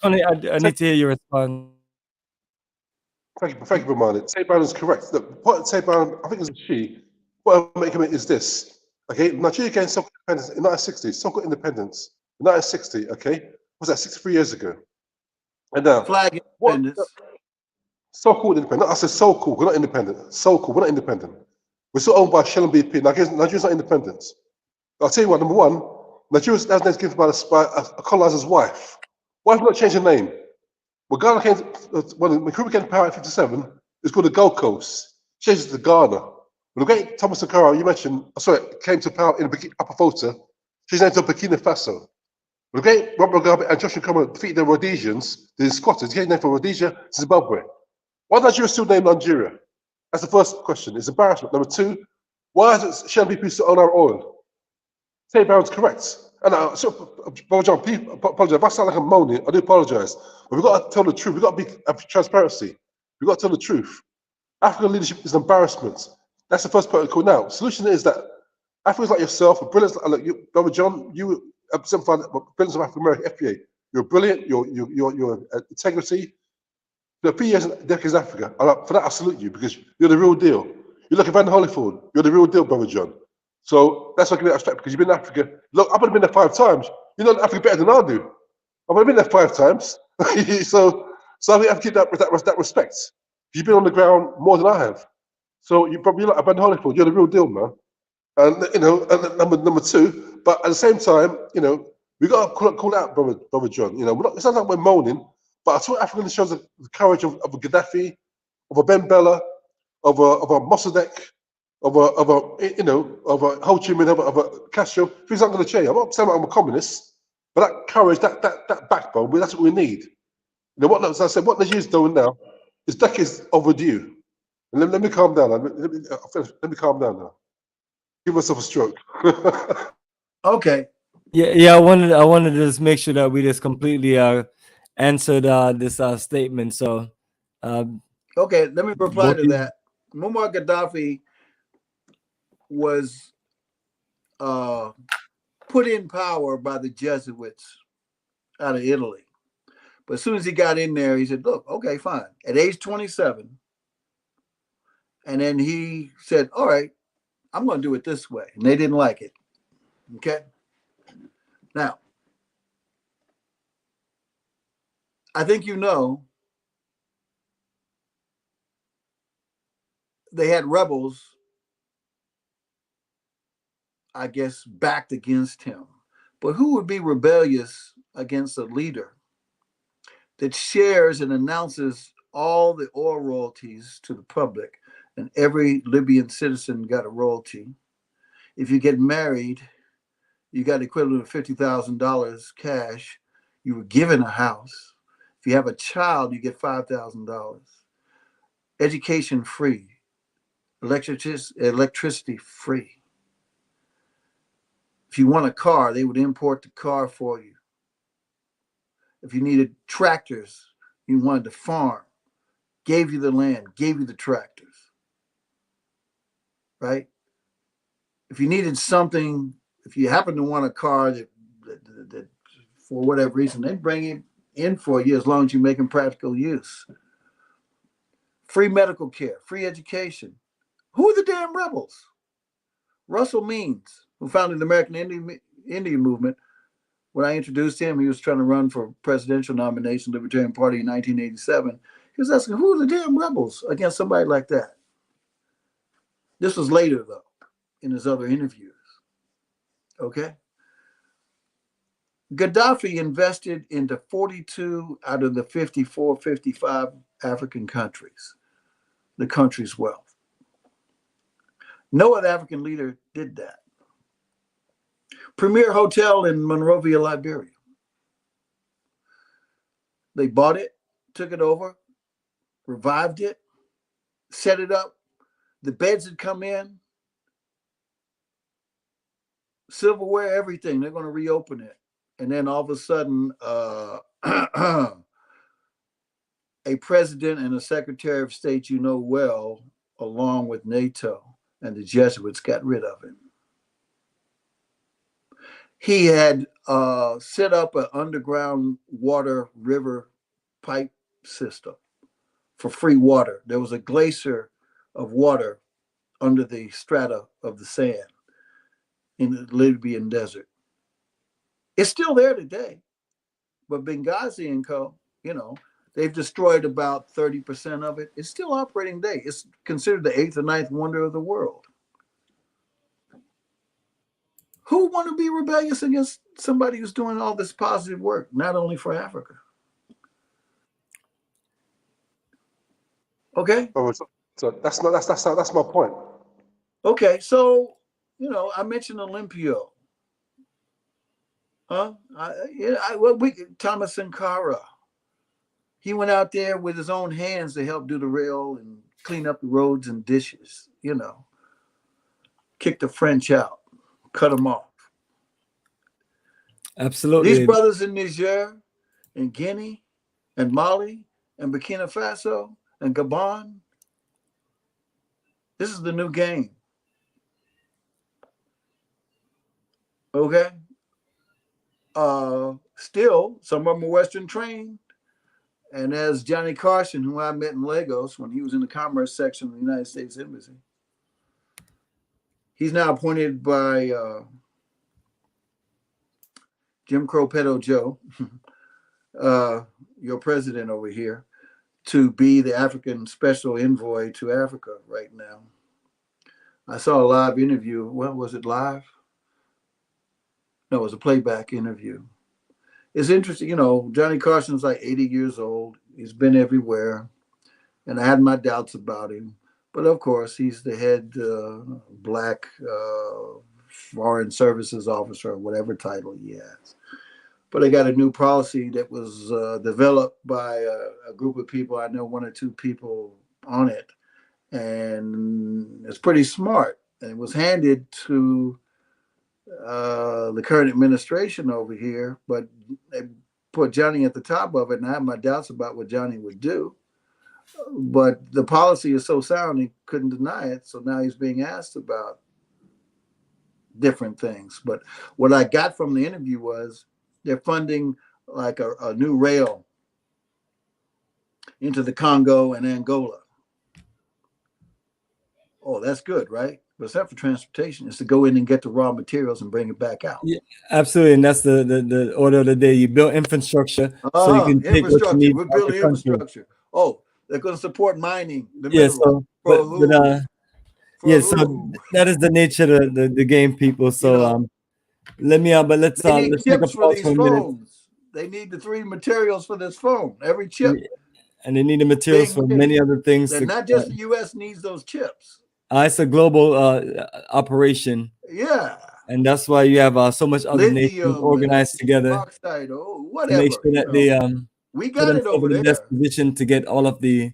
Speaker 1: want to. I need to hear your response.
Speaker 3: Thank you, Bomani. Tay Brown is correct. Look, what Tay Brown, I think it's she. What I'm making it is this. Okay, Nigeria gained so-called independence in 1960. So-called independence in 1960. Okay, was that 63 years ago? And now,
Speaker 2: flag independence.
Speaker 3: So-called independent. I said so-called. We're not independent. So-called. We're not independent. We're still owned by Shell and BP. Nigeria's not independent. I'll tell you what. Number one, Nigeria's name is given by a colonizer's wife. Why have we not changed the name? When Ghana came, when Nkrumah came to power in '57, it's called the Gold Coast. Changed it to Ghana. When the great Thomas Sankara, you mentioned, came to power in Upper Volta, changed it to Burkina Faso. When the great Robert Mugabe and Joshua Nkrumah defeated the Rhodesians, the Scots, he changed the name from Rhodesia to Zimbabwe. Why is Nigeria still named Nigeria? That's the first question. It's embarrassment. Number two, why is it Shell and BP still own our oil? Tay Brown's correct. And Brother John, apologize. If I sound like I'm moaning, I do apologize. But we've got to tell the truth. We've got to be transparency. We've got to tell the truth. African leadership is an embarrassment. That's the first point of call. Now, the solution is that Africans like yourself, brilliant, like you, Brother John, you exemplify brilliance of African American FPA. You're brilliant. Your integrity. The 3 years, decades in Africa. For that, I salute you because you're the real deal. You look at Van Holyfield. You're the real deal, Brother John. So that's why I give you that respect because you've been in Africa. Look, I've only been there 5 times. You know Africa better than I do. I've only been there 5 times. so I think I have to give that respect. You've been on the ground more than I have. So you probably like Van Holyfield. You're the real deal, man. And you know, and number two. But at the same time, you know, we got to call out, Brother John. You know, it sounds like we're moaning, but I thought Africa shows the courage of a Gaddafi, of a Ben Bella, of a Mossadegh, of a Ho Chi Minh, of a Castro. Things aren't going to change. I'm not saying I'm a communist, but that courage, that backbone, that's what we need. You know, as I said, what Nigeria's doing now is decades overdue. And let me calm down. Let me calm down now. Give myself a stroke.
Speaker 2: Okay.
Speaker 1: Yeah. I wanted to just make sure that we just completely answered this statement. So,
Speaker 2: okay, let me reply to that. Muammar Gaddafi was put in power by the Jesuits out of Italy. But as soon as he got in there, he said, look, okay, fine. At age 27, and then he said, all right, I'm going to do it this way. And they didn't like it. Okay? Now, I think you know they had rebels, I guess, backed against him. But who would be rebellious against a leader that shares and announces all the oil royalties to the public, and every Libyan citizen got a royalty? If you get married, you got the equivalent of $50,000 cash. You were given a house. If you have a child, you get $5,000. Education free. Electricity free. If you want a car, they would import the car for you. If you needed tractors, you wanted to farm, gave you the land, gave you the tractors, right? If you needed something, if you happen to want a car that for whatever reason, they'd bring it in for you as long as you're making practical use. Free medical care, free education. Who are the damn rebels? Russell Means, who founded the American Indian Movement. When I introduced him, he was trying to run for presidential nomination, Libertarian Party in 1987. He was asking, who are the damn rebels against somebody like that? This was later, though, in his other interviews. Okay? Gaddafi invested into 42 out of the 54, 55 African countries, the country's wealth. No other African leader did that. Premier Hotel in Monrovia, Liberia. They bought it, took it over, revived it, set it up. The beds had come in, silverware, everything. They're going to reopen it. And then all of a sudden, a president and a secretary of state you know well, along with NATO and the Jesuits, got rid of him. He had set up an underground water river pipe system for free water. There was a glacier of water under the strata of the sand in the Libyan desert. It's still there today, but Benghazi and co, they've destroyed about 30% of it. It's still operating today. It's considered the 8th or 9th wonder of the world. Who want to be rebellious against somebody who's doing all this positive work, not only for Africa? Okay.
Speaker 3: So that's my point.
Speaker 2: Okay, so I mentioned Olympio. Thomas Sankara. He went out there with his own hands to help do the rail and clean up the roads and dishes. Kick the French out, cut them off.
Speaker 1: Absolutely.
Speaker 2: These brothers in Niger and Guinea and Mali and Burkina Faso and Gabon, this is the new game. Okay? Still, some of them are Western trained. And as Johnny Carson, who I met in Lagos when he was in the commerce section of the United States Embassy, he's now appointed by Jim Crow Pedo Joe, your president over here, to be the African special envoy to Africa right now. I saw a live interview. Well, was it live? No, it was a playback interview. It's interesting, Johnny Carson's like 80 years old. He's been everywhere. And I had my doubts about him. But of course, he's the head black foreign services officer, or whatever title he has. But I got a new policy that was developed by a group of people. I know one or two people on it. And it's pretty smart. And it was handed to the current administration over here, but they put Johnny at the top of it, and I have my doubts about what Johnny would do. But the policy is so sound, he couldn't deny it. So now he's being asked about different things. But what I got from the interview was they're funding like a new rail into the Congo and Angola. Oh, that's good, right? But it's not for transportation. It's to go in and get the raw materials and bring it back out.
Speaker 1: Yeah, absolutely. And that's the order of the day. You build infrastructure so you can take what you need.
Speaker 2: We're building infrastructure. Oh, they're going to support mining. The
Speaker 1: so that is the nature of the game, people. So let's take a pause for a minute.
Speaker 2: They need the 3 materials for this phone. Every chip.
Speaker 1: And they need the materials for many other things.
Speaker 2: And not just the U.S. needs those chips.
Speaker 1: It's a global operation.
Speaker 2: Yeah.
Speaker 1: And that's why you have so much other nations organized together
Speaker 2: oxide, whatever,
Speaker 1: to make sure that they
Speaker 2: we got it over there.
Speaker 1: Best position to get all of the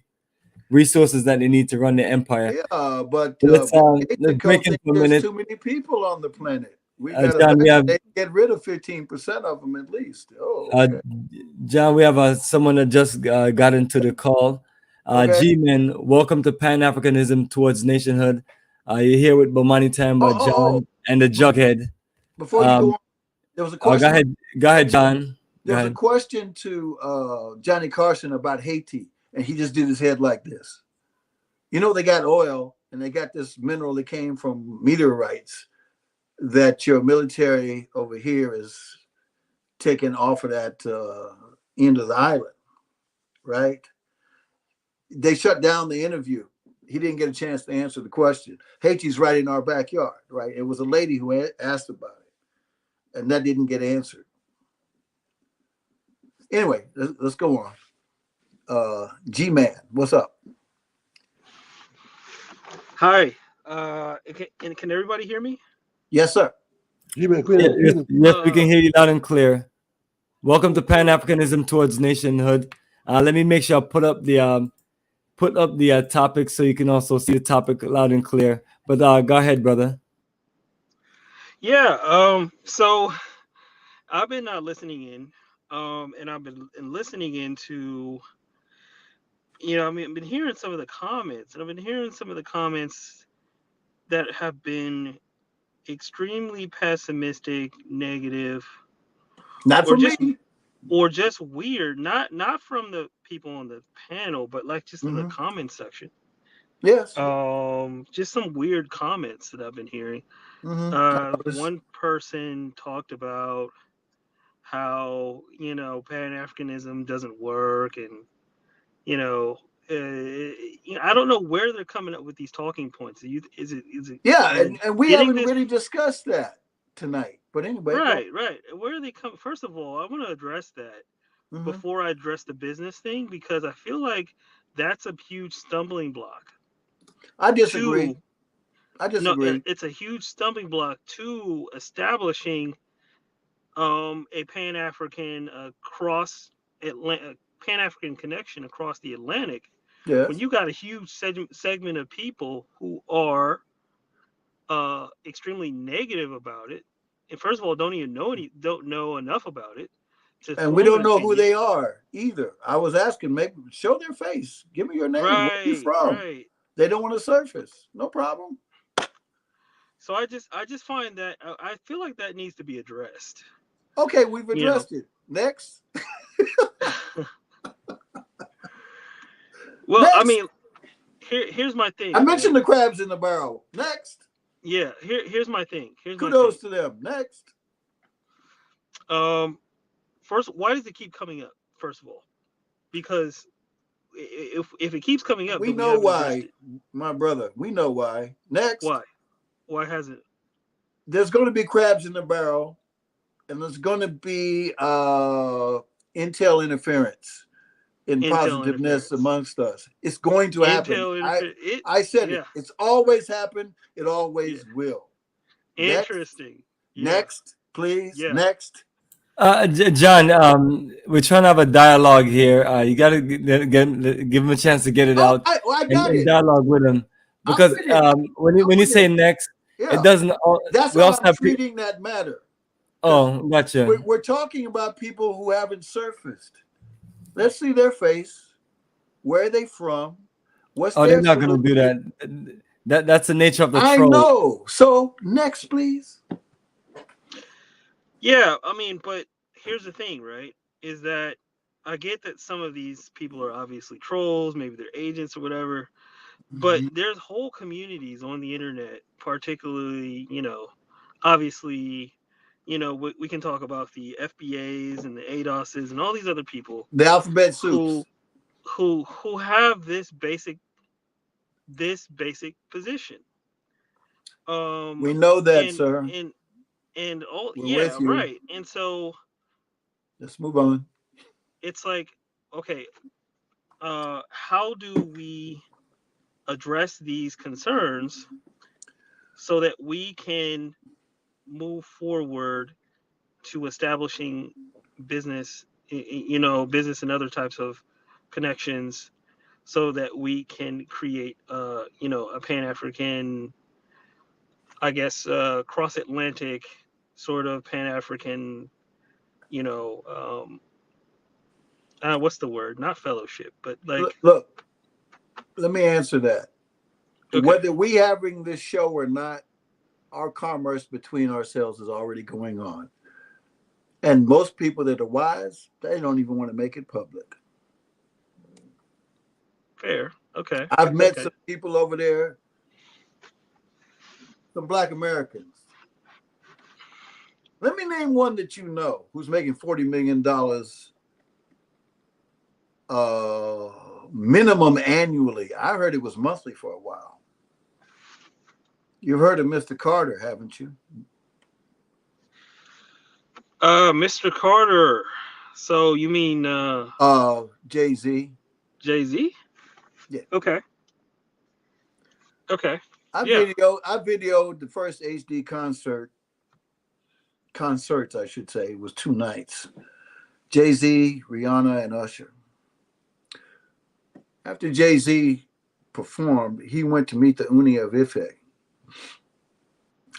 Speaker 1: resources that they need to run their empire.
Speaker 2: Yeah, but
Speaker 1: let's break in for a minute.
Speaker 2: There's too many people on the planet. We got to get rid of 15% of them at least.
Speaker 1: John, we have someone that just got into the call. G-Man, welcome to Pan-Africanism towards nationhood. You're here with Bomani Tyehimba, John, and the Jughead.
Speaker 2: Before you go on, there was a question.
Speaker 1: Go ahead, John.
Speaker 2: There was a question to Johnny Carson about Haiti, and he just did his head like this. They got oil, and they got this mineral that came from meteorites that your military over here is taking off of that end of the island, right? They shut down the interview. He didn't get a chance to answer the question. Haiti's right in our backyard, right? It was a lady who asked about it, and that didn't get answered. Anyway, let's go on. G-Man, what's up?
Speaker 4: Hi. Can everybody hear me?
Speaker 2: Yes, sir.
Speaker 3: Yes,
Speaker 1: Yes, we can hear you loud and clear. Welcome to Pan-Africanism towards nationhood. Let me make sure I put up the topic so you can also see the topic loud and clear. But go ahead, brother.
Speaker 4: Yeah. So I've been listening in, and I've been listening into, I mean, I've been hearing some of the comments, and I've been hearing some of the comments that have been extremely pessimistic, negative,
Speaker 2: Not
Speaker 4: or
Speaker 2: for
Speaker 4: just
Speaker 2: me.
Speaker 4: weird. Not from the people on the panel, but like just in the comment section.
Speaker 2: Yes.
Speaker 4: Just some weird comments that I've been hearing. One person talked about how Pan-Africanism doesn't work, and I don't know where they're coming up with these talking points. Is it
Speaker 2: Yeah, and we haven't
Speaker 4: this...
Speaker 2: really discussed that tonight. But anyway,
Speaker 4: right. Where are they coming? First of all, I want to address that before I address the business thing, because I feel like that's a huge stumbling block.
Speaker 2: I disagree.
Speaker 4: No, it's a huge stumbling block to establishing a Pan-African Pan-African connection across the Atlantic.
Speaker 2: Yes.
Speaker 4: When you got a huge segment of people who are extremely negative about it, and first of all, don't know enough about it,
Speaker 2: and we don't know who they are either. I was asking, maybe show their face, give me your name, where are you from?
Speaker 4: Right.
Speaker 2: They don't want to surface. No problem.
Speaker 4: So I just find that I feel like that needs to be addressed.
Speaker 2: Okay, we've addressed it. Next.
Speaker 4: Well,
Speaker 2: Next.
Speaker 4: I mean, here's my thing.
Speaker 2: I mentioned the crabs in the barrel. Next.
Speaker 4: Yeah, here's my thing.
Speaker 2: Kudos to them. Next.
Speaker 4: First, why does it keep coming up? First of all, because if it keeps coming up,
Speaker 2: we know why, my brother. We know why. Next.
Speaker 4: Why has it?
Speaker 2: There's going to be crabs in the barrel, and there's going to be intel interference in positiveness amongst us. It's going to happen. I said it. It's always happened. It always will.
Speaker 4: Interesting.
Speaker 2: Next, please. Next.
Speaker 1: John, we're trying to have a dialogue here. You got to give him a chance to get it out.
Speaker 2: I got it.
Speaker 1: Dialogue with him, because when you say next, it doesn't.
Speaker 2: That's how I'm treating that matter.
Speaker 1: Oh, gotcha.
Speaker 2: We're talking about people who haven't surfaced. Let's see their face. Where are they from? What's their
Speaker 1: they're not going to do that. That's the nature of the troll.
Speaker 2: I know. So next, please.
Speaker 4: Yeah, I mean, but here's the thing, right? Is that I get that some of these people are obviously trolls, maybe they're agents or whatever, but there's whole communities on the internet, particularly, obviously, we can talk about the FBAs and the ADOSs and all these other people.
Speaker 2: The alphabet soups.
Speaker 4: Who have this basic position.
Speaker 2: We know that, sir.
Speaker 4: And all,
Speaker 2: we're
Speaker 4: right. And so
Speaker 2: let's move on.
Speaker 4: It's like, okay, how do we address these concerns so that we can move forward to establishing business, business and other types of connections, so that we can create, a Pan-African, I guess, cross-Atlantic sort of Pan-African, what's the word? Not fellowship, but like.
Speaker 2: Look, let me answer that.
Speaker 4: Okay.
Speaker 2: Whether we having this show or not, our commerce between ourselves is already going on. And most people that are wise, they don't even want to make it public.
Speaker 4: Fair. Okay.
Speaker 2: I've met some people over there, some Black Americans. Let me name one that you know who's making $40 million minimum annually. I heard it was monthly for a while. You've heard of Mr. Carter, haven't you?
Speaker 4: Mr. Carter. So you mean
Speaker 2: Jay-Z.
Speaker 4: Jay-Z?
Speaker 2: Yeah.
Speaker 4: Okay. Okay.
Speaker 2: I
Speaker 4: Yeah.
Speaker 2: videoed the first HD concerts, I should say. It was 2 nights. Jay-Z, Rihanna, and Usher. After Jay-Z performed, he went to meet the Uni of Ife.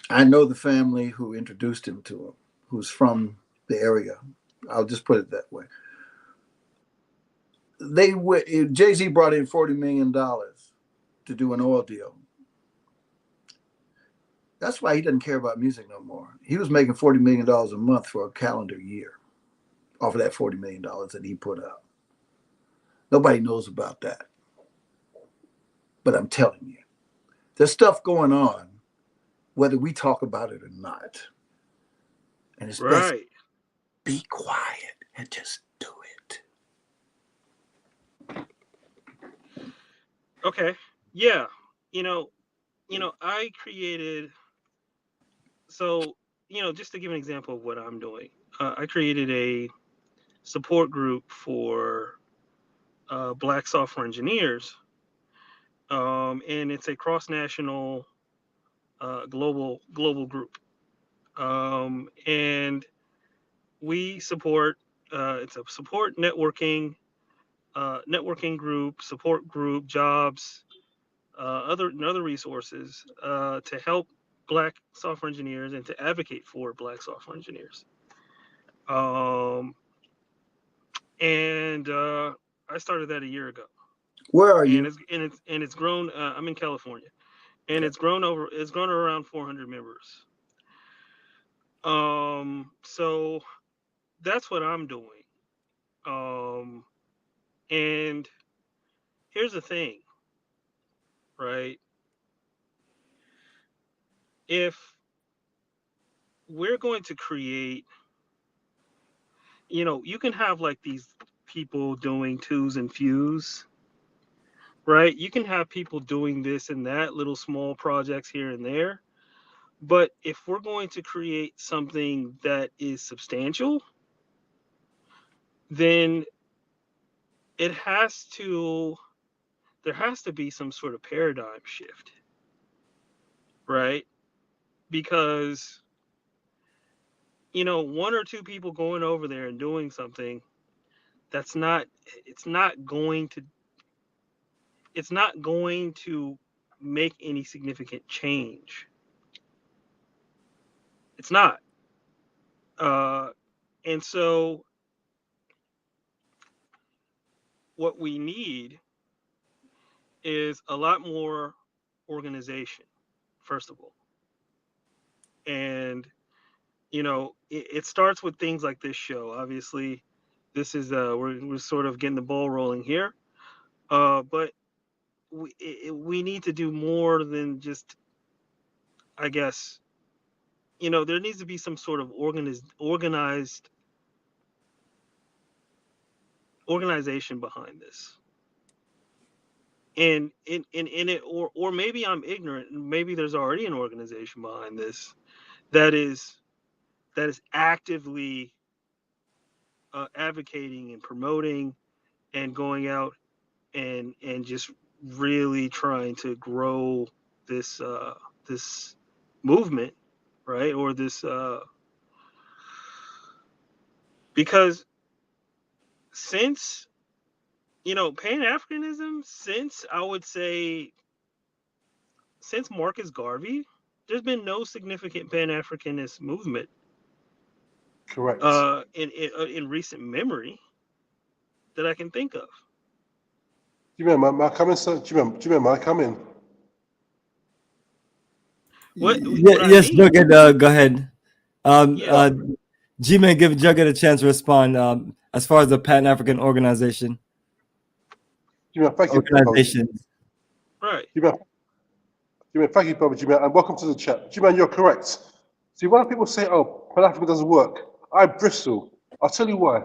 Speaker 2: I know the family who introduced him to him, who's from the area. I'll just put it that way. Jay-Z brought in $40 million to do an oil deal. That's why he doesn't care about music no more. He was making $40 million a month for a calendar year off of that $40 million that he put out. Nobody knows about that. But I'm telling you, there's stuff going on, whether we talk about it or not. And it's best
Speaker 4: Right.
Speaker 2: be quiet and just do it.
Speaker 4: Okay. Yeah. I created, so, just to give an example of what I'm doing, I created a support group for Black software engineers. And it's a cross-national global group. And we support, it's a support networking group, support group, jobs, other resources to help Black software engineers and to advocate for Black software engineers. And I started that a year ago.
Speaker 2: Where are you?
Speaker 4: It's grown. I'm in California, and it's grown around 400 members. So that's what I'm doing. And here's the thing, right? If we're going to create, you can have like these people doing twos and fews, right? You can have people doing this and that, little small projects here and there. But if we're going to create something that is substantial, then there has to be some sort of paradigm shift, right? Because, one or two people going over there and doing something, it's not going to make any significant change. It's not. And so what we need is a lot more organization, first of all. And, it starts with things like this show. Obviously, this is we're sort of getting the ball rolling here. But we need to do more than just, I guess, there needs to be some sort of organization behind this. And in it, or maybe I'm ignorant, and maybe there's already an organization behind this that is actively advocating and promoting and going out and just really trying to grow this this movement, right? Or this because since Pan-Africanism, I would say since Marcus Garvey, there's been no significant Pan-Africanist movement.
Speaker 3: Correct.
Speaker 4: In recent memory that I can think of.
Speaker 3: Do you remember my comment, sir? Do you remember my comment?
Speaker 4: What
Speaker 1: Yes,
Speaker 4: I mean,
Speaker 1: Jughead, go ahead.
Speaker 4: yeah.
Speaker 1: G-Man, give Jughead a chance to respond as far as the Pan-African organization.
Speaker 3: Thank you,
Speaker 1: Organizations.
Speaker 4: Right.
Speaker 3: Thank you, Brother G-Man, and welcome to the chat. G-Man, you're correct. See, when people say, oh, Pan-African doesn't work, I bristle. I'll tell you why.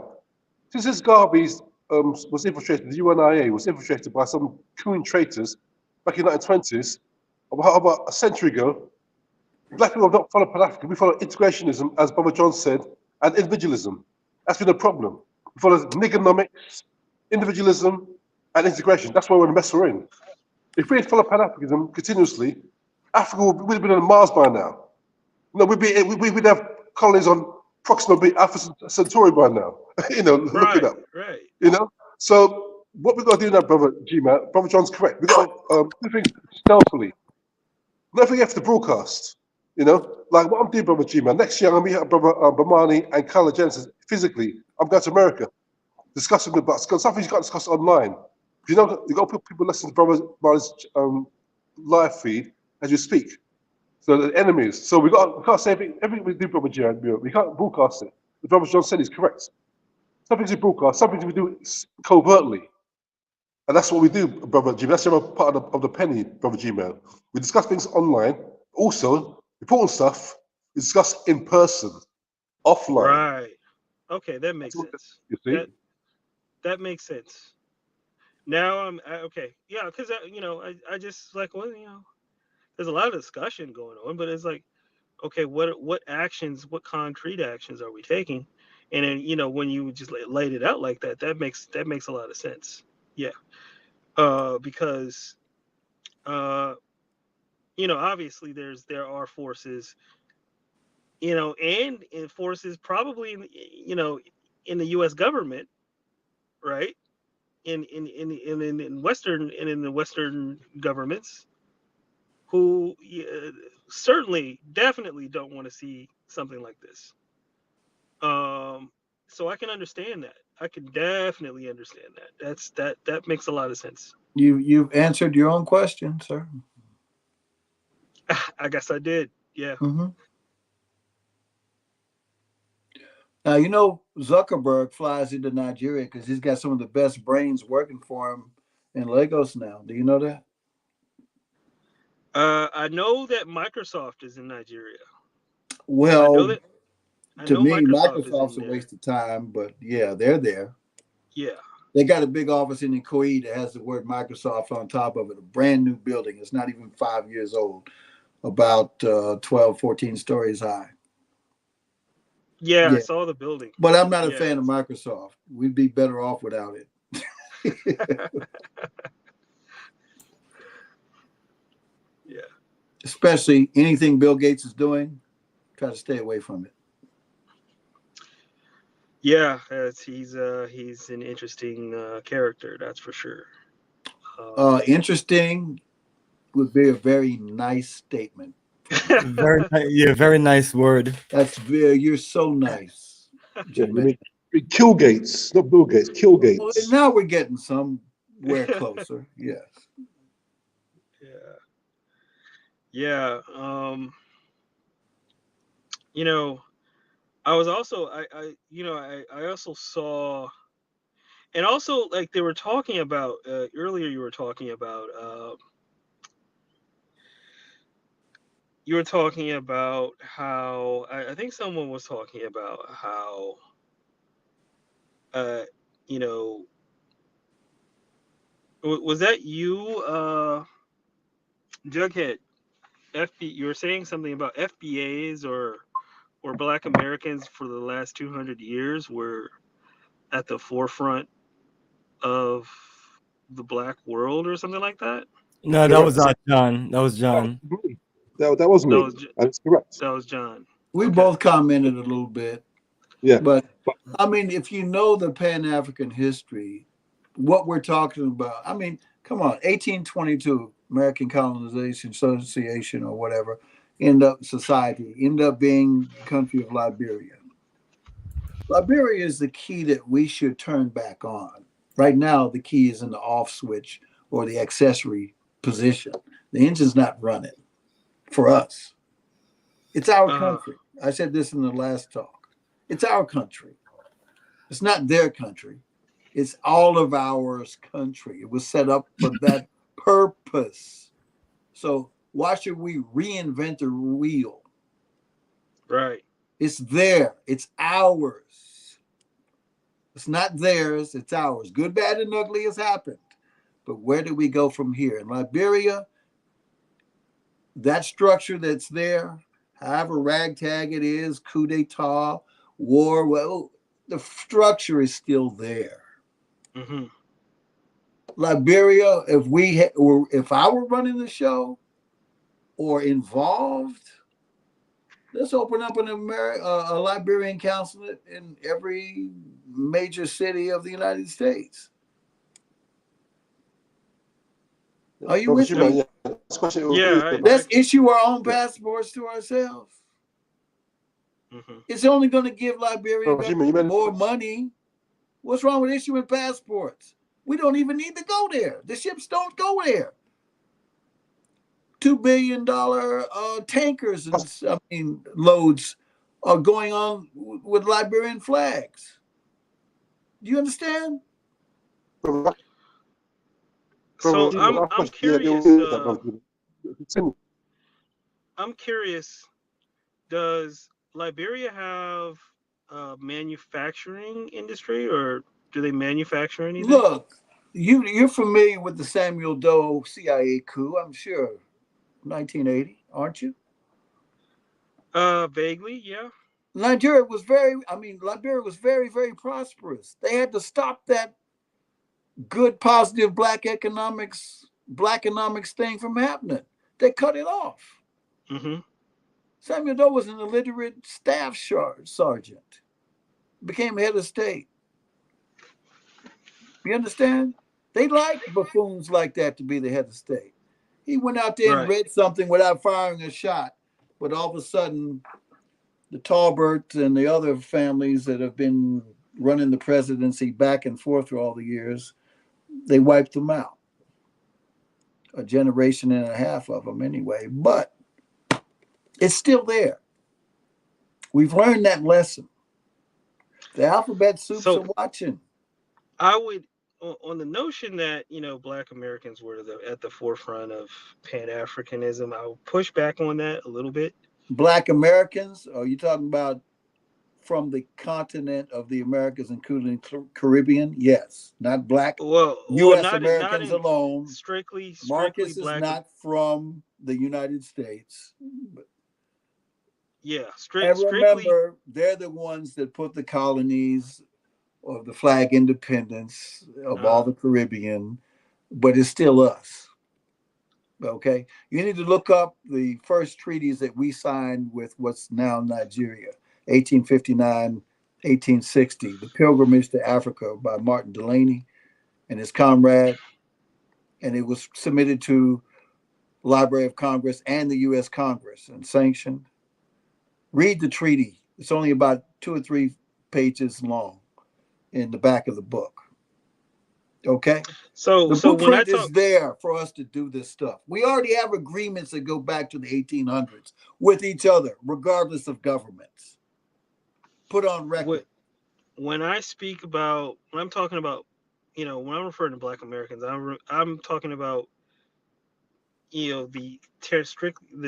Speaker 3: Since this Garvey was infiltrated, the UNIA was infiltrated by some coon traitors back in the 1920s, about a century ago. Black people have not followed Pan-African. We follow integrationism, as Brother John said, and individualism. That's been a problem. It follows Nigonomics, individualism, and integration. That's where we're the mess we're in. If we follow Pan-Africanism continuously, Africa would have been on Mars by now. No, we'd have colonies on Proxima Alpha Centauri by now. Look it up.
Speaker 4: Right.
Speaker 3: So what we've got to do now, brother G-Man, brother John's correct. We've got to do things stealthily. Don't forget to broadcast. Like what I'm doing, brother G-Man. Next year, I'm going to meet brother Bomani and Carla Jensen physically. I'm going to America, discussing about something you can't discuss online. You got to put people listening to brother Bomani's live feed as you speak. So the enemies. So we can't say everything we do, brother G-Man. We can't broadcast it. The brother John said he's correct. Some things we broadcast, some things we do covertly. And that's what we do, brother G-Man. That's the other part of the penny, brother G-Man. We discuss things online. Also, important stuff we discuss in person, offline.
Speaker 4: Right. Okay, that makes sense.
Speaker 3: You see?
Speaker 4: That makes sense. Now I'm okay. Yeah, because I just like, well, there's a lot of discussion going on, but it's like, okay, what actions, what concrete actions are we taking? And then when you just laid it out like that, that makes a lot of sense. Yeah. Because obviously there are forces, and forces probably in the U.S. government, right? In Western and in the Western governments, who certainly, definitely don't want to see something like this. So I can understand that. I can definitely understand that. That makes a lot of sense.
Speaker 2: You've answered your own question, sir.
Speaker 4: I guess I did. Yeah.
Speaker 2: Mm-hmm. Now, Zuckerberg flies into Nigeria because he's got some of the best brains working for him in Lagos now. Do you know that?
Speaker 4: I know that Microsoft is in Nigeria.
Speaker 2: Well, to me,
Speaker 4: Microsoft's
Speaker 2: a waste of time, but yeah, they're there.
Speaker 4: Yeah.
Speaker 2: They got a big office in Ikoyi that has the word Microsoft on top of it, a brand new building. It's not even 5 years old, about 12, 14 stories high.
Speaker 4: Yeah, I saw the building.
Speaker 2: But I'm not a fan of Microsoft. We'd be better off without it.
Speaker 4: Yeah.
Speaker 2: Especially anything Bill Gates is doing, try to stay away from it.
Speaker 4: Yeah, he's an interesting character, that's for sure.
Speaker 2: Interesting would be a very nice statement.
Speaker 1: Very nice word.
Speaker 2: You're so nice.
Speaker 3: Kill Gates, not Bill Gates. Kill Gates.
Speaker 2: Well, now we're getting somewhere closer. Yes.
Speaker 4: Yeah. I was also I also saw, and also like they were talking about earlier. You were talking about how I think someone was talking about how was that you, Jughead? You were saying something about FBAs or Black Americans for the last 200 years were at the forefront of the Black world or something like that.
Speaker 1: No, that was John. That was John.
Speaker 3: That was me. That's correct.
Speaker 4: That was John.
Speaker 2: We both commented a little bit.
Speaker 3: Yeah.
Speaker 2: But I mean, if you know the Pan-African history, what we're talking about, I mean, come on, 1822, American Colonization Association or whatever, ended up being the country of Liberia. Liberia is the key that we should turn back on. Right now, the key is in the off switch or the accessory position. The engine's not running for us. It's our country. I said this in the last talk. It's our country. It's not their country. It's all of ours country. It was set up for that purpose. So why should we reinvent the wheel?
Speaker 4: Right.
Speaker 2: It's there. It's ours. It's not theirs. It's ours. Good, bad, and ugly has happened. But where do we go from here? In Liberia, that structure that's there, however ragtag it is, coup d'etat, war, well, the structure is still there.
Speaker 4: Mm-hmm.
Speaker 2: Liberia, if I were running the show or involved, let's open up a Liberian consulate in every major city of the United States. Are you with me?
Speaker 4: Yeah.
Speaker 2: Let's issue our own passports to ourselves.
Speaker 4: Mm-hmm.
Speaker 2: It's only going to give Liberia more money. What's wrong with issuing passports? We don't even need to go there. The ships don't go there. $2 billion tankers and loads are going on with Liberian flags. Do you understand?
Speaker 4: So I'm curious. I'm curious. Does Liberia have a manufacturing industry, or do they manufacture anything?
Speaker 2: Look, you're familiar with the Samuel Doe CIA coup, I'm sure. 1980, aren't you?
Speaker 4: Vaguely, yeah.
Speaker 2: Liberia was very, very prosperous. They had to stop that good, positive black economics thing from happening. They cut it off.
Speaker 4: Mm-hmm.
Speaker 2: Samuel Doe was an illiterate staff sergeant, became head of state. You understand? They like buffoons like that to be the head of state. He went out there and read something without firing a shot, but all of a sudden, the Talberts and the other families that have been running the presidency back and forth for all the years, they wiped them out. A generation and a half of them anyway, but it's still there. We've learned that lesson. The alphabet soups are watching.
Speaker 4: I would, on the notion that Black Americans were at the forefront of Pan-Africanism, I would push back on that a little bit.
Speaker 2: Black Americans? Are you talking about from the continent of the Americas, including Caribbean? Yes, not Black. U.S. Americans
Speaker 4: not
Speaker 2: alone.
Speaker 4: Strictly
Speaker 2: Marcus
Speaker 4: Black.
Speaker 2: Is not from the United States.
Speaker 4: Yeah,
Speaker 2: and remember, they're the ones that put the colonies of the flag independence of all the Caribbean, but it's still us. Okay, you need to look up the first treaties that we signed with what's now Nigeria, 1859, 1860, the Pilgrimage to Africa by Martin Delany and his comrade, and it was submitted to Library of Congress and the U.S. Congress and sanctioned. Read the treaty. It's only about 2 or 3 pages long in the back of the book. Okay?
Speaker 4: So
Speaker 2: the blueprint is there for us to do this stuff. We already have agreements that go back to the 1800s with each other, regardless of governments. Put on record.
Speaker 4: When I'm talking about, when I'm referring to Black Americans, I'm talking about, the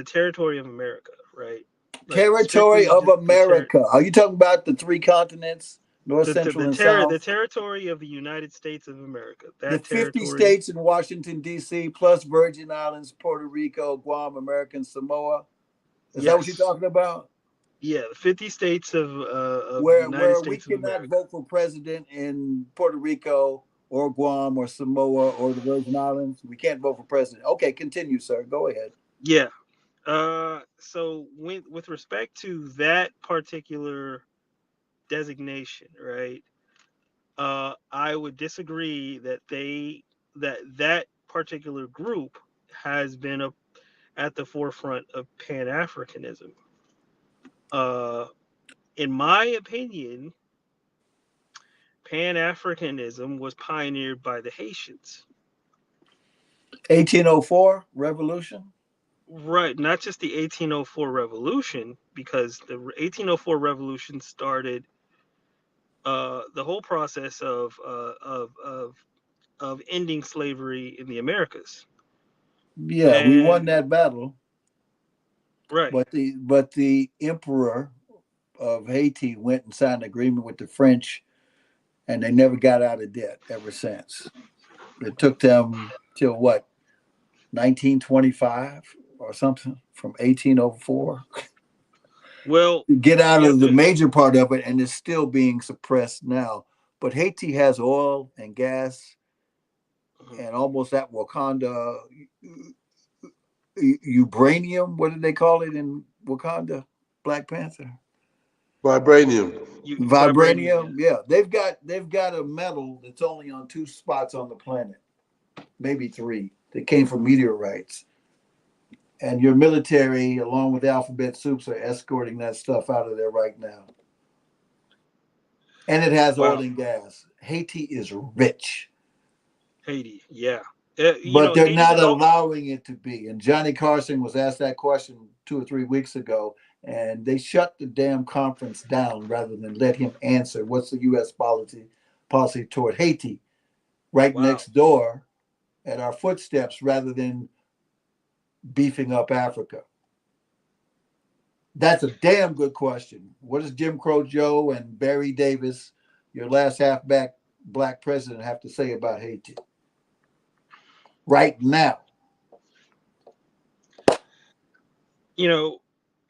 Speaker 4: territory of America, right? Like
Speaker 2: territory of America. Are you talking about the 3 continents? North, Central, and South.
Speaker 4: The territory of the United States of America.
Speaker 2: The 50 states in Washington, D.C., plus Virgin Islands, Puerto Rico, Guam, American Samoa. Is that what you're talking about?
Speaker 4: Yeah, the 50 states of
Speaker 2: where
Speaker 4: United States
Speaker 2: we
Speaker 4: of
Speaker 2: cannot
Speaker 4: America.
Speaker 2: vote for president in Puerto Rico or Guam or Samoa or the Virgin Islands. We can't vote for president. Okay, continue, sir. Go ahead.
Speaker 4: Yeah. So with respect to that particular designation, right? I would disagree that that particular group has been at the forefront of Pan-Africanism. In my opinion, Pan-Africanism was pioneered by the Haitians.
Speaker 2: 1804 revolution?
Speaker 4: Right, not just the 1804 revolution, because the 1804 revolution started the whole process of ending slavery in the Americas.
Speaker 2: Yeah, we won that battle.
Speaker 4: Right.
Speaker 2: But the emperor of Haiti went and signed an agreement with the French, and they never got out of debt ever since. It took them till what, 1925 or something, from 1804.
Speaker 4: Well,
Speaker 2: to get out
Speaker 4: you
Speaker 2: of
Speaker 4: have
Speaker 2: the
Speaker 4: to.
Speaker 2: major part of it, and it's still being suppressed now. But Haiti has oil and gas, and almost that Wakanda uranium. What did they call it in Wakanda? Black Panther.
Speaker 3: Vibranium.
Speaker 4: Vibranium,
Speaker 2: Vibranium.
Speaker 4: yeah.
Speaker 2: Yeah, they've got a metal that's only on 2 spots on the planet, maybe 3. That came from meteorites. And your military, along with alphabet soups, are escorting that stuff out of there right now. And it has oil
Speaker 4: Wow.
Speaker 2: and gas. Haiti is rich,
Speaker 4: Haiti, yeah.
Speaker 2: but they're
Speaker 4: Haiti
Speaker 2: not
Speaker 4: was all.
Speaker 2: allowing it to be. And Johnny Carson was asked that question 2 or 3 weeks ago, and they shut the damn conference down rather than let him answer what's the U.S. policy toward Haiti, right
Speaker 4: Wow.
Speaker 2: next door at our footsteps, rather than beefing up Africa. That's a damn good question. What does Jim Crow Joe and Barry Davis, your last halfback black president, have to say about Haiti right now?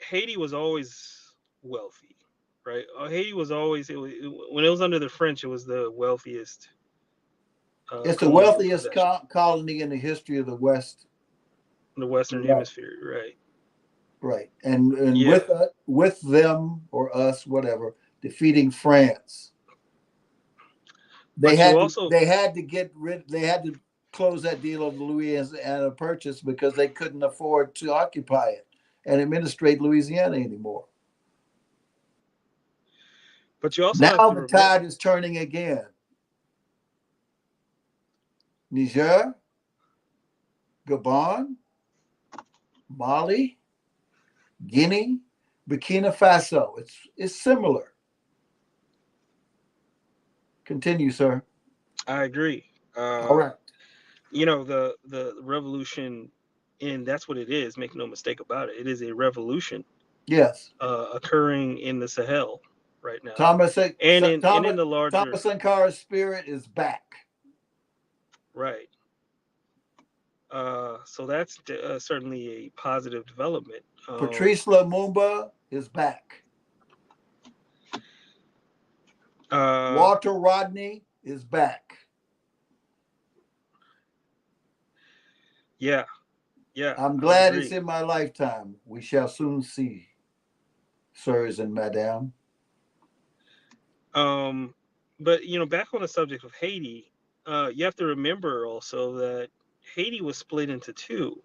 Speaker 4: Haiti was always wealthy, right? Haiti was always when it was under the French, it was the wealthiest
Speaker 2: It's the
Speaker 4: colonial
Speaker 2: wealthiest
Speaker 4: possession
Speaker 2: colony in the history of the West.
Speaker 4: in the Western
Speaker 2: Right,
Speaker 4: Hemisphere, right?
Speaker 2: right, and
Speaker 4: Yeah,
Speaker 2: with them or us, whatever, defeating France,
Speaker 4: but you also,
Speaker 2: they had to get rid. They had to close that deal of the Louisiana Purchase because they couldn't afford to occupy it and administrate Louisiana anymore.
Speaker 4: have
Speaker 2: Now
Speaker 4: to
Speaker 2: the
Speaker 4: remember.
Speaker 2: tide is turning again. Niger, Gabon, Mali, Guinea, Burkina Faso. It's similar. Continue, sir.
Speaker 4: I agree.
Speaker 2: All right.
Speaker 4: The revolution, and that's what it is. Make no mistake about it. It is a revolution
Speaker 2: Yes.
Speaker 4: occurring in the Sahel right now,
Speaker 2: Thomas
Speaker 4: and in the larger,
Speaker 2: Thomas Sankara's spirit is back.
Speaker 4: right. So that's certainly a positive development.
Speaker 2: Patrice Lumumba is back.
Speaker 4: Uh,
Speaker 2: Walter Rodney is back.
Speaker 4: yeah, yeah,
Speaker 2: I'm
Speaker 4: I would
Speaker 2: glad it's
Speaker 4: agree.
Speaker 2: in my lifetime. We shall soon see, sirs and madame.
Speaker 4: But back on the subject of Haiti, you have to remember also that Haiti was split into two.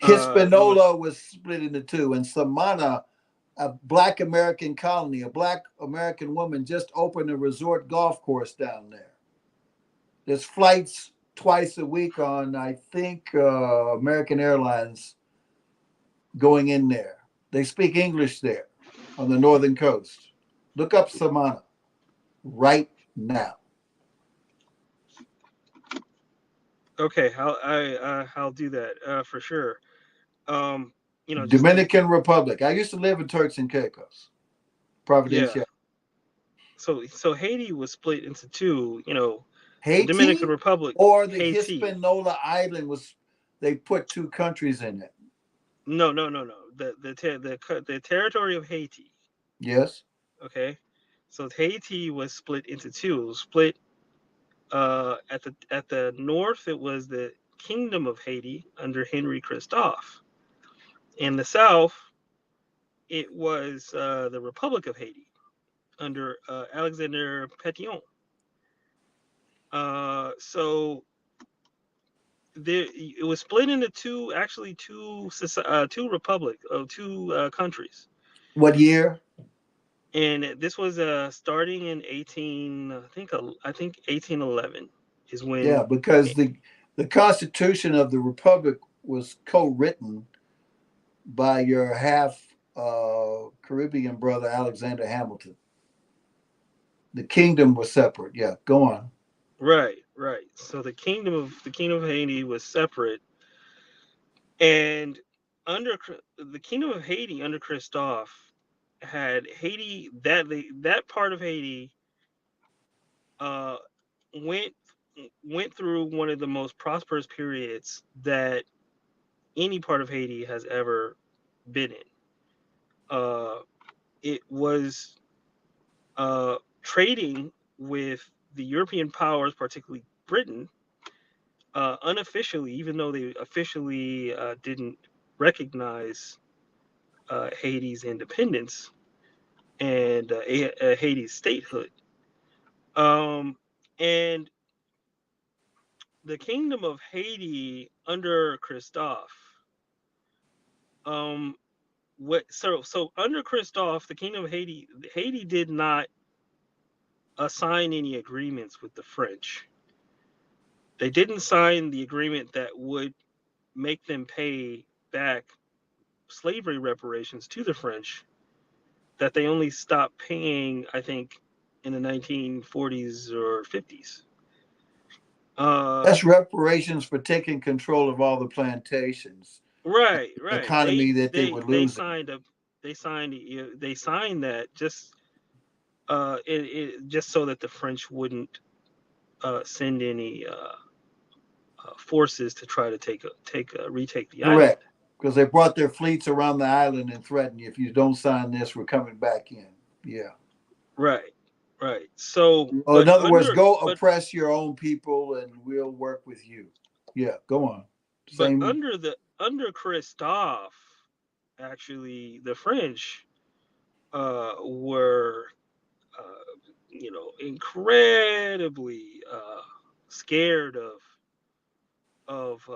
Speaker 4: There was
Speaker 2: Hispaniola was split into 2, and Samana, a black American colony, a black American woman just opened a resort golf course down there. There's flights twice a week on, I think, American Airlines going in there. They speak English there on the northern coast. Look up Samana right now.
Speaker 4: okay. I'll do that for sure. Um, just to
Speaker 2: Dominican Republic. I used to live in Turks and Caicos,
Speaker 4: yeah.
Speaker 2: Providencia.
Speaker 4: So Haiti was split into two. The Dominican
Speaker 2: Haiti
Speaker 4: Republic,
Speaker 2: or the
Speaker 4: Haiti.
Speaker 2: Hispaniola Island was, they put 2 countries in it.
Speaker 4: No, no, no, no. The territory of Haiti.
Speaker 2: Yes.
Speaker 4: Okay, so Haiti was split into two. It was split at the north. It was the Kingdom of Haiti under Henry Christophe. In the south, it was the Republic of Haiti under Alexander Pétion. So it was split into two republic of two countries,
Speaker 2: What year?
Speaker 4: and this was starting in 1811 is
Speaker 2: Yeah,
Speaker 4: when.
Speaker 2: because the Constitution of the Republic was co-written by your half Caribbean brother Alexander Hamilton. The kingdom was separate. Yeah, go on.
Speaker 4: Right. So the Kingdom of Haiti was separate, and under the Kingdom of Haiti under Christophe had Haiti that part of Haiti uh, went went through one of the most prosperous periods that any part of Haiti has ever been in. it was trading with the European powers, particularly Britain, unofficially, even though they officially didn't recognize Haiti's independence and Haiti's statehood. And the Kingdom of Haiti under Christophe, so under Christophe, the Kingdom of Haiti did not sign any agreements with the French. They didn't sign the agreement that would make them pay back slavery reparations to the French, that they only stopped paying, I think, in the 1940s or 50s.
Speaker 2: That's reparations for taking control of all the plantations.
Speaker 4: Right.
Speaker 2: The economy that they were losing.
Speaker 4: They signed that just just so that the French wouldn't send any forces to try to retake the island.
Speaker 2: Correct, because they brought their fleets around the island and threatened you, if you don't sign this, we're coming back in. Yeah.
Speaker 4: Right. So,
Speaker 2: in other words, go oppress your own people, and we'll work with you. Yeah, go on.
Speaker 4: But under Christophe, actually, the French were, incredibly scared of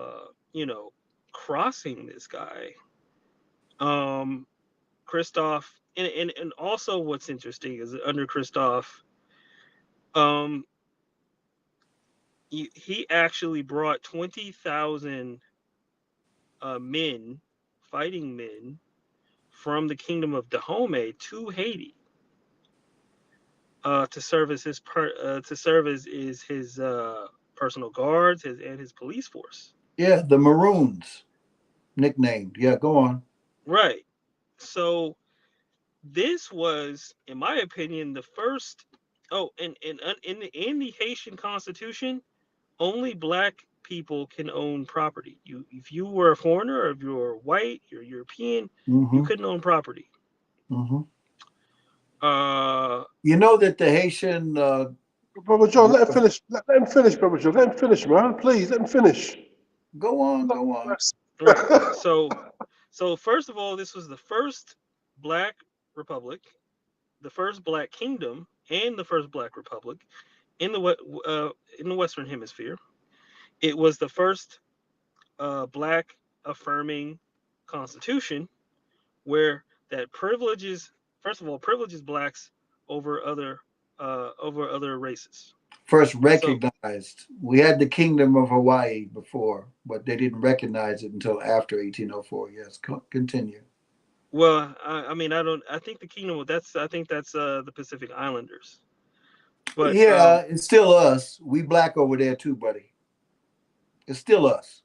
Speaker 4: crossing this guy. Christophe, and also what's interesting is that under Christophe, he actually brought 20,000 fighting men from the Kingdom of Dahomey to Haiti to serve as his personal guards and his police force.
Speaker 2: Yeah, the Maroons, nicknamed. Yeah, go on.
Speaker 4: Right. So this was, in my opinion, the first. Oh, and in the Haitian Constitution, only Black people can own property. If you were a foreigner, or if you were white, you're European, you couldn't own property.
Speaker 2: You know that the Haitian.
Speaker 3: Brother John, let him finish. Let him finish, Brother John. Let him finish, man. Please, let him finish.
Speaker 2: Go on.
Speaker 4: Right. So first of all, this was the first Black republic, the first Black kingdom, and the first Black republic in the Western Hemisphere. It was the first Black affirming constitution, where that privileges Blacks over other races.
Speaker 2: First recognized. We had the Kingdom of Hawaii before, but they didn't recognize it until after 1804. Yes, continue.
Speaker 4: Well, I think the Kingdom. I think that's the Pacific Islanders. But
Speaker 2: yeah, it's still us. We Black over there too, buddy. It's still us.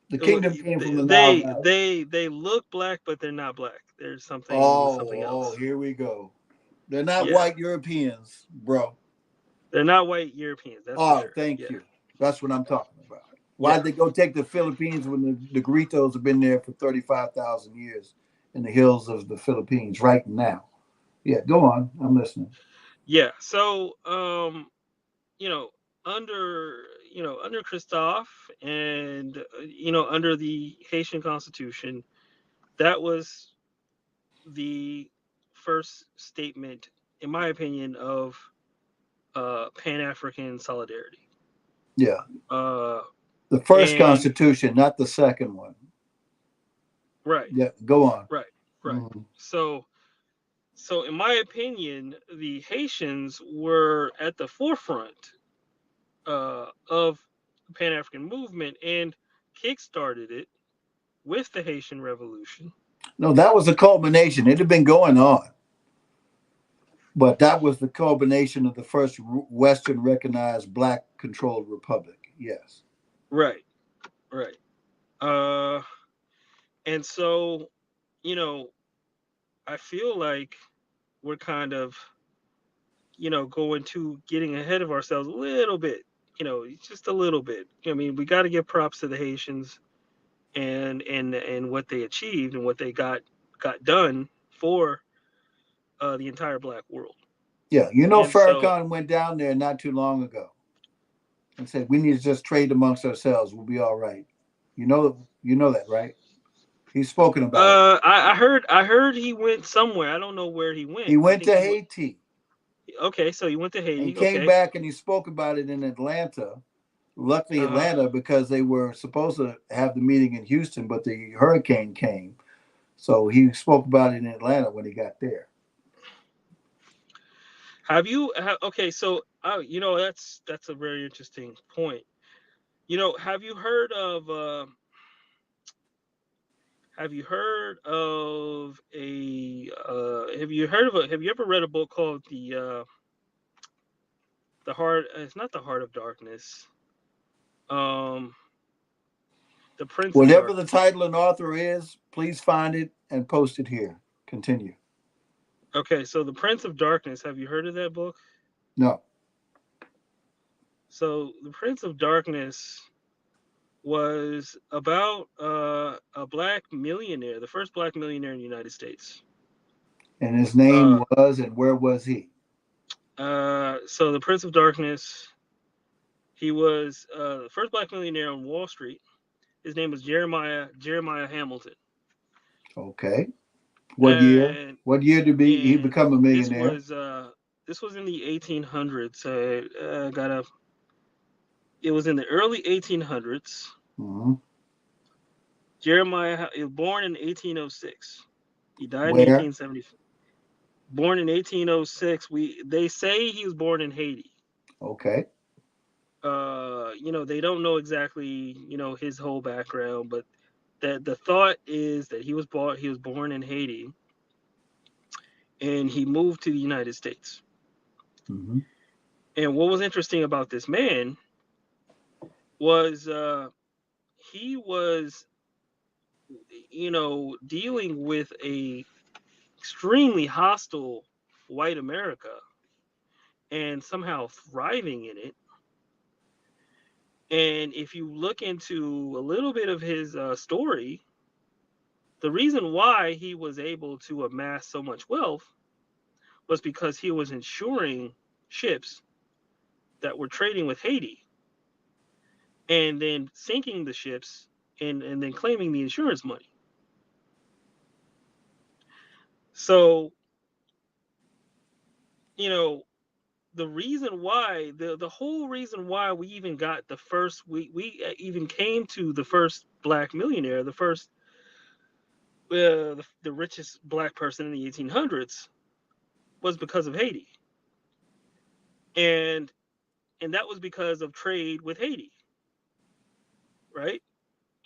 Speaker 2: The kingdom came from the Nile Valley.
Speaker 4: They look Black, but they're not Black. There's something else.
Speaker 2: Oh, here we go. They're not white Europeans, bro.
Speaker 4: They're not white Europeans. That's
Speaker 2: for
Speaker 4: sure.
Speaker 2: Thank you. That's what I'm talking about. Why'd they go take the Philippines when the Gritos have been there for 35,000 years in the hills of the Philippines right now? Yeah, go on. I'm listening.
Speaker 4: Yeah. So, under Christophe and, under the Haitian Constitution, that was the first statement, in my opinion, of Pan-African solidarity.
Speaker 2: Yeah. The first constitution, not the second one.
Speaker 4: Right.
Speaker 2: Yeah, go on.
Speaker 4: Right. Mm-hmm. So in my opinion, the Haitians were at the forefront of the Pan-African movement and kickstarted it with the Haitian Revolution.
Speaker 2: No, that was a culmination. It had been going on. But that was the culmination of the first Western recognized Black controlled republic. Yes.
Speaker 4: Right. And so, I feel like we're kind of, getting ahead of ourselves a little bit, just a little bit. I mean, we got to give props to the Haitians and what they achieved and what they got done for the entire Black world.
Speaker 2: Yeah,
Speaker 4: And
Speaker 2: Farrakhan went down there not too long ago and said we need to just trade amongst ourselves. We'll be all right. You know that, right? He's spoken about it.
Speaker 4: I heard he went somewhere. I don't know where he went.
Speaker 2: He went to Haiti.
Speaker 4: Okay, so he went to Haiti.
Speaker 2: And he came back and he spoke about it in Atlanta. Luckily, Atlanta, because they were supposed to have the meeting in Houston, but the hurricane came. So he spoke about it in Atlanta when he got there.
Speaker 4: Okay, so that's a very interesting point. Have you heard of a have you ever read a book called the Heart, it's not the Heart of Darkness, the Prince of
Speaker 2: Whatever
Speaker 4: Darkness.
Speaker 2: the title and author is, please find it and post it here. Continue.
Speaker 4: Okay, so the Prince of Darkness, have you heard of that book?
Speaker 2: No.
Speaker 4: So the Prince of Darkness was about a black millionaire, the first black millionaire in the United States.
Speaker 2: And his name was, and where was he?
Speaker 4: So the Prince of Darkness, he was the first black millionaire on Wall Street. His name was Jeremiah Hamilton.
Speaker 2: Okay. What year? What year did he become a millionaire?
Speaker 4: This was in the 1800s. It was in the early 1800s.
Speaker 2: Mm-hmm.
Speaker 4: Jeremiah, he was born in 1806. He died
Speaker 2: Where?
Speaker 4: in 1870. Born in 1806. They say he was born in Haiti.
Speaker 2: Okay.
Speaker 4: They don't know exactly, his whole background, but the thought is that he was born in Haiti, and he moved to the United States.
Speaker 2: Mm-hmm.
Speaker 4: And what was interesting about this man was he was, dealing with a extremely hostile white America and somehow thriving in it. And if you look into a little bit of his story, the reason why he was able to amass so much wealth was because he was insuring ships that were trading with Haiti and then sinking the ships and then claiming the insurance money. So, the reason why, the whole reason why we even got the first, we even came to the first black millionaire, the first, the richest black person in the 1800s was because of Haiti. And that was because of trade with Haiti. Right?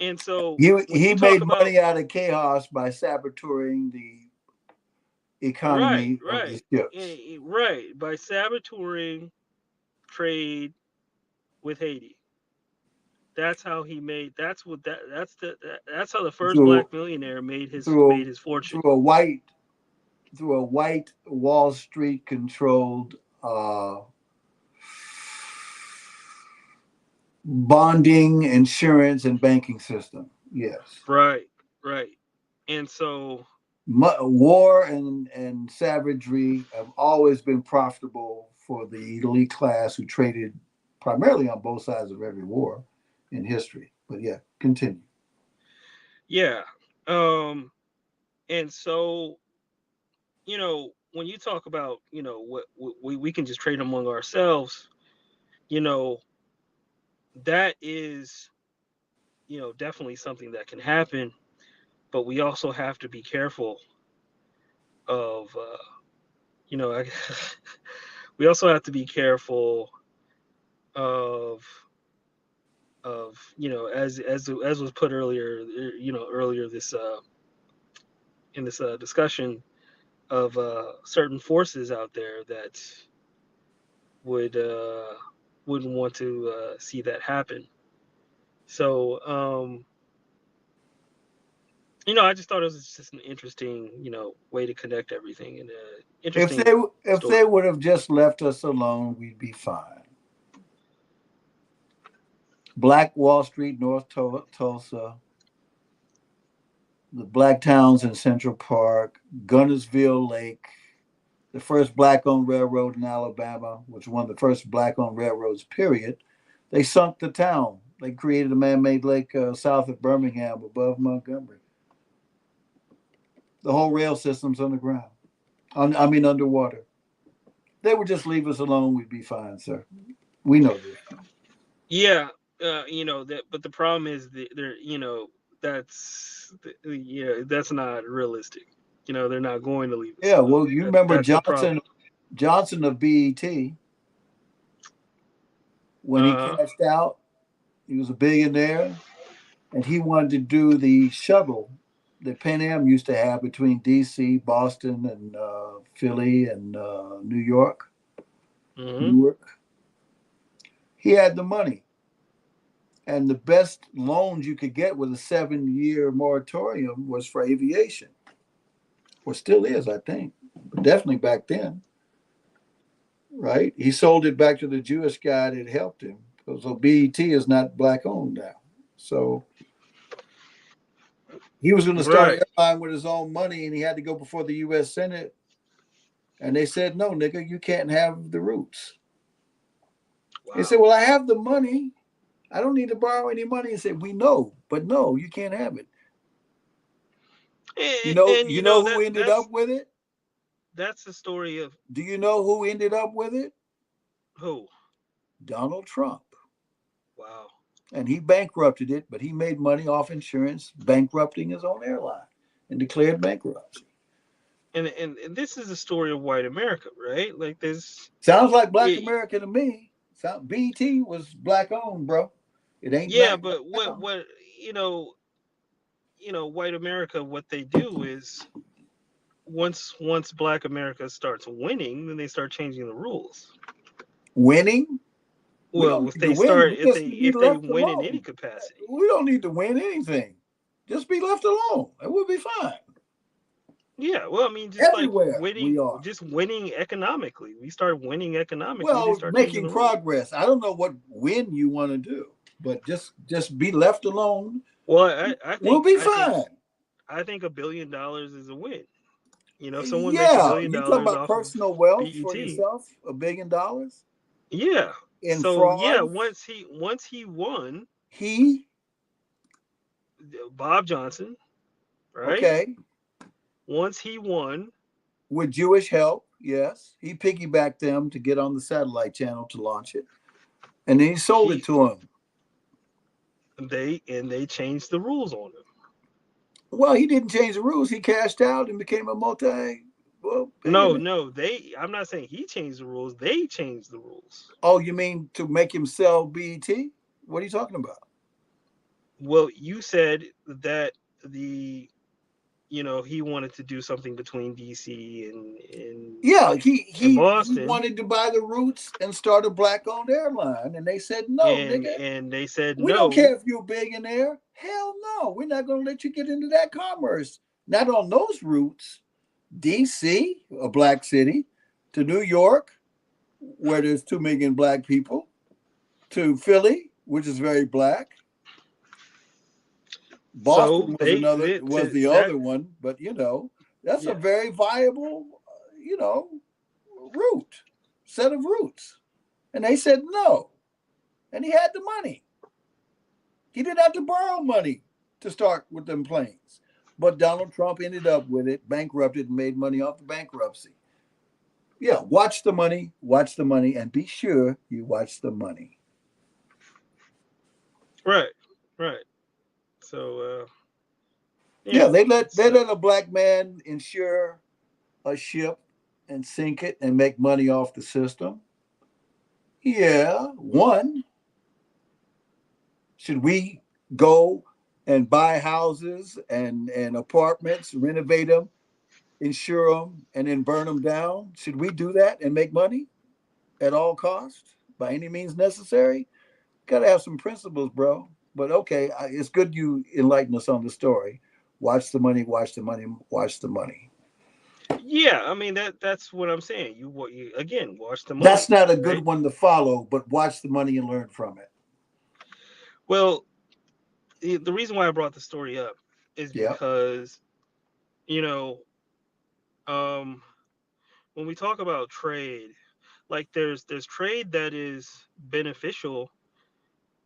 Speaker 4: And so
Speaker 2: he made money out of chaos by saboteuring the economy of the ships.
Speaker 4: Right, by saboteuring trade with Haiti. That's how he made. That's how the first black millionaire made his fortune.
Speaker 2: Through a white Wall Street controlled bonding, insurance, and banking system. Yes.
Speaker 4: Right. And so
Speaker 2: war and savagery have always been profitable for the elite class who traded primarily on both sides of every war in history. But yeah, continue.
Speaker 4: Yeah. And so, when you talk about, what we can just trade among ourselves, that is, definitely something that can happen, but we also have to be careful of, we also have to be careful of, as was put earlier, earlier this in this discussion of certain forces out there that wouldn't want to see that happen. So, I just thought it was just an interesting, way to connect everything. And interesting.
Speaker 2: If they would have just left us alone, we'd be fine. Black Wall Street, North Tulsa, the black towns in Central Park, Gunnersville Lake, the first black-owned railroad in Alabama, which was one of the first black-owned railroads, period. They sunk the town. They created a man-made lake south of Birmingham above Montgomery. The whole rail system's underground. Underwater. They would just leave us alone. We'd be fine, sir. We know this.
Speaker 4: Yeah, that. But the problem is they're, that's not realistic. They're not going to leave us
Speaker 2: Yeah,
Speaker 4: alone.
Speaker 2: well, you remember
Speaker 4: That's the problem.
Speaker 2: Johnson of BET, when he cashed out, he was a billionaire, and he wanted to do the shuttle that Pan Am used to have between DC, Boston, and Philly, and New York, Newark. He had the money. And the best loans you could get with a 7-year moratorium was for aviation. Well, still is, I think. But definitely back then. Right? He sold it back to the Jewish guy that helped him. So BET is not black owned now. So he was going to start an airline with his own money, and he had to go before the U.S. Senate. And they said, no, nigga, you can't have the roots. Wow. He said, well, I have the money. I don't need to borrow any money. He said, we know, but no, you can't have it. You know who ended up with it?
Speaker 4: That's the story of.
Speaker 2: Do you know who ended up with it?
Speaker 4: Who?
Speaker 2: Donald Trump.
Speaker 4: Wow.
Speaker 2: And he bankrupted it, but he made money off insurance, bankrupting his own airline and declared bankruptcy.
Speaker 4: And this is the story of white America, right? Like this.
Speaker 2: Sounds like black America to me. BET was black owned, bro. It ain't.
Speaker 4: Yeah, but what white America, what they do is once black America starts winning, then they start changing the rules.
Speaker 2: Winning?
Speaker 4: Well, if they win in any capacity.
Speaker 2: We don't need to win anything. Just be left alone. And we'll be fine.
Speaker 4: Yeah, well, I mean, just
Speaker 2: everywhere
Speaker 4: like winning, just winning economically. We start winning economically.
Speaker 2: Well, making progress. I don't know what win you want to do, but just be left alone.
Speaker 4: Well, I think
Speaker 2: we'll be fine.
Speaker 4: I think $1 billion is a win. Someone
Speaker 2: makes
Speaker 4: $1 billion.
Speaker 2: You're talking about personal wealth for yourself, $1 billion.
Speaker 4: Yeah.
Speaker 2: In fraud.
Speaker 4: Yeah, once he won. Bob Johnson, right?
Speaker 2: Okay.
Speaker 4: Once he won.
Speaker 2: With Jewish help, yes. He piggybacked them to get on the satellite channel to launch it. And then he sold it to them.
Speaker 4: They changed the rules on him.
Speaker 2: Well, he didn't change the rules. He cashed out and became a
Speaker 4: No, I'm not saying he changed the rules. They changed the rules.
Speaker 2: Oh, you mean to make him sell BET? What are you talking about?
Speaker 4: Well, you said that he wanted to do something between DC and
Speaker 2: he
Speaker 4: Boston.
Speaker 2: He wanted to buy the roots and start a black-owned airline, and they said no, nigga.
Speaker 4: And they said
Speaker 2: we don't care if you're a billionaire. Hell no, we're not going to let you get into that commerce. Not on those routes. DC, a black city, to New York, where there's 2 million black people, to Philly, which is very black. Boston was the other one, but that's a very viable, set of routes. And they said no. And he had the money. He didn't have to borrow money to start with them planes. But Donald Trump ended up with it, bankrupted, and made money off the bankruptcy. Yeah, watch the money, and be sure you watch the money.
Speaker 4: Right. So,
Speaker 2: they let a black man insure a ship and sink it and make money off the system. Yeah, one. Should we go and buy houses and apartments, renovate them, insure them, and then burn them down? Should we do that and make money at all costs by any means necessary? Got to have some principles, bro. But okay, it's good you enlighten us on the story. Watch the money, watch the money, watch the money.
Speaker 4: Yeah, I mean that's what I'm saying. You again watch the money.
Speaker 2: That's not a good one to follow, but watch the money and learn from it.
Speaker 4: Well, the reason why I brought the story up is
Speaker 2: Yeah.
Speaker 4: because, you know, when we talk about trade, like there's trade that is beneficial,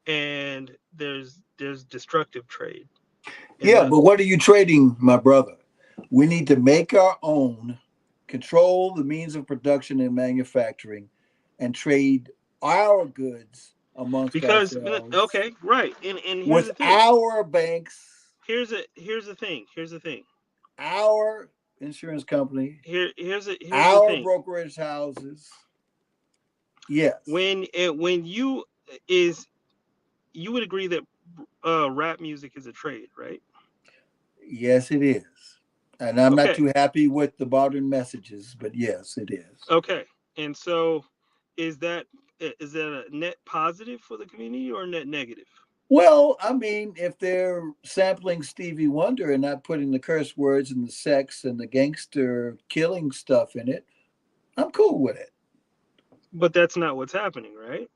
Speaker 4: and there's destructive trade. And
Speaker 2: Yeah, but what are you trading, my brother? We need to make our own, control the means of production and manufacturing, and trade our goods amongst
Speaker 4: because
Speaker 2: ourselves
Speaker 4: okay, right. And here's
Speaker 2: with
Speaker 4: the thing.
Speaker 2: our banks,
Speaker 4: Here's the thing. Here's the thing.
Speaker 2: our insurance company,
Speaker 4: Here's the
Speaker 2: our
Speaker 4: thing.
Speaker 2: brokerage houses. Yes.
Speaker 4: When you would agree that rap music is a trade, right?
Speaker 2: Yes, it is. And I'm not
Speaker 4: Okay.
Speaker 2: too happy with the modern messages, but yes, it is.
Speaker 4: Okay. And so is that a net positive for the community or a net negative?
Speaker 2: Well, I mean, if they're sampling Stevie Wonder and not putting the curse words and the sex and the gangster killing stuff in it, I'm cool with it.
Speaker 4: But that's not what's happening, right?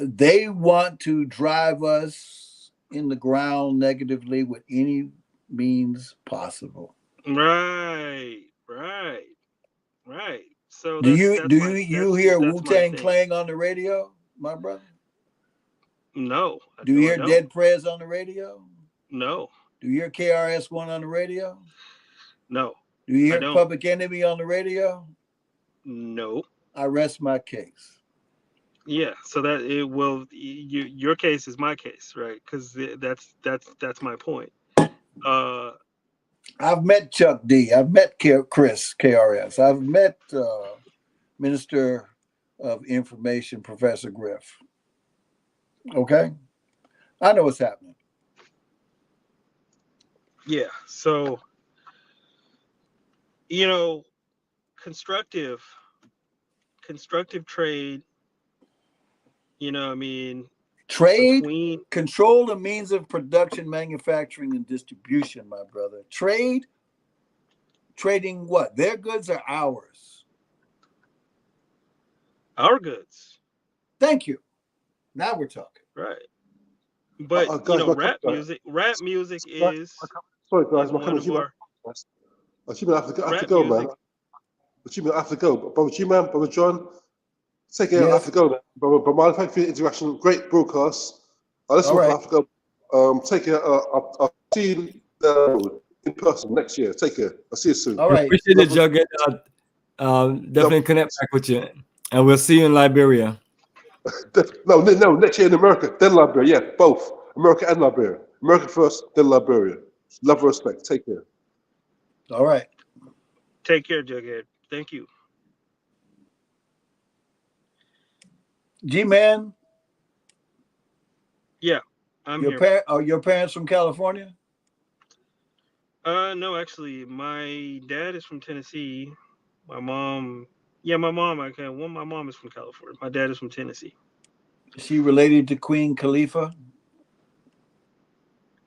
Speaker 2: They want to drive us in the ground negatively with any means possible.
Speaker 4: Right. Right. Right. So
Speaker 2: Do you do
Speaker 4: that's
Speaker 2: you
Speaker 4: my
Speaker 2: you hear Wu
Speaker 4: that's my
Speaker 2: Tang
Speaker 4: thing.
Speaker 2: Clan on the radio, my brother?
Speaker 4: No,
Speaker 2: Do you
Speaker 4: no, I
Speaker 2: hear
Speaker 4: don't.
Speaker 2: Dead Prez on the radio?
Speaker 4: No,
Speaker 2: Do you hear KRS-One on the radio?
Speaker 4: no,
Speaker 2: Do you
Speaker 4: I
Speaker 2: hear
Speaker 4: don't.
Speaker 2: Public Enemy on the radio?
Speaker 4: No.
Speaker 2: I rest my case.
Speaker 4: Yeah. So that it will. Your case is my case, right? Because that's my point. Uh,
Speaker 2: I've met Chuck D. I've met Chris KRS. I've met Minister of Information Professor Griff. Okay, I know what's happening.
Speaker 4: yeah. So you know, constructive trade. You know, I mean,
Speaker 2: Trade,
Speaker 4: between
Speaker 2: control the means of production, manufacturing, and distribution, my brother. Trade, trading what? Their goods are ours.
Speaker 4: our goods,
Speaker 2: Thank you. Now we're talking.
Speaker 4: right? But you
Speaker 3: Guys,
Speaker 4: know,
Speaker 3: my comment,
Speaker 4: rap music
Speaker 3: guys,
Speaker 4: is
Speaker 3: sorry, guys, my
Speaker 4: one
Speaker 3: comment.
Speaker 4: of our
Speaker 3: I have to
Speaker 4: rap
Speaker 3: go, man.
Speaker 4: music.
Speaker 3: I have to go. Brother G-Man, Brother John, take care. I have
Speaker 2: Yes.
Speaker 3: to go, man. Brother Bomani, thank you for the interaction. Great broadcast. Listen,
Speaker 2: All
Speaker 3: I
Speaker 2: right.
Speaker 3: have to go. Take care. I'll see you in person next year. Take care. I'll see you soon.
Speaker 2: All right.
Speaker 1: Appreciate it, Jugget. Definitely connect back with you, and we'll see you in Liberia.
Speaker 3: No, next year in America, then Liberia. Yeah, both. America and Liberia. America first, then Liberia. Love and respect. Take care.
Speaker 2: All right.
Speaker 4: Take care, Jughead. Thank you.
Speaker 2: G-Man,
Speaker 4: Yeah, I'm here.
Speaker 2: are your parents from California?
Speaker 4: No, actually, my dad is from Tennessee. My mom, yeah, my mom. My mom is from California. My dad is from Tennessee.
Speaker 2: Is she related to Queen Khalifa?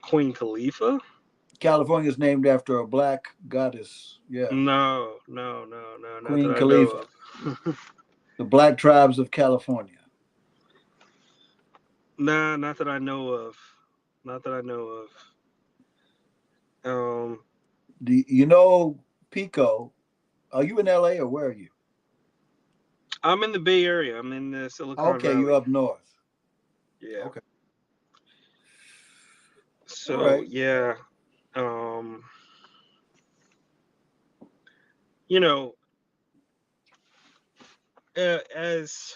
Speaker 4: Queen Khalifa?
Speaker 2: California is named after a black goddess. Yeah.
Speaker 4: No, not that
Speaker 2: Queen
Speaker 4: I know
Speaker 2: Khalifa. The black tribes of California.
Speaker 4: Nah, not that I know of. Not that I know of.
Speaker 2: Do you know Pico? Are you in LA or where are you?
Speaker 4: I'm in the Bay Area. I'm in the Silicon
Speaker 2: Okay, you're
Speaker 4: Valley.
Speaker 2: up north.
Speaker 4: Yeah.
Speaker 2: Okay. All
Speaker 4: So
Speaker 2: right.
Speaker 4: yeah, you know, as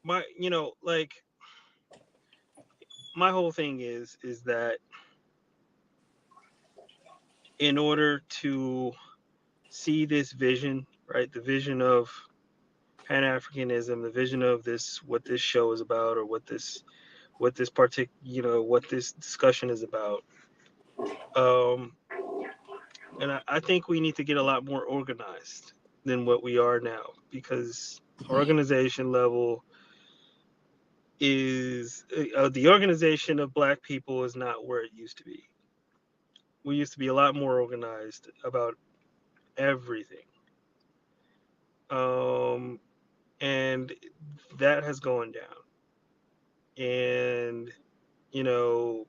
Speaker 4: my, like my whole thing is that in order to see this vision, right, the vision of Pan-Africanism, the vision of what this show is about, or what this discussion is about. And I think we need to get a lot more organized than what we are now, because organization level is the organization of Black people is not where it used to be. We used to be a lot more organized about everything, and that has gone down. And you know,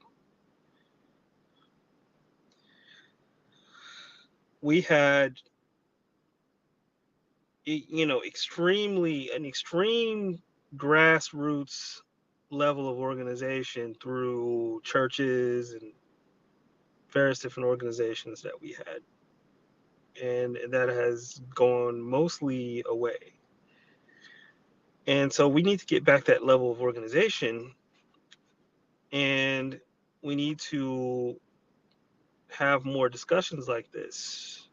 Speaker 4: we had, you know, an extreme grassroots level of organization through churches and various different organizations that we had. And that has gone mostly away. And so we need to get back that level of organization, and we need to have more discussions like this.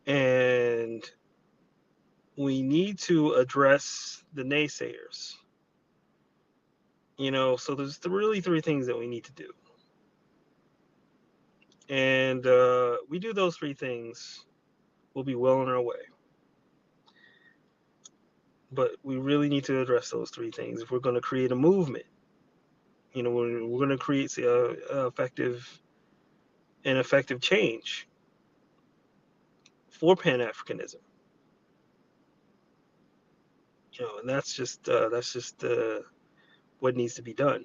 Speaker 4: And we need to address the naysayers. You know, so there's really three things that we need to do. And we do those three things, we'll be well on our way. But we really need to address those three things if we're going to create a movement. You know, we're going to create an effective change for Pan-Africanism. You know, and that's just what needs to be done.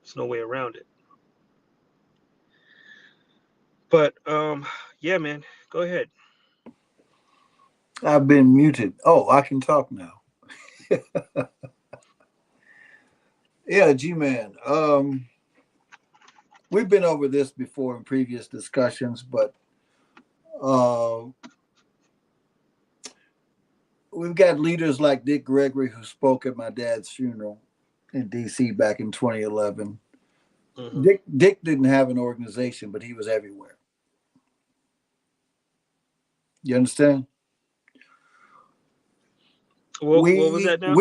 Speaker 4: There's no way around it. But yeah, man, go ahead.
Speaker 2: I've been muted. Oh, I can talk now. Yeah, G-Man. We've been over this before in previous discussions, but we've got leaders like Dick Gregory, who spoke at my dad's funeral in D.C. back in 2011.
Speaker 4: Mm-hmm.
Speaker 2: Dick didn't have an organization, but he was everywhere. You understand?
Speaker 4: What was that now?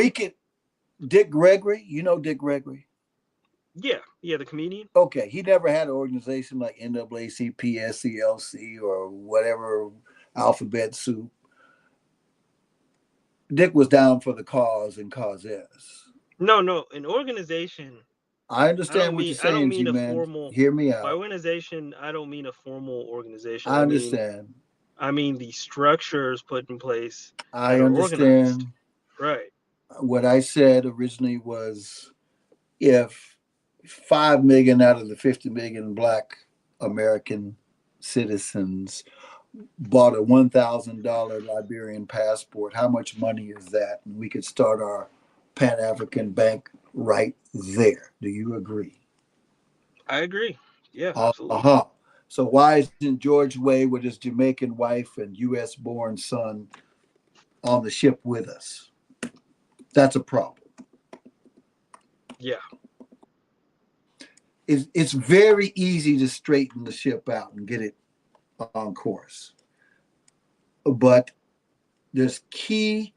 Speaker 2: Dick Gregory, you know Dick Gregory?
Speaker 4: Yeah, the comedian.
Speaker 2: Okay, he never had an organization like NAACP, SCLC, or whatever alphabet soup. Dick was down for the cause and causes.
Speaker 4: No, an organization.
Speaker 2: I understand what you're saying,
Speaker 4: I don't mean
Speaker 2: G-Man.
Speaker 4: a formal.
Speaker 2: Hear me out.
Speaker 4: By organization, I don't mean a formal organization.
Speaker 2: I understand.
Speaker 4: I mean the structures put in place.
Speaker 2: I understand.
Speaker 4: Right.
Speaker 2: What I said originally was, if 5 million out of the 50 million Black American citizens bought a $1,000 Liberian passport, how much money is that? And we could start our Pan-African Bank right there. Do you agree?
Speaker 4: I agree. Yeah, absolutely.
Speaker 2: So why isn't George Way with his Jamaican wife and U.S.-born son on the ship with us? That's a problem.
Speaker 4: Yeah.
Speaker 2: It's very easy to straighten the ship out and get it on course. But there's key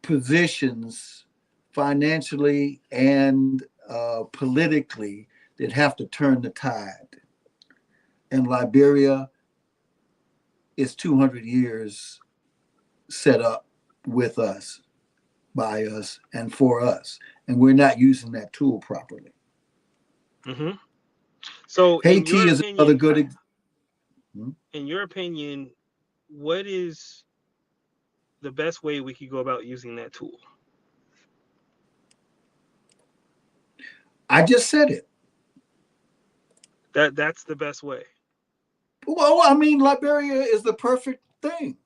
Speaker 2: positions financially and politically that have to turn the tide. And Liberia is 200 years set up with us, by us, and for us. And we're not using that tool properly.
Speaker 4: Mm-hmm. So
Speaker 2: Haiti is another good
Speaker 4: In your opinion, what is the best way we could go about using that tool?
Speaker 2: I just said it.
Speaker 4: That's the best way.
Speaker 2: Well, I mean, Liberia is the perfect thing.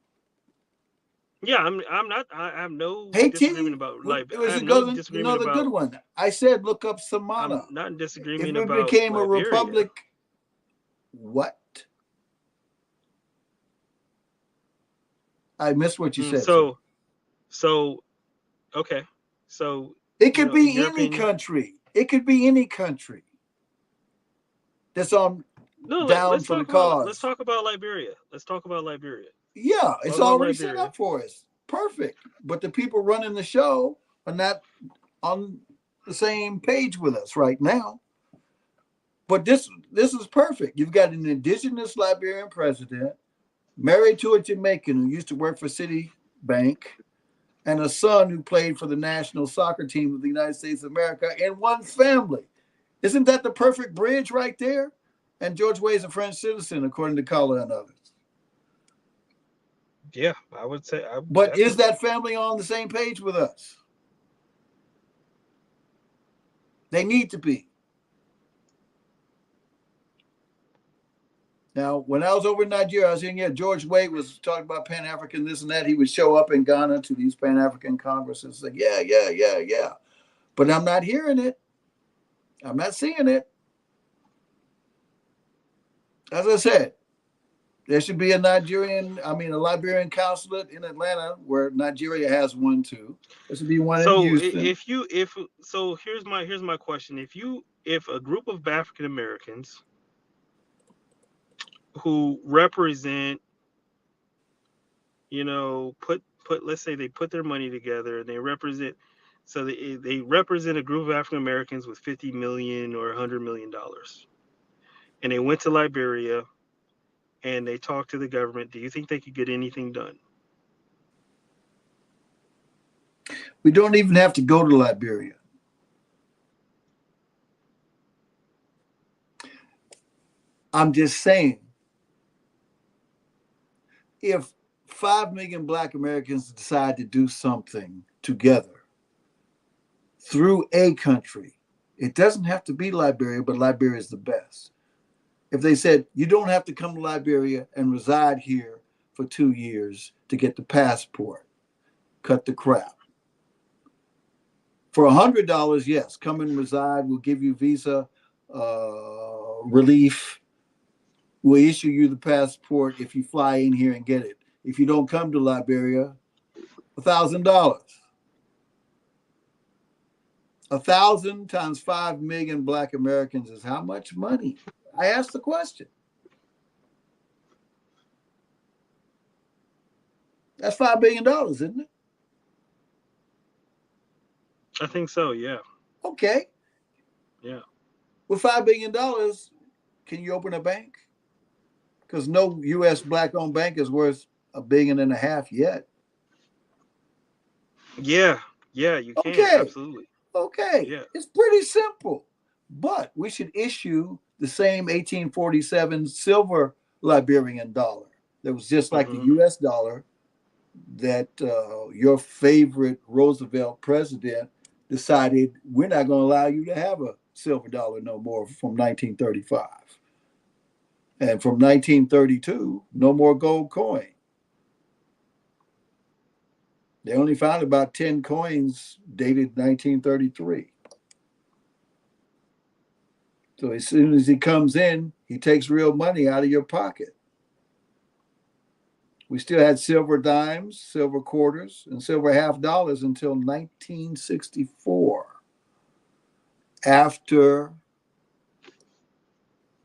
Speaker 4: Yeah, I'm not. I have no
Speaker 2: Haiti,
Speaker 4: disagreement about Liberia. I have
Speaker 2: no disagreement about good one. I said look up Samana.
Speaker 4: I'm not in disagreement
Speaker 2: if it
Speaker 4: about
Speaker 2: became
Speaker 4: Liberia.
Speaker 2: A republic. What? I missed what you said.
Speaker 4: So, okay. So
Speaker 2: it could be any country. It could be any country that's on down for the cause.
Speaker 4: Let's talk about Liberia.
Speaker 2: Yeah, it's already set up for us. Perfect. But the people running the show are not on the same page with us right now. But this is perfect. You've got an indigenous Liberian president married to a Jamaican who used to work for Citibank, and a son who played for the national soccer team of the United States of America in one family. Isn't that the perfect bridge right there? And George Way is a French citizen, according to Kala and others.
Speaker 4: Yeah, I would say.
Speaker 2: But is that family on the same page with us? They need to be. Now, when I was over in Nigeria, I was hearing, George Wade was talking about Pan-African, this and that. He would show up in Ghana to these Pan-African congresses, like, yeah. But I'm not hearing it. I'm not seeing it. As I said, there should be a Liberian consulate in Atlanta, where Nigeria has one too. There should be one in Houston.
Speaker 4: So here's my question. If a group of African Americans who represent, let's say they put their money together and they represent a group of African Americans with $50 million or $100 million, and they went to Liberia and they talked to the government, do you think they could get anything done?
Speaker 2: We don't even have to go to Liberia. I'm just saying, if 5 million Black Americans decide to do something together through a country, it doesn't have to be Liberia, but Liberia is the best. If they said, you don't have to come to Liberia and reside here for 2 years to get the passport, cut the crap. For $100, yes, come and reside. We'll give you visa relief. We'll issue you the passport if you fly in here and get it. If you don't come to Liberia, $1,000. 1,000 times 5 million Black Americans is how much money? I asked the question. That's $5 billion, isn't it?
Speaker 4: I think so, yeah.
Speaker 2: Okay.
Speaker 4: Yeah.
Speaker 2: With $5 billion, can you open a bank? Because no U.S. Black-owned bank is worth $1.5 billion yet.
Speaker 4: Yeah, you can.
Speaker 2: Okay.
Speaker 4: Absolutely.
Speaker 2: Okay.
Speaker 4: Yeah.
Speaker 2: It's pretty simple. But we should issue the same 1847 silver Liberian dollar that was just like the U.S. dollar that your favorite Roosevelt president decided we're not going to allow you to have a silver dollar no more from 1935. And from 1932, no more gold coin. They only found about 10 coins dated 1933. So as soon as he comes in, he takes real money out of your pocket. We still had silver dimes, silver quarters, and silver half dollars until 1964, after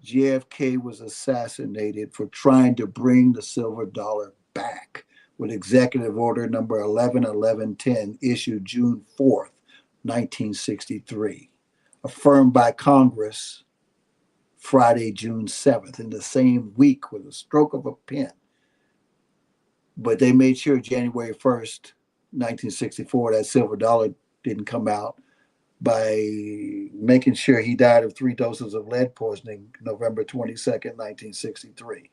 Speaker 2: JFK was assassinated for trying to bring the silver dollar back with Executive Order number 111110, issued June 4th, 1963, affirmed by Congress Friday, June 7th, in the same week with a stroke of a pen. But they made sure January 1st, 1964, that silver dollar didn't come out by making sure he died of 3 doses of lead poisoning November 22nd, 1963.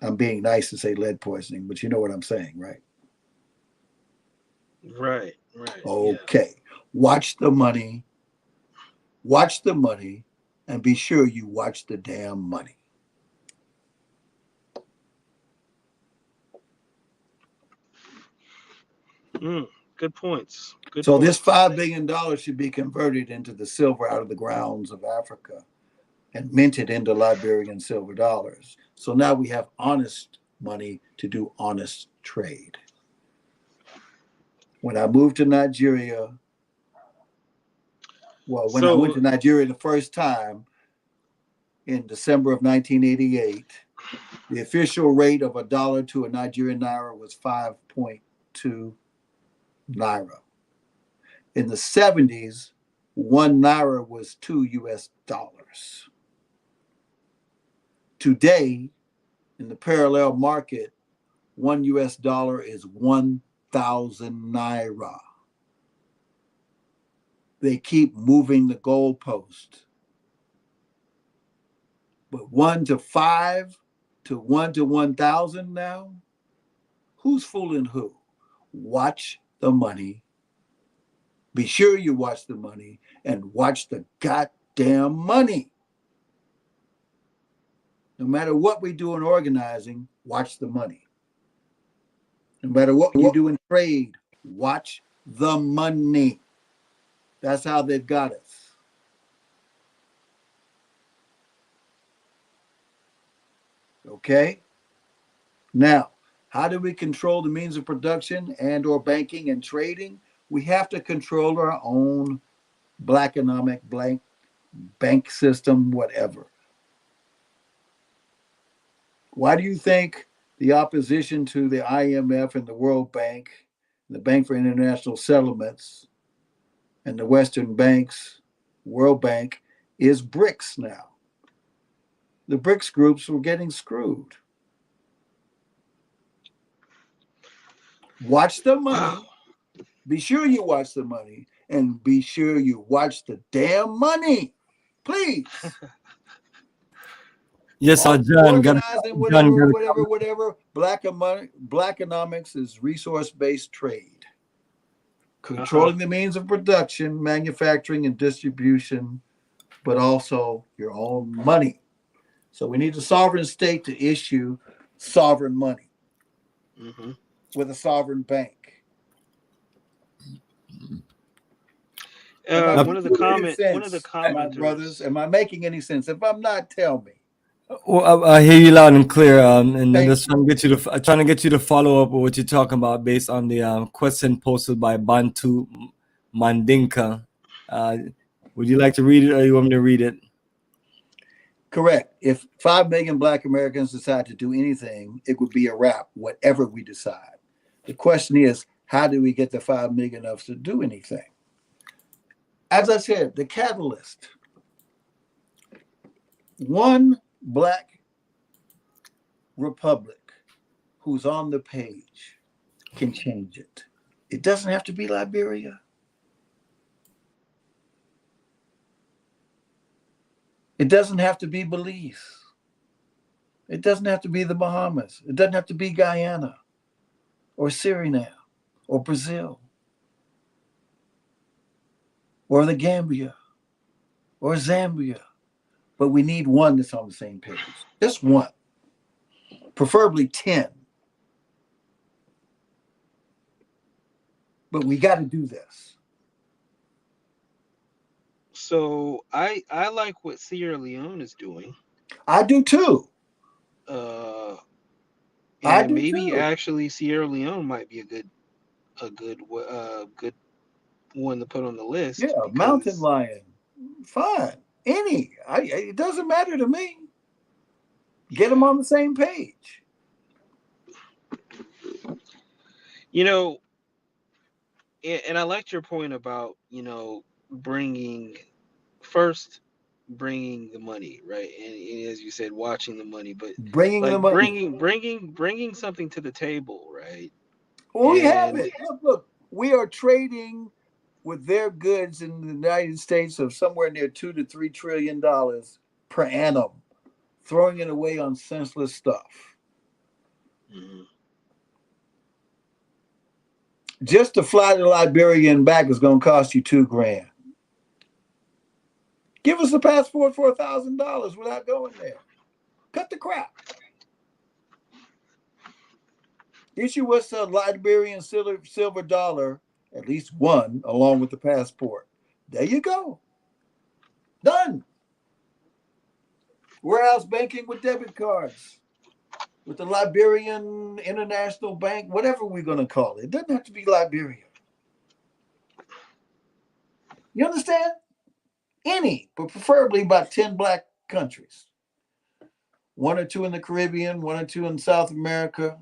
Speaker 2: I'm being nice to say lead poisoning, but you know what I'm saying, right?
Speaker 4: Right.
Speaker 2: Okay. Yeah. Watch the money, and be sure you watch the damn money.
Speaker 4: Good points.
Speaker 2: So this $5 billion should be converted into the silver out of the grounds of Africa and minted into Liberian silver dollars. So now we have honest money to do honest trade. When I moved to Nigeria, I went to Nigeria the first time in December of 1988, the official rate of $1 to a Nigerian naira was 5.2 naira. In the 70s, 1 naira was $2 US. Today, in the parallel market, $1 US is 1,000 naira. They keep moving the goalpost. But 1 to 5 to 1 to 1,000 now? Who's fooling who? Watch the money. Be sure you watch the money and watch the goddamn money. No matter what we do in organizing, watch the money. No matter what you do in trade, watch the money. That's how they've got us. Okay? Now, how do we control the means of production and or banking and trading? We have to control our own black economic bank system, whatever. Why do you think the opposition to the IMF and the World Bank, the Bank for International Settlements, and the Western banks, World Bank, is BRICS now? The BRICS groups were getting screwed. Watch the money.
Speaker 4: Wow.
Speaker 2: Be sure you watch the money, and be sure you watch the damn money, please.
Speaker 1: Yes, John.
Speaker 2: Organizing, whatever. Black economics is resource-based trade. Controlling the means of production, manufacturing, and distribution, but also your own money. So we need a sovereign state to issue sovereign money with a sovereign bank.
Speaker 4: One of the commenters,
Speaker 2: my brothers, am I making any sense? If I'm not, tell me.
Speaker 1: Well, I hear you loud and clear, and I'm just trying to get you to follow up with what you're talking about based on the question posted by Bantu Mandinka. Would you like to read it, or you want me to read it?
Speaker 2: Correct. If 5 million Black Americans decide to do anything, it would be a wrap, whatever we decide. The question is, how do we get the 5 million of us to do anything? As I said, the catalyst. One Black republic who's on the page can change it. It doesn't have to be Liberia. It doesn't have to be Belize. It doesn't have to be the Bahamas. It doesn't have to be Guyana or Suriname or Brazil or the Gambia or Zambia. But we need one that's on the same page. Just one. Preferably 10. But we got to do this.
Speaker 4: So I like what Sierra Leone is doing.
Speaker 2: I do too.
Speaker 4: Maybe actually Sierra Leone might be a good one to put on the list.
Speaker 2: Yeah, mountain lion. Fine. It doesn't matter to me. Get them on the same page.
Speaker 4: And I liked your point about, bringing the money, right? And as you said, watching the money, but
Speaker 2: bringing the money,
Speaker 4: bringing something to the table, right?
Speaker 2: Well, we have it. Look, we are trading with their goods in the United States of somewhere near $2 to $3 trillion per annum, throwing it away on senseless stuff. Mm-hmm. Just to fly to Liberia and back is going to cost you $2,000. Give us a passport for $1,000 without going there. Cut the crap. Issue us a Liberian silver dollar, at least one, along with the passport. There you go. Done. Warehouse banking with debit cards, with the Liberian International Bank, whatever we're going to call it. It doesn't have to be Liberia. You understand? Any, but preferably about 10 Black countries. 1 or 2 in the Caribbean, 1 or 2 in South America.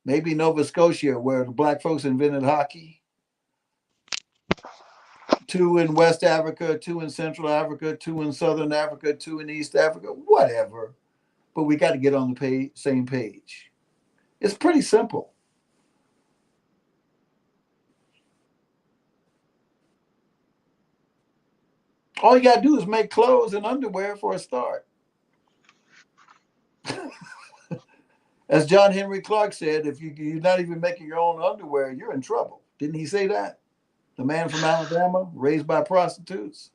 Speaker 2: Maybe Nova Scotia, where the Black folks invented hockey. 2 in West Africa, 2 in Central Africa, 2 in Southern Africa, 2 in East Africa, whatever. But we got to get on the same page. It's pretty simple. All you got to do is make clothes and underwear for a start. As John Henry Clark said, if you're not even making your own underwear, you're in trouble. Didn't he say that? The man from Alabama, raised by prostitutes,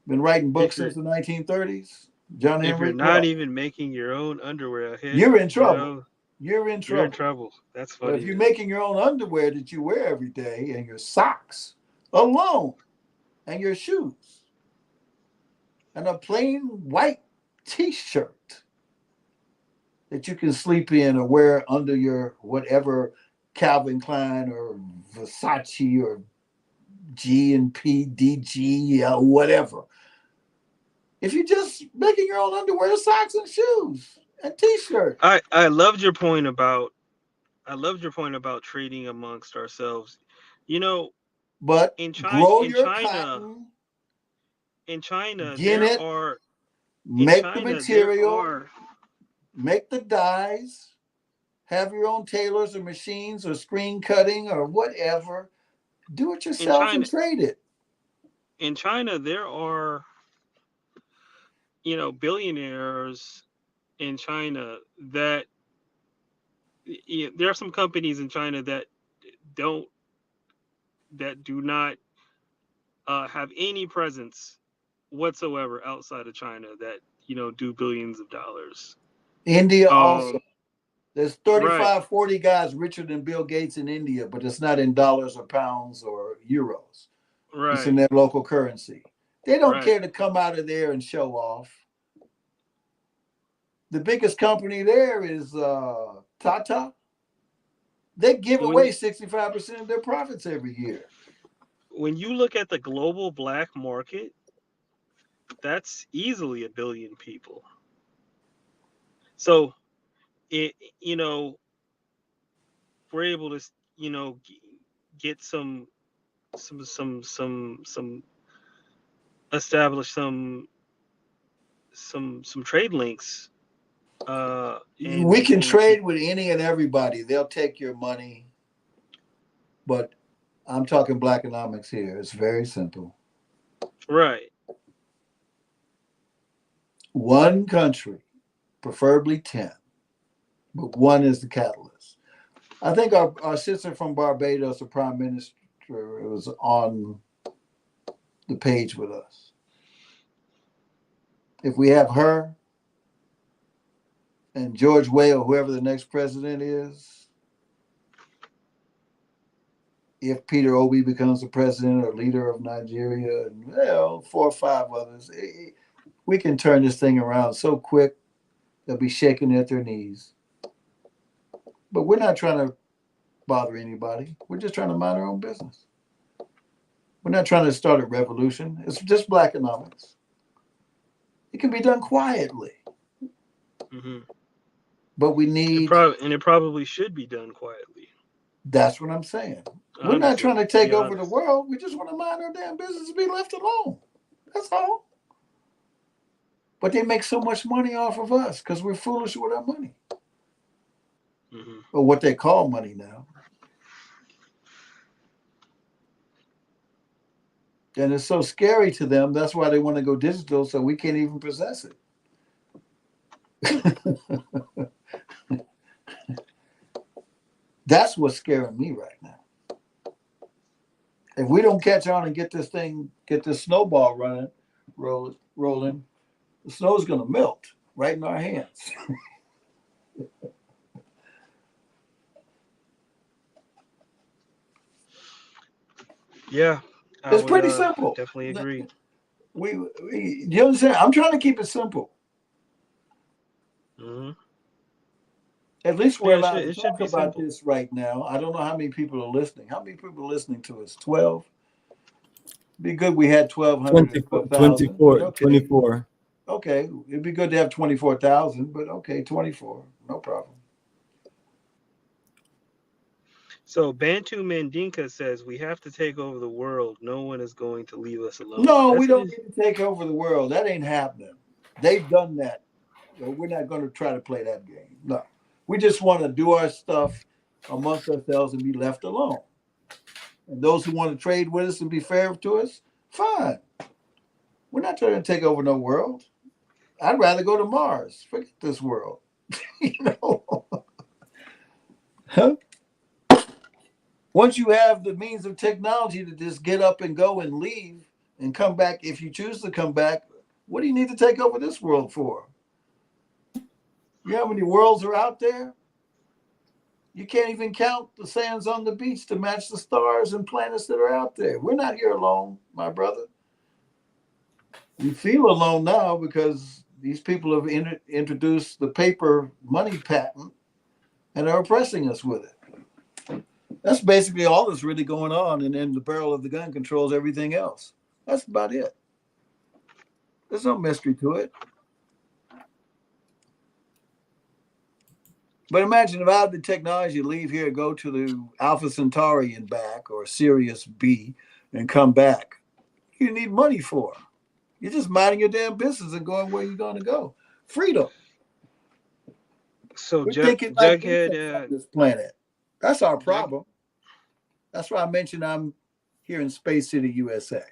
Speaker 2: been writing books since the 1930s. John
Speaker 4: If
Speaker 2: Henry
Speaker 4: you're not
Speaker 2: Clark.
Speaker 4: even making your own underwear, a hit,
Speaker 2: You're in
Speaker 4: you
Speaker 2: trouble.
Speaker 4: know,
Speaker 2: You're in
Speaker 4: you're in
Speaker 2: trouble.
Speaker 4: trouble. That's
Speaker 2: But
Speaker 4: funny.
Speaker 2: if you're making your own underwear that you wear every day and your socks alone and your shoes and a plain white t-shirt that you can sleep in or wear under your whatever Calvin Klein or Versace or G&P, DG, whatever. If you're just making your own underwear, socks, and shoes and t-shirts.
Speaker 4: I loved your point about trading amongst ourselves. You know,
Speaker 2: But
Speaker 4: in China,
Speaker 2: grow your cotton,
Speaker 4: in China,
Speaker 2: get
Speaker 4: there
Speaker 2: it,
Speaker 4: are
Speaker 2: make the material, make the dyes, have your own tailors or machines or screen cutting or whatever. Do it yourself and trade it.
Speaker 4: In China, there are, billionaires in China that there are some companies in China that do not have any presence whatsoever outside of China that do billions of dollars.
Speaker 2: India also. There's 35,
Speaker 4: right.
Speaker 2: 40 guys richer than Bill Gates in India, but it's not in dollars or pounds or euros.
Speaker 4: Right.
Speaker 2: It's in their local currency. They don't care to come out of there and show off. The biggest company there is Tata. They give away 65% of their profits every year.
Speaker 4: When you look at the global black market, that's easily 1 billion people. So, we're able to, get establish some trade links.
Speaker 2: We can trade with any and everybody. They'll take your money. But I'm talking blackonomics here. It's very simple.
Speaker 4: Right.
Speaker 2: One country, preferably 10, but one is the catalyst. I think our sister from Barbados, the prime minister, was on the page with us. If we have her and George Weah or whoever the next president is, if Peter Obi becomes the president or leader of Nigeria, and 4 or 5 others, we can turn this thing around so quick they'll be shaking at their knees. But we're not trying to bother anybody. We're just trying to mind our own business. We're not trying to start a revolution. It's just blackonomics. It can be done quietly.
Speaker 4: Mm-hmm.
Speaker 2: But we need...
Speaker 4: and it probably should be done quietly.
Speaker 2: That's what I'm saying. We're not trying to take over the world. We just want to mind our damn business and be left alone. That's all. But they make so much money off of us because we're foolish with our money. Mm-hmm. Or what they call money now. And it's so scary to them. That's why they want to go digital, so we can't even possess it. That's what's scaring me right now. If we don't catch on and get this snowball rolling, the snow's going to melt right in our hands.
Speaker 4: Yeah.
Speaker 2: It's pretty simple.
Speaker 4: Definitely agree.
Speaker 2: You understand? I'm trying to keep it simple.
Speaker 4: Mm-hmm.
Speaker 2: At least we're allowed to talk about this right now. I don't know how many people are listening. How many people are listening to us? 12? Be good we had 1,200.
Speaker 1: 24.
Speaker 2: Okay. It'd be good to have 24,000, but okay, 24. No problem.
Speaker 4: So Bantu Mandinka says we have to take over the world. No one is going to leave us alone.
Speaker 2: No, we don't need to take over the world. That ain't happening. They've done that. We're not going to try to play that game. No. We just want to do our stuff amongst ourselves and be left alone. And those who want to trade with us and be fair to us, fine. We're not trying to take over no world. I'd rather go to Mars. Forget this world. You know? Huh? Once you have the means of technology to just get up and go and leave and come back, if you choose to come back, what do you need to take over this world for? You know how many worlds are out there? You can't even count the sands on the beach to match the stars and planets that are out there. We're not here alone, my brother. We feel alone now because these people have introduced the paper money patent and are oppressing us with it. That's basically all that's really going on. And then the barrel of the gun controls everything else. That's about it. There's no mystery to it. But imagine if I had the technology to leave here, go to the Alpha Centauri and back, or Sirius B, and come back. You need money for. You're just minding your damn business and going where you're going to go. Freedom.
Speaker 4: So
Speaker 2: We're thinking like
Speaker 4: Jughead,
Speaker 2: on this planet. That's our problem. That's why I mentioned I'm here in Space City, USA,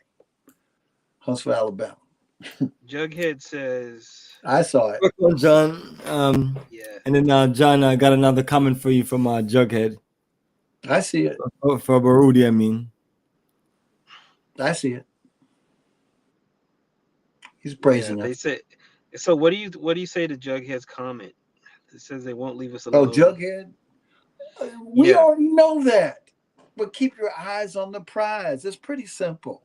Speaker 2: Huntsville, Alabama.
Speaker 4: Jughead says,
Speaker 2: I saw it.
Speaker 1: Quick one, John.
Speaker 4: yeah.
Speaker 1: And then John, I got another comment for you from Jughead.
Speaker 2: I see it.
Speaker 1: For Barudi, I mean.
Speaker 2: I see it. He's praising us.
Speaker 4: They say. So what do you say to Jughead's comment? It says they won't leave us alone.
Speaker 2: Oh, Jughead? We already know that. But keep your eyes on the prize. It's pretty simple.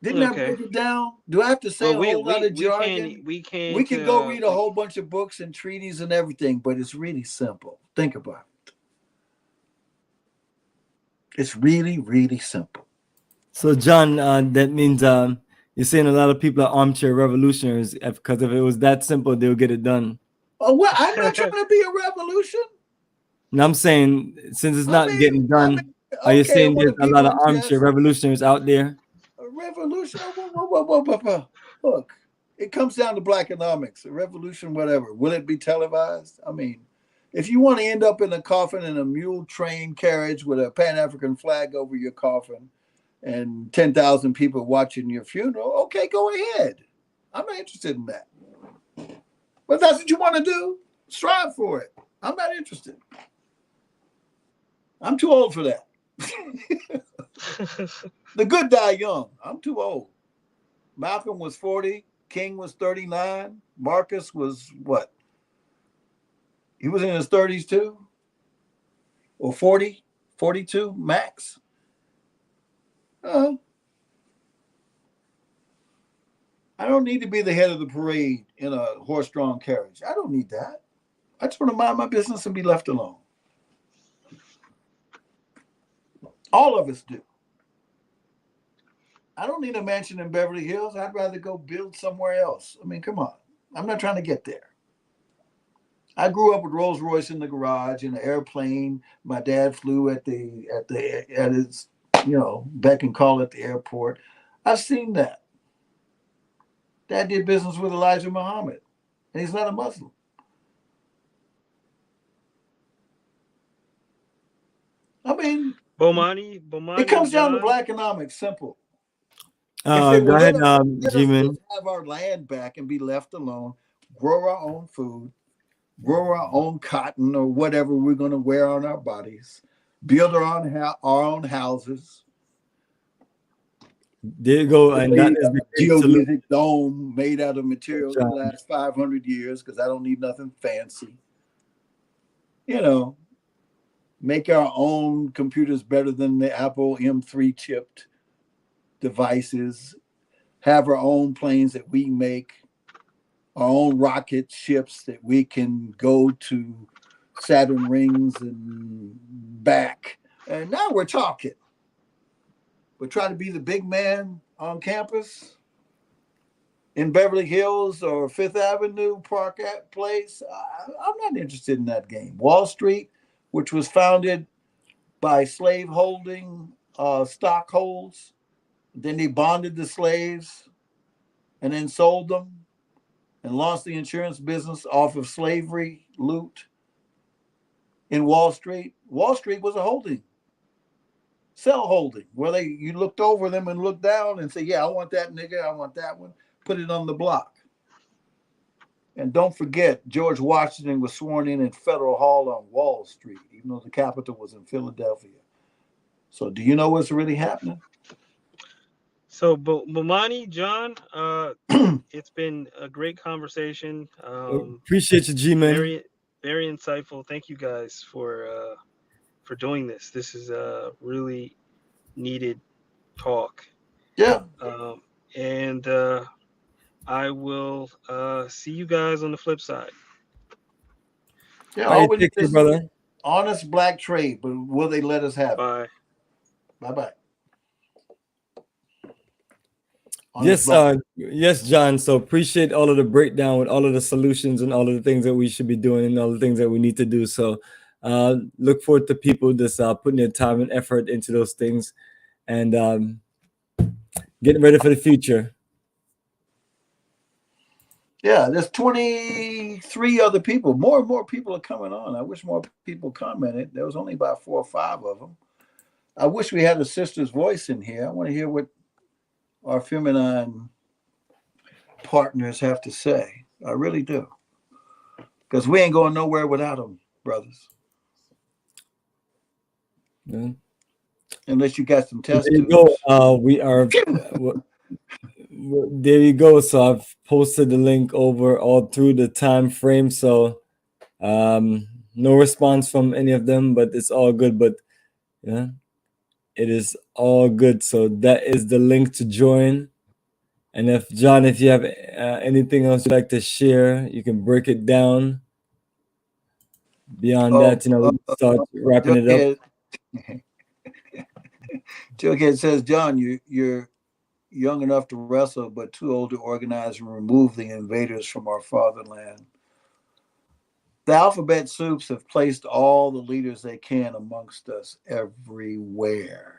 Speaker 2: Didn't I break it down? Do I have to say a whole lot of jargon?
Speaker 4: We can
Speaker 2: go read a whole bunch of books and treaties and everything, but it's really simple. Think about it. It's really, really simple.
Speaker 1: So, John, that means you're saying a lot of people are armchair revolutionaries because if it was that simple, they'll get it done.
Speaker 2: Oh, well, I'm not trying to be a revolution.
Speaker 1: And I'm saying, since it's not getting done, are you saying there's a lot of armchair revolutionaries out there?
Speaker 2: A revolution? Look, it comes down to blackonomics. A revolution, whatever. Will it be televised? I mean, if you want to end up in a coffin in a mule train carriage with a Pan-African flag over your coffin and 10,000 people watching your funeral, okay, go ahead. I'm not interested in that. But if that's what you want to do, strive for it. I'm not interested. I'm too old for that. The good die young. I'm too old. Malcolm was 40. King was 39. Marcus was what? He was in his 30s too? Or 40, 42 max? I don't need to be the head of the parade in a horse-drawn carriage. I don't need that. I just want to mind my business and be left alone. All of us do. I don't need a mansion in Beverly Hills. I'd rather go build somewhere else. I mean, come on. I'm not trying to get there. I grew up with Rolls Royce in the garage, in an airplane. My dad flew at his, beck and call at the airport. I've seen that. Dad did business with Elijah Muhammad, and he's not a Muslim. I mean,
Speaker 4: Bomani,
Speaker 2: it comes down to blackonomics. Simple.
Speaker 1: Go ahead,
Speaker 2: G-Man. Have our land back and be left alone. Grow our own food. Grow our own cotton or whatever we're going to wear on our bodies. Build our own houses.
Speaker 1: There you go. And that is the
Speaker 2: geodesic dome made out of materials that last 500 years because I don't need nothing fancy. Make our own computers better than the Apple M3 chipped devices. Have our own planes that we make. Our own rocket ships that we can go to Saturn rings and back. And now we're talking. But try to be the big man on campus in Beverly Hills or Fifth Avenue Park Place. I'm not interested in that game. Wall Street, which was founded by slave holding stockholders. Then they bonded the slaves and then sold them and launched the insurance business off of slavery loot in Wall Street. Wall Street was a holding. Sell holding, where you looked over them and looked down and say, yeah, I want that nigga, I want that one. Put it on the block. And don't forget, George Washington was sworn in Federal Hall on Wall Street, even though the capital was in Philadelphia. So do you know what's really happening?
Speaker 4: So, Bomani, John, it's been a great conversation.
Speaker 1: Appreciate you, G-Man.
Speaker 4: Very, very insightful. Thank you guys for doing this. This is a really needed talk.
Speaker 2: Yeah.
Speaker 4: And I will see you guys on the flip side.
Speaker 2: Yeah,
Speaker 1: All right, take care, brother.
Speaker 2: Honest black trade, but will they let us have it?
Speaker 4: Bye.
Speaker 2: Bye-bye.
Speaker 1: Yes, yes, John. So appreciate all of the breakdown with all of the solutions and all of the things that we should be doing and all the things that we need to do. So look forward to people just putting their time and effort into those things and getting ready for the future.
Speaker 2: Yeah, there's 23 other people. More and more people are coming on. I wish more people commented. There was only about 4 or 5 of them. I wish we had a sister's voice in here. I want to hear what our feminine partners have to say. I really do. Because we ain't going nowhere without them, brothers.
Speaker 1: Yeah.
Speaker 2: Unless you got some test
Speaker 1: There you go. We are... There you go. So I've posted the link over all through the time frame. So no response from any of them, but it's all good. But yeah, it is all good. So that is the link to join. And if John, if you have anything else you'd like to share, you can break it down. Beyond that, we start wrapping it up.
Speaker 2: Jughead says, John, you're young enough to wrestle, but too old to organize and remove the invaders from our fatherland. The alphabet soups have placed all the leaders they can amongst us everywhere.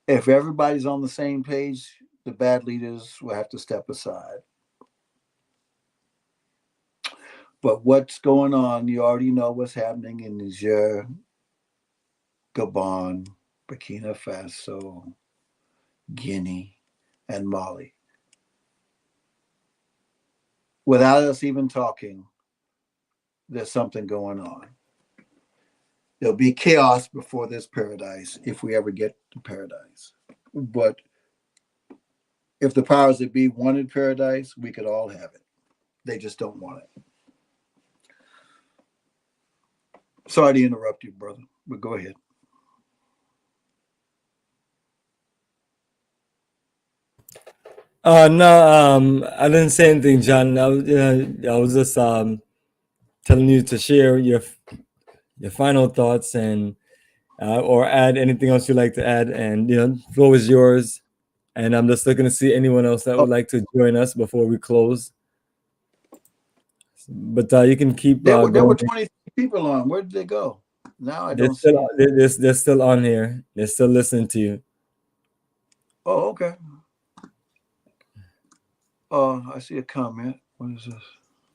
Speaker 2: If everybody's on the same page, the bad leaders will have to step aside. But what's going on, you already know what's happening in Niger, Gabon, Burkina Faso, Guinea, and Mali. Without us even talking, there's something going on. There'll be chaos before there's paradise, if we ever get to paradise. But if the powers that be wanted paradise, we could all have it. They just don't want it. Sorry to interrupt you, brother, but go ahead.
Speaker 1: No, I didn't say anything, John. I was just telling you to share your final thoughts and or add anything else you'd like to add. And the floor is yours. And I'm just looking to see anyone else that would like to join us before we close. But you can keep
Speaker 2: going. There were
Speaker 1: 20
Speaker 2: people on. Where did they go? Now I
Speaker 1: don't see them. They're still on here. They're still listening to you.
Speaker 2: Oh, okay. Oh, I see a comment. What is this?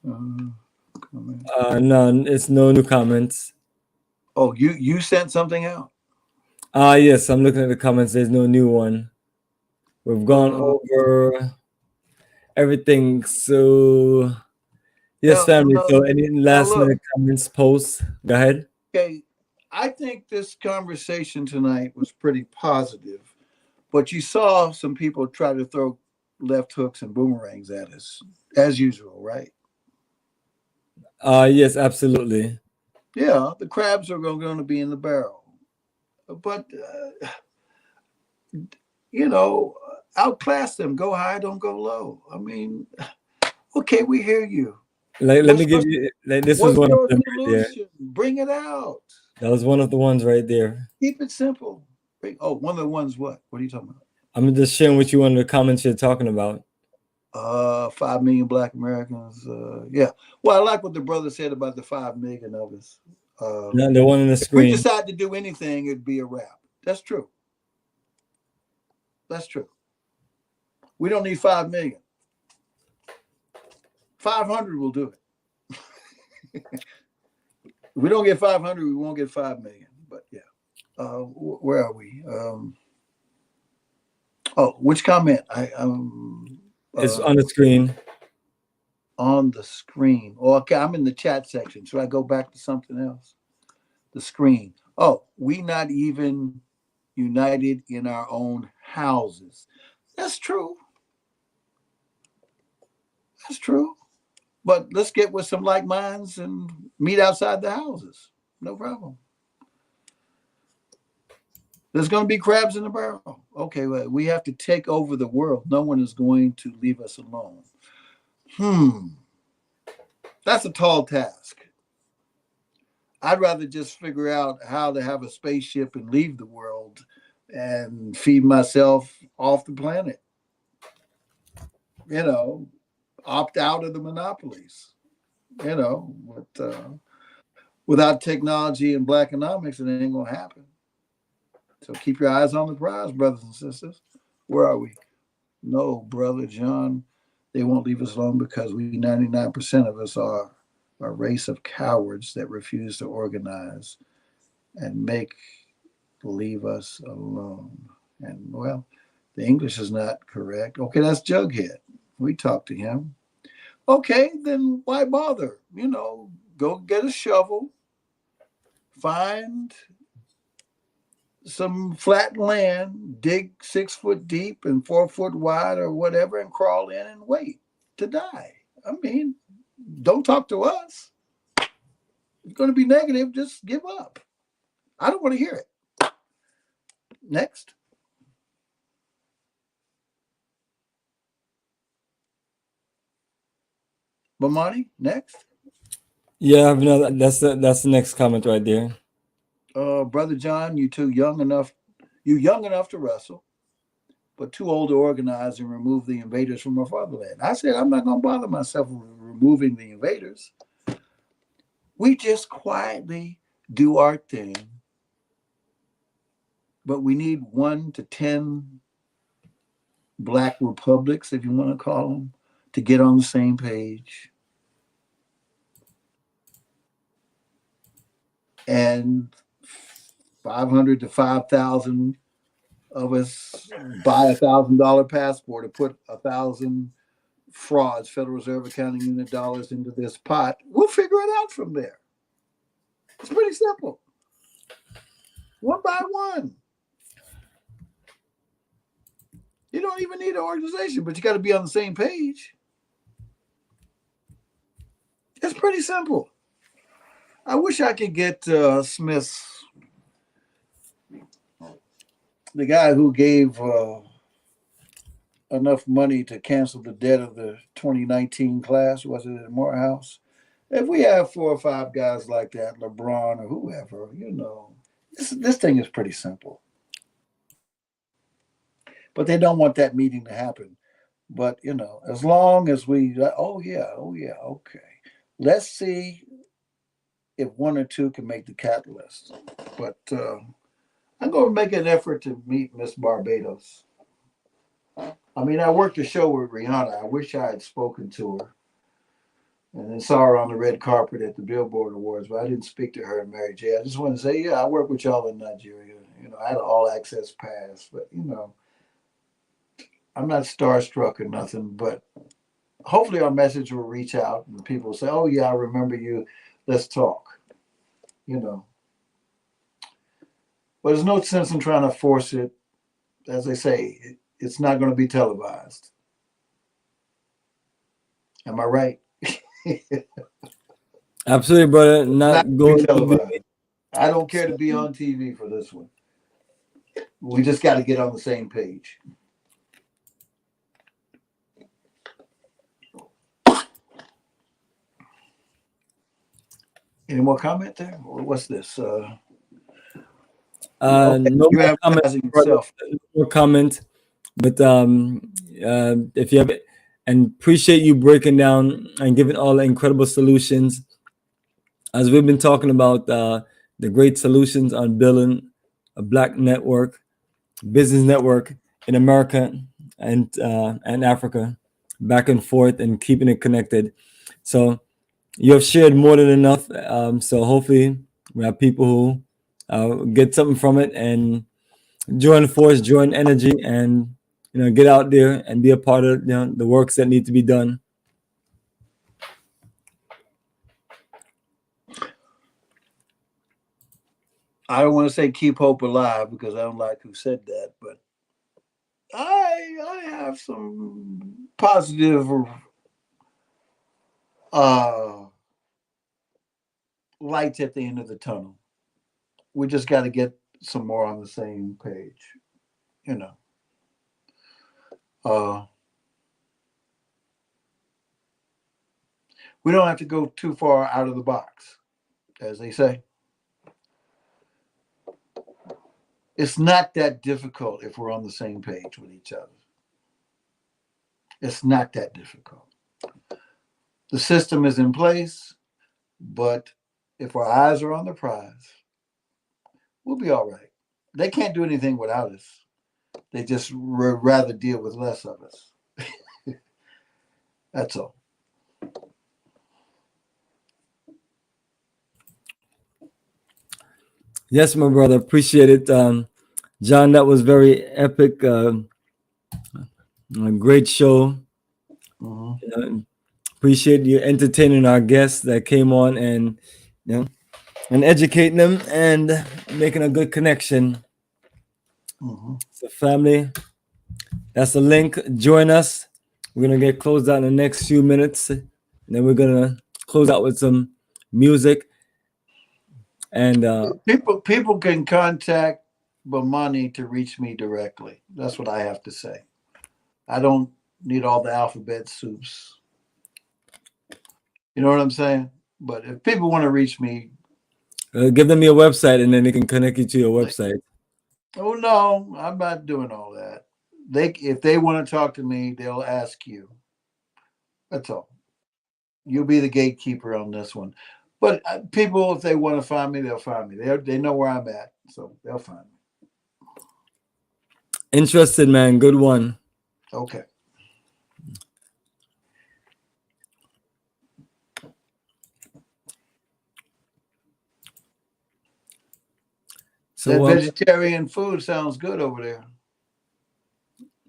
Speaker 2: Comment.
Speaker 1: No, it's no new comments.
Speaker 2: Oh, you sent something out?
Speaker 1: Yes, I'm looking at the comments. There's no new one. We've gone over everything. So, yes, family. So, any last minute comments, posts? Go ahead.
Speaker 2: Okay. I think this conversation tonight was pretty positive, but you saw some people try to throw left hooks and boomerangs at us, as usual, right?
Speaker 1: Yes, absolutely.
Speaker 2: Yeah, the crabs are going to be in the barrel. But, outclass them. Go high, don't go low. I mean, okay, we hear you.
Speaker 1: Let me give you. This was one of them right there.
Speaker 2: Bring it out.
Speaker 1: That was one of the ones right there.
Speaker 2: Keep it simple. One of the ones what? What are you talking about?
Speaker 1: I'm just sharing with you one of the comments you're talking about.
Speaker 2: 5 million Black Americans. Yeah. Well, I like what the brother said about the 5 million of us.
Speaker 1: The one on the screen.
Speaker 2: If we decide to do anything, it'd be a wrap. That's true. That's true. We don't need 5 million. 500 will do it. If we don't get 500, we won't get 5 million. But yeah. Where are we? Which comment?
Speaker 1: It's on the screen.
Speaker 2: On the screen. Oh, okay, I'm in the chat section. Should I go back to something else? The screen. Oh, we not even united in our own houses. That's true. That's true. But let's get with some like minds and meet outside the houses. No problem. There's going to be crabs in the barrel. Okay, well, we have to take over the world. No one is going to leave us alone. That's a tall task. I'd rather just figure out how to have a spaceship and leave the world and feed myself off the planet. You know, opt out of the monopolies. You know, but without technology and black economics, it ain't gonna happen. So keep your eyes on the prize, brothers and sisters. Where are we? No, brother John, they won't leave us alone because we 99% of us are a race of cowards that refuse to organize and leave us alone. And well, the English is not correct. Okay, that's Jughead. We talked to him. Okay, then why bother? You know, go get a shovel, find some flat land, dig 6 foot deep and 4 foot wide or whatever, and crawl in and wait to die. I mean, don't talk to us. It's going to be negative. Just give up. I don't want to hear it. Next. Bomani, next.
Speaker 1: Yeah, no, that's the next comment right there.
Speaker 2: Brother John, you young enough to wrestle, but too old to organize and remove the invaders from our fatherland. I said, I'm not going to bother myself with removing the invaders. We just quietly do our thing, but we need 1 to 10 black republics, if you want to call them, to get on the same page. And 500 to 5,000 of us buy $1,000 passport to put 1,000 frauds, Federal Reserve accounting unit dollars into this pot. We'll figure it out from there. It's pretty simple. One by one. You don't even need an organization, but you got to be on the same page. It's pretty simple. I wish I could get Smith's, the guy who gave enough money to cancel the debt of the 2019 class, was it at Morehouse? If we have 4 or 5 guys like that, LeBron or whoever, you know, this thing is pretty simple. But they don't want that meeting to happen. But, you know, as long as we, oh yeah, okay. Let's see if 1 or 2 can make the catalyst. But I'm going to make an effort to meet Miss Barbados. I mean, I worked a show with Rihanna. I wish I had spoken to her. And then saw her on the red carpet at the Billboard Awards, but I didn't speak to her and Mary J. I just want to say, yeah, I work with y'all in Nigeria. You know, I had an all-access pass, but, you know, I'm not starstruck or nothing, but hopefully our message will reach out and people will say, oh, yeah, I remember you. Let's talk, you know. But there's no sense in trying to force it. As they say, it's not going to be televised. Am I right?
Speaker 1: Absolutely, brother. Not going
Speaker 2: televised. I don't care to be on TV for this one. We just got to get on the same page. Any more comment there? Or what's this?
Speaker 1: No more comment, but if you have it, and appreciate you breaking down and giving all the incredible solutions, as we've been talking about the great solutions on building a black network, business network in America and Africa, back and forth, and keeping it connected. So you have shared more than enough. So hopefully we have people who get something from it and join force, join energy, and get out there and be a part of the works that need to be done.
Speaker 2: I don't want to say keep hope alive because I don't like who said that, but I have some positive lights at the end of the tunnel. We just got to get some more on the same page, we don't have to go too far out of the box, as they say. It's not that difficult if we're on the same page with each other. It's not that difficult. The system is in place, but if our eyes are on the prize, we'll be all right. They can't do anything without us. They just rather deal with less of us. That's all.
Speaker 1: Yes, my brother. Appreciate it. John, that was very epic. A great show. Appreciate you entertaining our guests that came on and educating them and making a good connection. So family, that's the link. Join us. We're going to get closed out in the next few minutes. And then we're going to close out with some music. And
Speaker 2: people can contact Bomani to reach me directly. That's what I have to say. I don't need all the alphabet soups. You know what I'm saying? But if people want to reach me,
Speaker 1: give them your website and then they can connect you to your website.
Speaker 2: Oh no, I'm not doing all that. If they want to talk to me, they'll ask you. That's all. You'll be the gatekeeper on this one. But people, if they want to find me, they'll find me. They know where I'm at, so they'll find me.
Speaker 1: Interested, man. Good one.
Speaker 2: Okay. So that vegetarian food sounds good over there.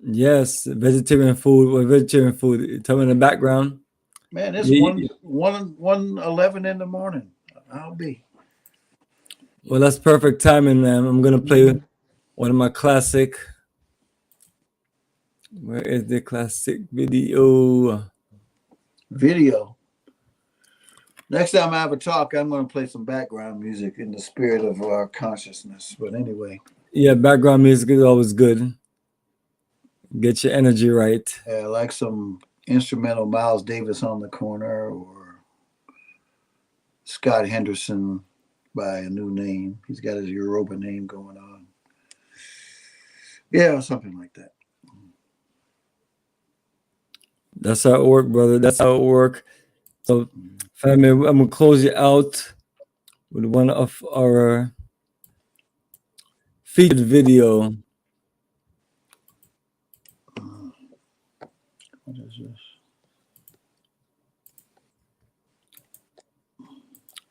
Speaker 1: Yes, vegetarian food. What vegetarian food? Tell me in the background.
Speaker 2: Man, it's 1:11 in the morning. I'll be.
Speaker 1: Well, that's perfect timing, man. I'm gonna play one of my classic. Where is the classic video?
Speaker 2: Next time I have a talk, I'm going to play some background music in the spirit of our consciousness. But anyway.
Speaker 1: Yeah, background music is always good. Get your energy right.
Speaker 2: Yeah, like some instrumental Miles Davis on the corner or Scott Henderson by a new name. He's got his Yoruba name going on. Yeah, something like that.
Speaker 1: That's how it work, brother. That's how it work. So, family, I'm going to close you out with one of our featured video.
Speaker 2: What is this?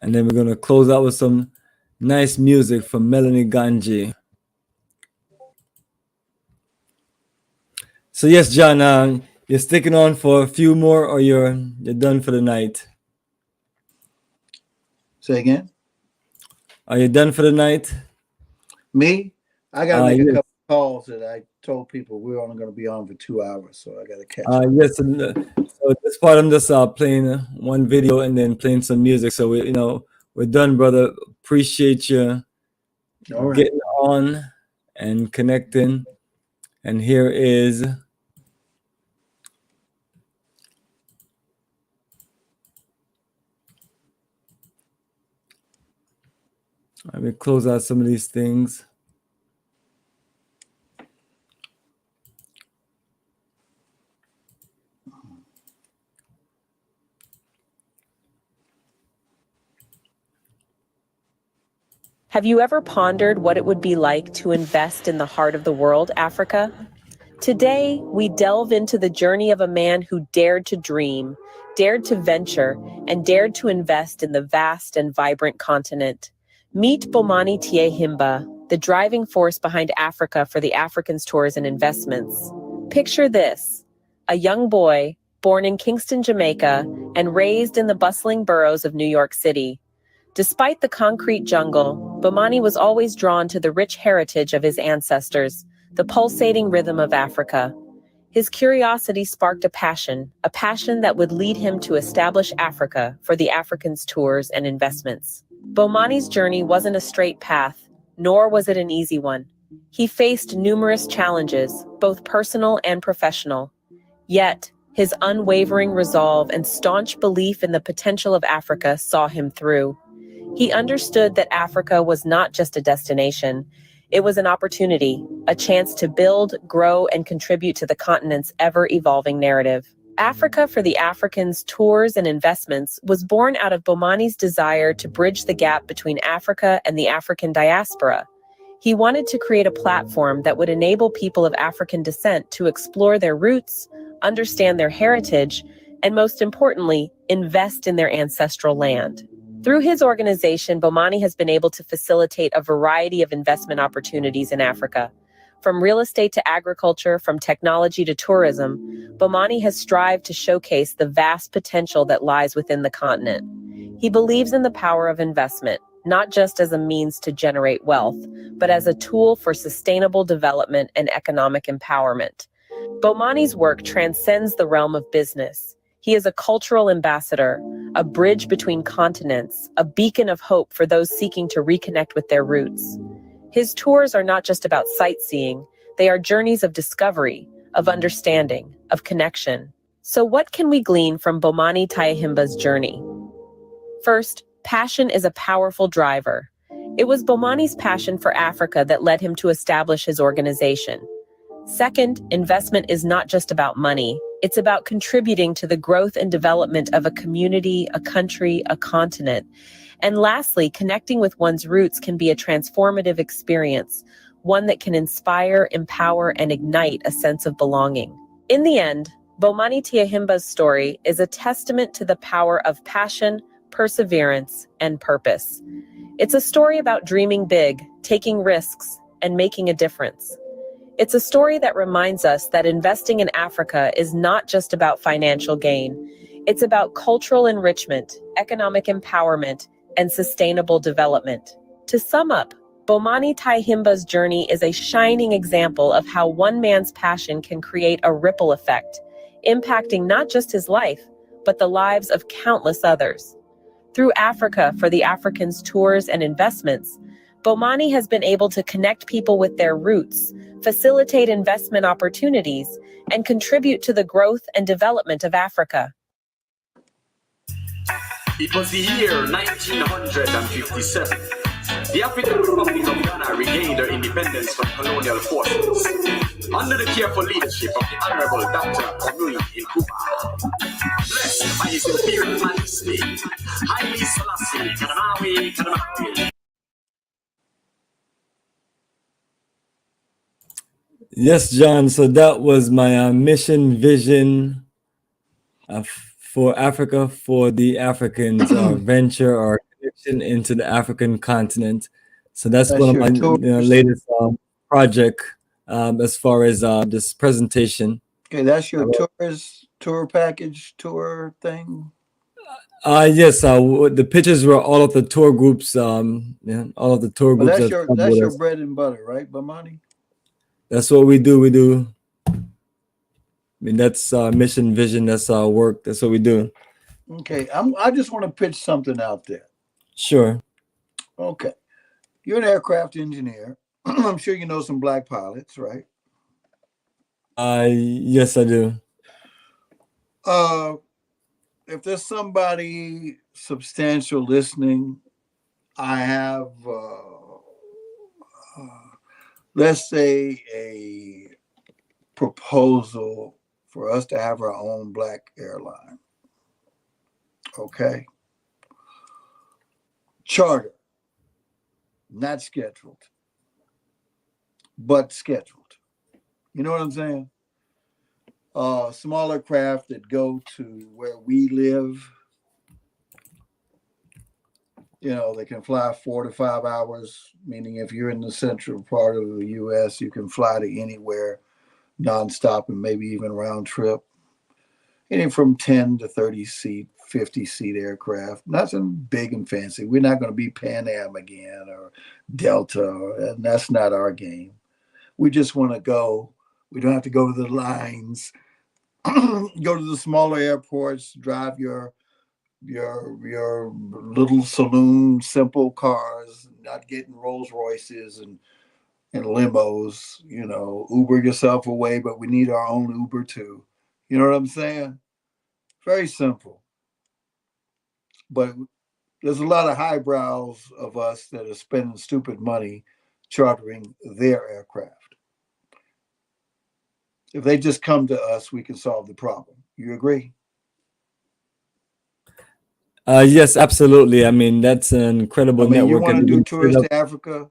Speaker 1: And then we're going to close out with some nice music from Melanie Ganji. So yes, John, you're sticking on for a few more or you're done for the night?
Speaker 2: Say again?
Speaker 1: Are you done for the night?
Speaker 2: Me? I got to make a couple calls that I told people we're only going to be on for 2 hours, so I got to catch up.
Speaker 1: Yes, and, so this part I'm just playing one video and then playing some music. So we're done, brother. Appreciate you getting on and connecting. And here is let me close out some of these things.
Speaker 5: Have you ever pondered what it would be like to invest in the heart of the world, Africa? Today, we delve into the journey of a man who dared to dream, dared to venture, and dared to invest in the vast and vibrant continent. Meet Bomani Tyehimba, the driving force behind Africa for the Africans Tours and Investments. Picture this: a young boy born in Kingston, Jamaica, and raised in the bustling boroughs of New York City. Despite the concrete jungle, Bomani was always drawn to the rich heritage of his ancestors, the pulsating rhythm of Africa. His curiosity sparked a passion that would lead him to establish Africa for the Africans' tours and investments. Bomani's journey wasn't a straight path, nor was it an easy one. He faced numerous challenges, both personal and professional. Yet, his unwavering resolve and staunch belief in the potential of Africa saw him through. He understood that Africa was not just a destination. It was an opportunity, a chance to build, grow, and contribute to the continent's ever-evolving narrative. Africa for the Africans Tours and Investments was born out of Bomani's desire to bridge the gap between Africa and the African diaspora. He wanted to create a platform that would enable people of African descent to explore their roots, understand their heritage, and most importantly, invest in their ancestral land. Through his organization, Bomani has been able to facilitate a variety of investment opportunities in Africa. From real estate to agriculture, from technology to tourism, Bomani has strived to showcase the vast potential that lies within the continent. He believes in the power of investment, not just as a means to generate wealth, but as a tool for sustainable development and economic empowerment. Bomani's work transcends the realm of business. He is a cultural ambassador, a bridge between continents, a beacon of hope for those seeking to reconnect with their roots. His tours are not just about sightseeing, they are journeys of discovery, of understanding, of connection. So what can we glean from Bomani Tyehimba's journey? First, passion is a powerful driver. It was Bomani's passion for Africa that led him to establish his organization. Second, investment is not just about money. It's about contributing to the growth and development of a community, a country, a continent. And lastly, connecting with one's roots can be a transformative experience, one that can inspire, empower, and ignite a sense of belonging. In the end, Bomani Tyehimba's story is a testament to the power of passion, perseverance, and purpose. It's a story about dreaming big, taking risks, and making a difference. It's a story that reminds us that investing in Africa is not just about financial gain. It's about cultural enrichment, economic empowerment, and sustainable development. To sum up, Bomani Tyehimba's journey is a shining example of how one man's passion can create a ripple effect, impacting not just his life, but the lives of countless others. Through Africa for the Africans Tours and Investments, Bomani has been able to connect people with their roots, facilitate investment opportunities, and contribute to the growth and development of Africa.
Speaker 6: It was the year 1957. The African Republic of Ghana regained her independence from colonial forces under the careful leadership of the Honorable Dr. Omui Nkrumah. Blessed by His Imperial Majesty, Haile Selassie Kanamawi.
Speaker 1: Yes, John. So that was my mission vision for Africa for the Africans venture or connection into the African continent. So that's one of my latest project as far as this presentation.
Speaker 2: Okay, that's your tour package, tour thing?
Speaker 1: Yes, the pictures were all of the tour groups. All of the tour groups.
Speaker 2: That's your bread and butter, right, Bomani?
Speaker 1: That's what we do. I mean, that's mission vision. That's our work. That's what we do.
Speaker 2: Okay, I just want to pitch something out there.
Speaker 1: Sure.
Speaker 2: Okay, you're an aircraft engineer. I'm sure you know some black pilots, right?
Speaker 1: Yes, I do.
Speaker 2: If there's somebody substantial listening, I have, let's say, a proposal for us to have our own black airline. Okay? Charter, not scheduled, but scheduled. You know what I'm saying? Smaller craft that go to where we live. You know, they can fly 4 to 5 hours, meaning if you're in the central part of the U.S., you can fly to anywhere nonstop and maybe even round trip. Anything from 10 to 30 seat, 50 seat aircraft. Nothing big and fancy. We're not going to be Pan Am again or Delta, and that's not our game. We just want to go. We don't have to go to the lines. Go to the smaller airports, drive your little saloon, simple cars, not getting Rolls Royces and limos, Uber yourself away, but we need our own Uber too. You know what I'm saying? Very simple. But there's a lot of highbrows of us that are spending stupid money chartering their aircraft. If they just come to us, we can solve the problem. You agree?
Speaker 1: Yes, absolutely. I mean, that's an incredible network.
Speaker 2: You want to do tours to Africa?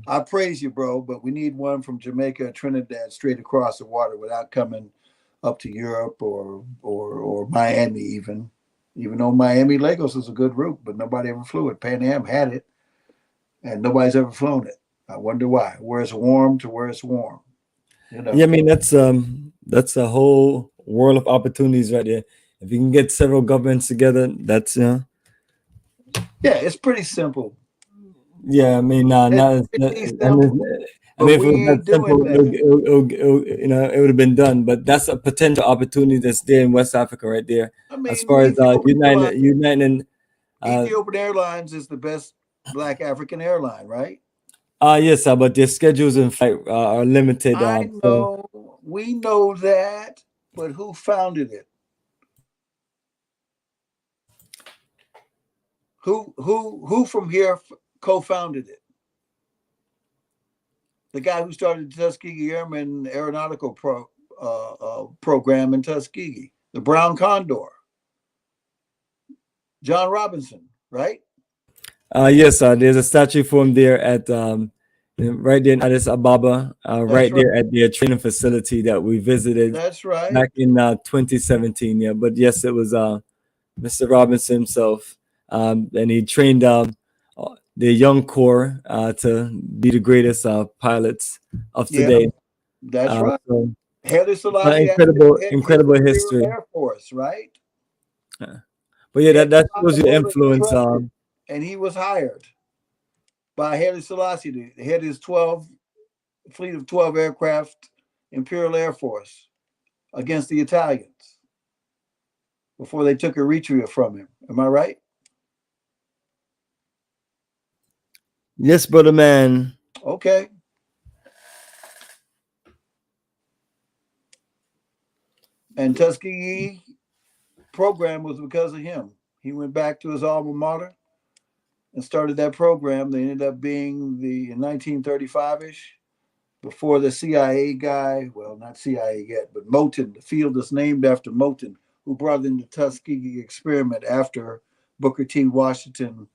Speaker 2: I praise you, bro, but we need one from Jamaica, Trinidad, straight across the water without coming up to Europe or Miami even. Even though Miami, Lagos is a good route, but nobody ever flew it. Pan Am had it, and nobody's ever flown it. I wonder why. Where it's warm to where it's warm.
Speaker 1: Yeah, I mean, that's a whole world of opportunities right there. If you can get several governments together, that's
Speaker 2: Yeah, it's pretty simple.
Speaker 1: Yeah, I mean, if it was that simple, it would have been done. But that's a potential opportunity that's there in West Africa, right there.
Speaker 2: I mean,
Speaker 1: as far as uniting.
Speaker 2: Ethiopian Airlines is the best Black African airline, right?
Speaker 1: Yes, but their schedules and flight are limited.
Speaker 2: I know, we know that, but who founded it? Who from here co-founded it? The guy who started the Tuskegee Airmen Aeronautical program in Tuskegee, the Brown Condor, John Robinson, right?
Speaker 1: Yes, there's a statue for him there at right there in Addis Ababa, right there at their training facility that we visited.
Speaker 2: That's right.
Speaker 1: Back in 2017. Yeah, but yes, it was Mr. Robinson himself, and he trained the young corps to be the greatest pilots of today.
Speaker 2: That's right. So,
Speaker 1: incredible history.
Speaker 2: Air Force, right?
Speaker 1: But yeah, that shows you the influence.
Speaker 2: And he was hired by Haile Selassie to head his fleet of 12 aircraft, Imperial Air Force, against the Italians before they took Eritrea from him. Am I right?
Speaker 1: Yes, brother man.
Speaker 2: Okay. And Tuskegee program was because of him. He went back to his alma mater and started that program. They ended up being in 1935-ish, before the CIA guy, well, not CIA yet, but Moton, the field is named after Moton, who brought in the Tuskegee experiment after Booker T. Washington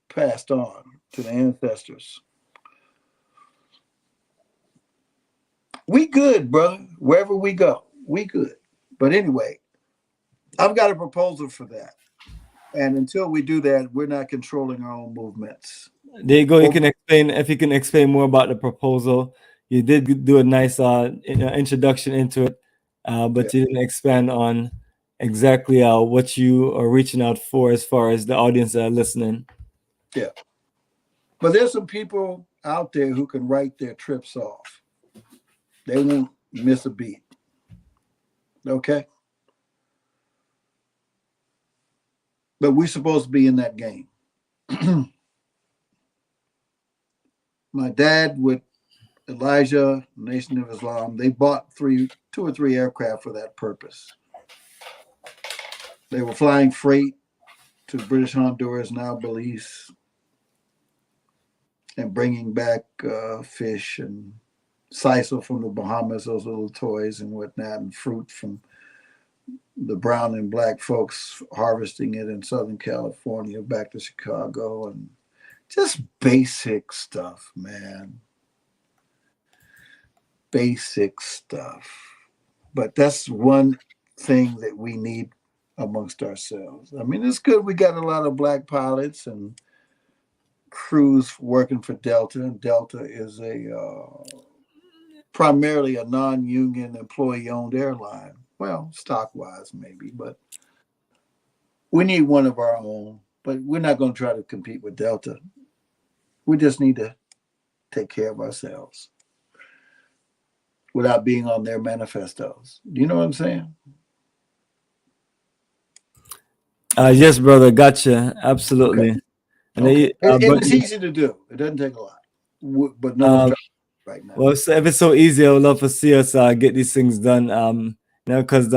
Speaker 2: passed on to the ancestors. We good, brother. Wherever we go, we good. But anyway, I've got a proposal for that. And until we do that, we're not controlling our own movements.
Speaker 1: There you go. You can explain, if you can explain more about the proposal. You did do a nice introduction into it, but you didn't expand on exactly what you are reaching out for as far as the audience that are listening.
Speaker 2: Yeah. But there's some people out there who can write their trips off. They won't miss a beat. Okay? But we're supposed to be in that game. My dad with Elijah, Nation of Islam, they bought 2 or 3 aircraft for that purpose. They were flying freight to British Honduras, now Belize, and bringing back fish and sisal from the Bahamas, those little toys and whatnot, and fruit from the brown and black folks harvesting it in Southern California back to Chicago, and just basic stuff, man. Basic stuff. But that's one thing that we need amongst ourselves. I mean, it's good. We got a lot of black pilots and crews working for Delta, and Delta is a primarily a non-union employee-owned airline. Well, stock-wise maybe, but we need one of our own. But we're not going to try to compete with Delta. We just need to take care of ourselves without being on their manifestos. Do you know what I'm saying?
Speaker 1: Yes, brother. Gotcha. Absolutely.
Speaker 2: Okay.
Speaker 1: And
Speaker 2: Okay.
Speaker 1: but
Speaker 2: It's easy to do. It doesn't take a lot. But none of them right now.
Speaker 1: well, so if it's so easy, I would love to see us get these things done. Because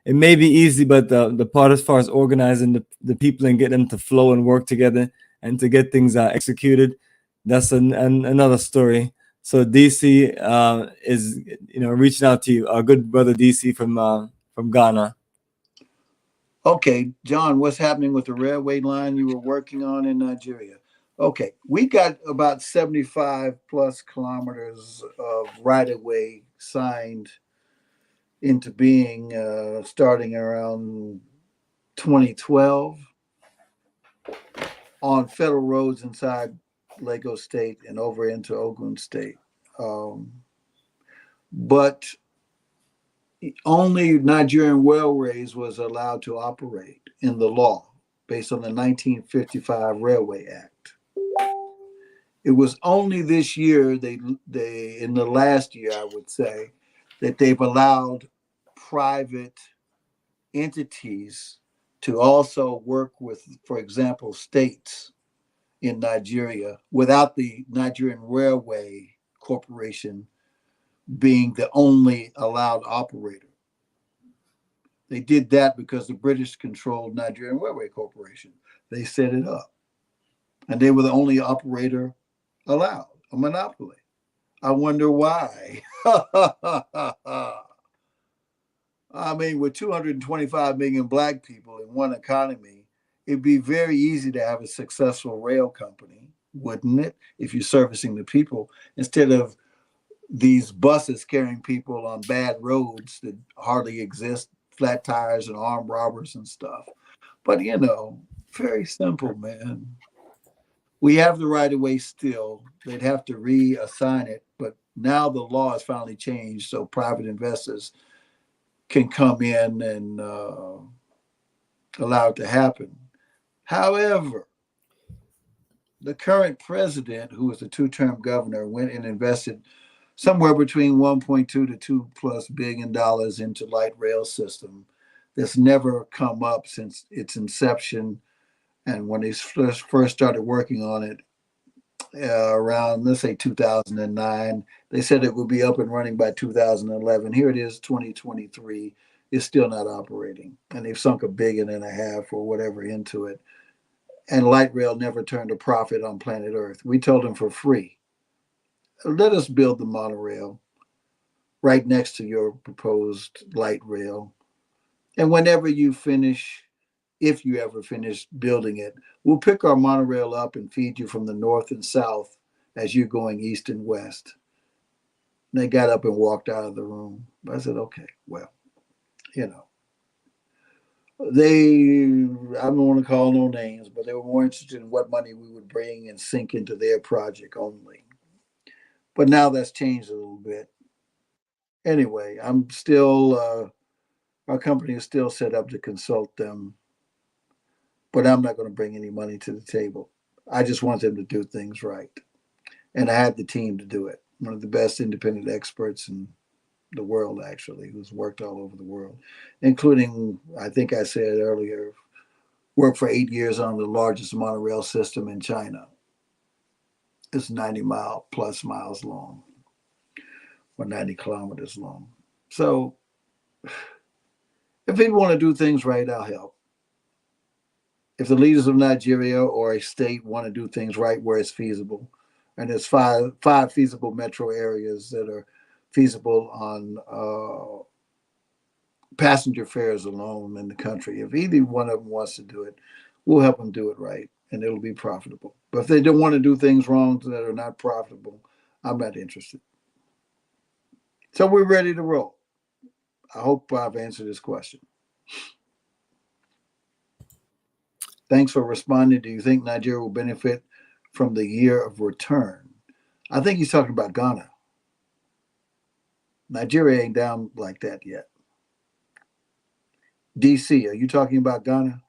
Speaker 1: it may be easy, but the part as far as organizing the people and get them to flow and work together and to get things executed, that's another story. So DC is reaching out to you, our good brother DC from Ghana.
Speaker 2: Okay, John, what's happening with the railway line you were working on in Nigeria? Okay, we got about 75 plus kilometers of right of way signed into being starting around 2012 on federal roads inside Lagos State and over into Ogun State. But only Nigerian Railways was allowed to operate in the law based on the 1955 Railway Act. It was only this year, they in the last year, I would say, that they've allowed private entities to also work with, for example, states in Nigeria without the Nigerian Railway Corporation being the only allowed operator. They did that because the British controlled Nigerian Railway Corporation. They set it up. And they were the only operator allowed, a monopoly. I wonder why. I mean, with 225 million Black people in one economy, it'd be very easy to have a successful rail company, wouldn't it? If you're servicing the people, instead of these buses carrying people on bad roads that hardly exist, flat tires and armed robbers and stuff. But, very simple, man. We have the right of way still. They'd have to reassign it. But now the law has finally changed, so private investors can come in and allow it to happen. However, the current president, who was a two-term governor, went and invested somewhere between 1.2 to $2+ billion into light rail system that's never come up since its inception. And when they first started working on it around, let's say 2009, they said it would be up and running by 2011. Here it is, 2023. It's still not operating. And they've sunk $1.5 billion or whatever into it. And light rail never turned a profit on planet Earth. We told them for free, let us build the monorail right next to your proposed light rail. And whenever you finish, if you ever finish building it, we'll pick our monorail up and feed you from the north and south as you're going east and west. And they got up and walked out of the room. I said, okay, well, I don't want to call no names, but they were more interested in what money we would bring and sink into their project only. But now that's changed a little bit. Anyway, I'm still, our company is still set up to consult them, but I'm not going to bring any money to the table. I just want them to do things right. And I had the team to do it. One of the best independent experts in the world, actually, who's worked all over the world, including, I think I said earlier, worked for 8 years on the largest monorail system in China. It's 90 plus miles long, or 90 kilometers long. So if people want to do things right, I'll help. If the leaders of Nigeria or a state want to do things right where it's feasible, and there's five feasible metro areas that are feasible on passenger fares alone in the country. If either one of them wants to do it, we'll help them do it right, and it'll be profitable. But if they don't want to do things wrong that are not profitable, I'm not interested. So we're ready to roll. I hope I've answered this question. Thanks for responding. Do you think Nigeria will benefit from the year of return? I think he's talking about Ghana. Nigeria ain't down like that yet. DC, are you talking about Ghana?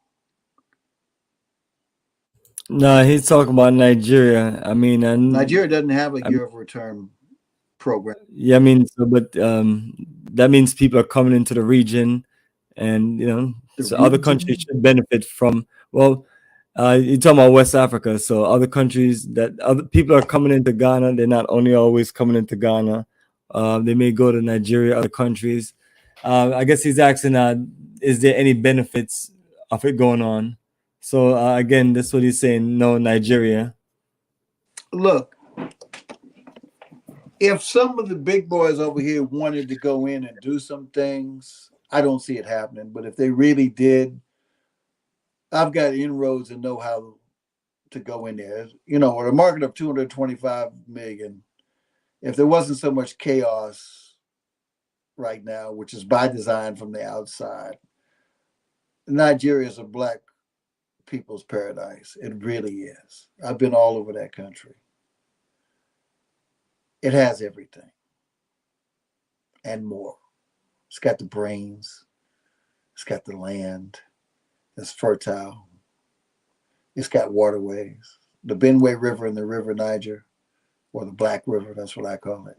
Speaker 1: No, he's talking about Nigeria. I mean, and
Speaker 2: Nigeria doesn't have a year of return program.
Speaker 1: yeah, I mean, so, but that means people are coming into the region, and so other countries should benefit from. Well, you're talking about West Africa, so other countries that other people are coming into Ghana. They're not only always coming into Ghana. They may go to Nigeria, other countries. I guess he's asking, is there any benefits of it going on? So again, that's what he's saying. No, Nigeria.
Speaker 2: Look, if some of the big boys over here wanted to go in and do some things, I don't see it happening. But if they really did, I've got inroads and know how to go in there. With a market of 225 million, if there wasn't so much chaos right now, which is by design from the outside, Nigeria is a black people's paradise. It really is. I've been all over that country. It has everything and more. It's got the brains. It's got the land. It's fertile. It's got waterways. The Benue River and the River Niger, or the Black River, that's what I call it.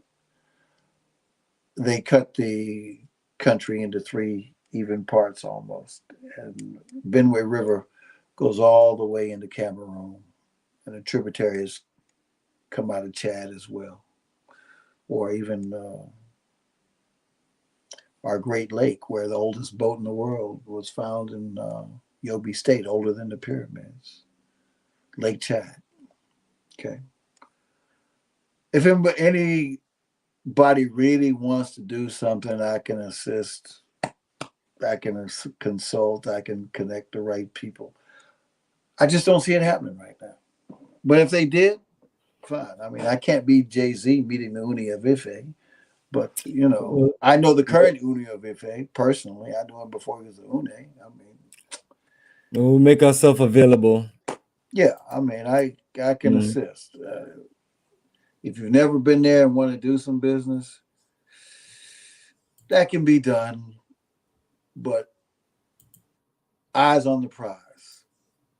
Speaker 2: They cut the country into 3 even parts almost. And Benue River goes all the way into Cameroon. And the tributaries come out of Chad as well. Or even our Great Lake, where the oldest boat in the world was found in Yobe State, older than the pyramids. Lake Chad. Okay. If anybody really wants to do something, I can assist. I can consult. I can connect the right people. I just don't see it happening right now. But if they did, fine. I mean, I can't be Jay-Z meeting the Uni of Ife, but I know the current Uni of Ife personally. I knew him before he was the Uni. I mean,
Speaker 1: we'll make ourselves available.
Speaker 2: Yeah, I mean, I can assist. If you've never been there and want to do some business, that can be done, but eyes on the prize.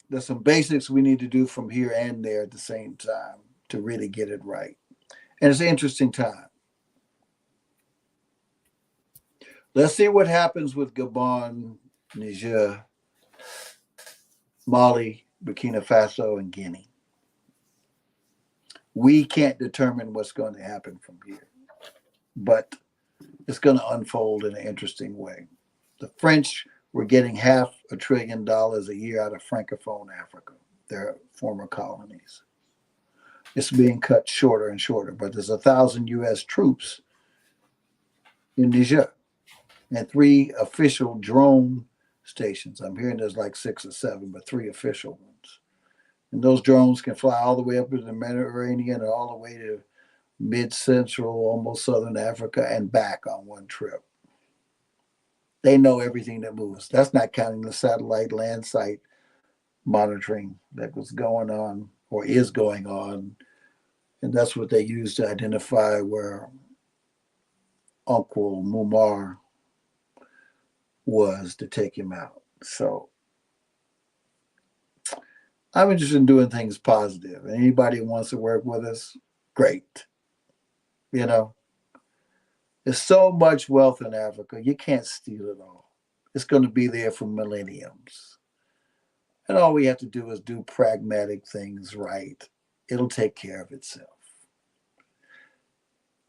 Speaker 2: There's some basics we need to do from here and there at the same time to really get it right. And it's an interesting time. Let's see what happens with Gabon, Niger, Mali, Burkina Faso, and Guinea. We can't determine what's going to happen from here, but it's going to unfold in an interesting way. The French were getting $500 billion a year out of Francophone Africa, their former colonies. It's being cut shorter and shorter, but there's 1,000 U.S. troops in Niger and 3 official drone stations. I'm hearing there's like 6 or 7, but 3 official ones. And those drones can fly all the way up into the Mediterranean and all the way to mid-central, almost southern Africa and back on one trip. They know everything that moves. That's not counting the satellite land site monitoring that was going on or is going on. And that's what they use to identify where Uncle Mumar was to take him out. So I'm interested in doing things positive. Anybody who wants to work with us, great. There's so much wealth in Africa, you can't steal it all. It's going to be there for millenniums. And all we have to do is do pragmatic things right. It'll take care of itself.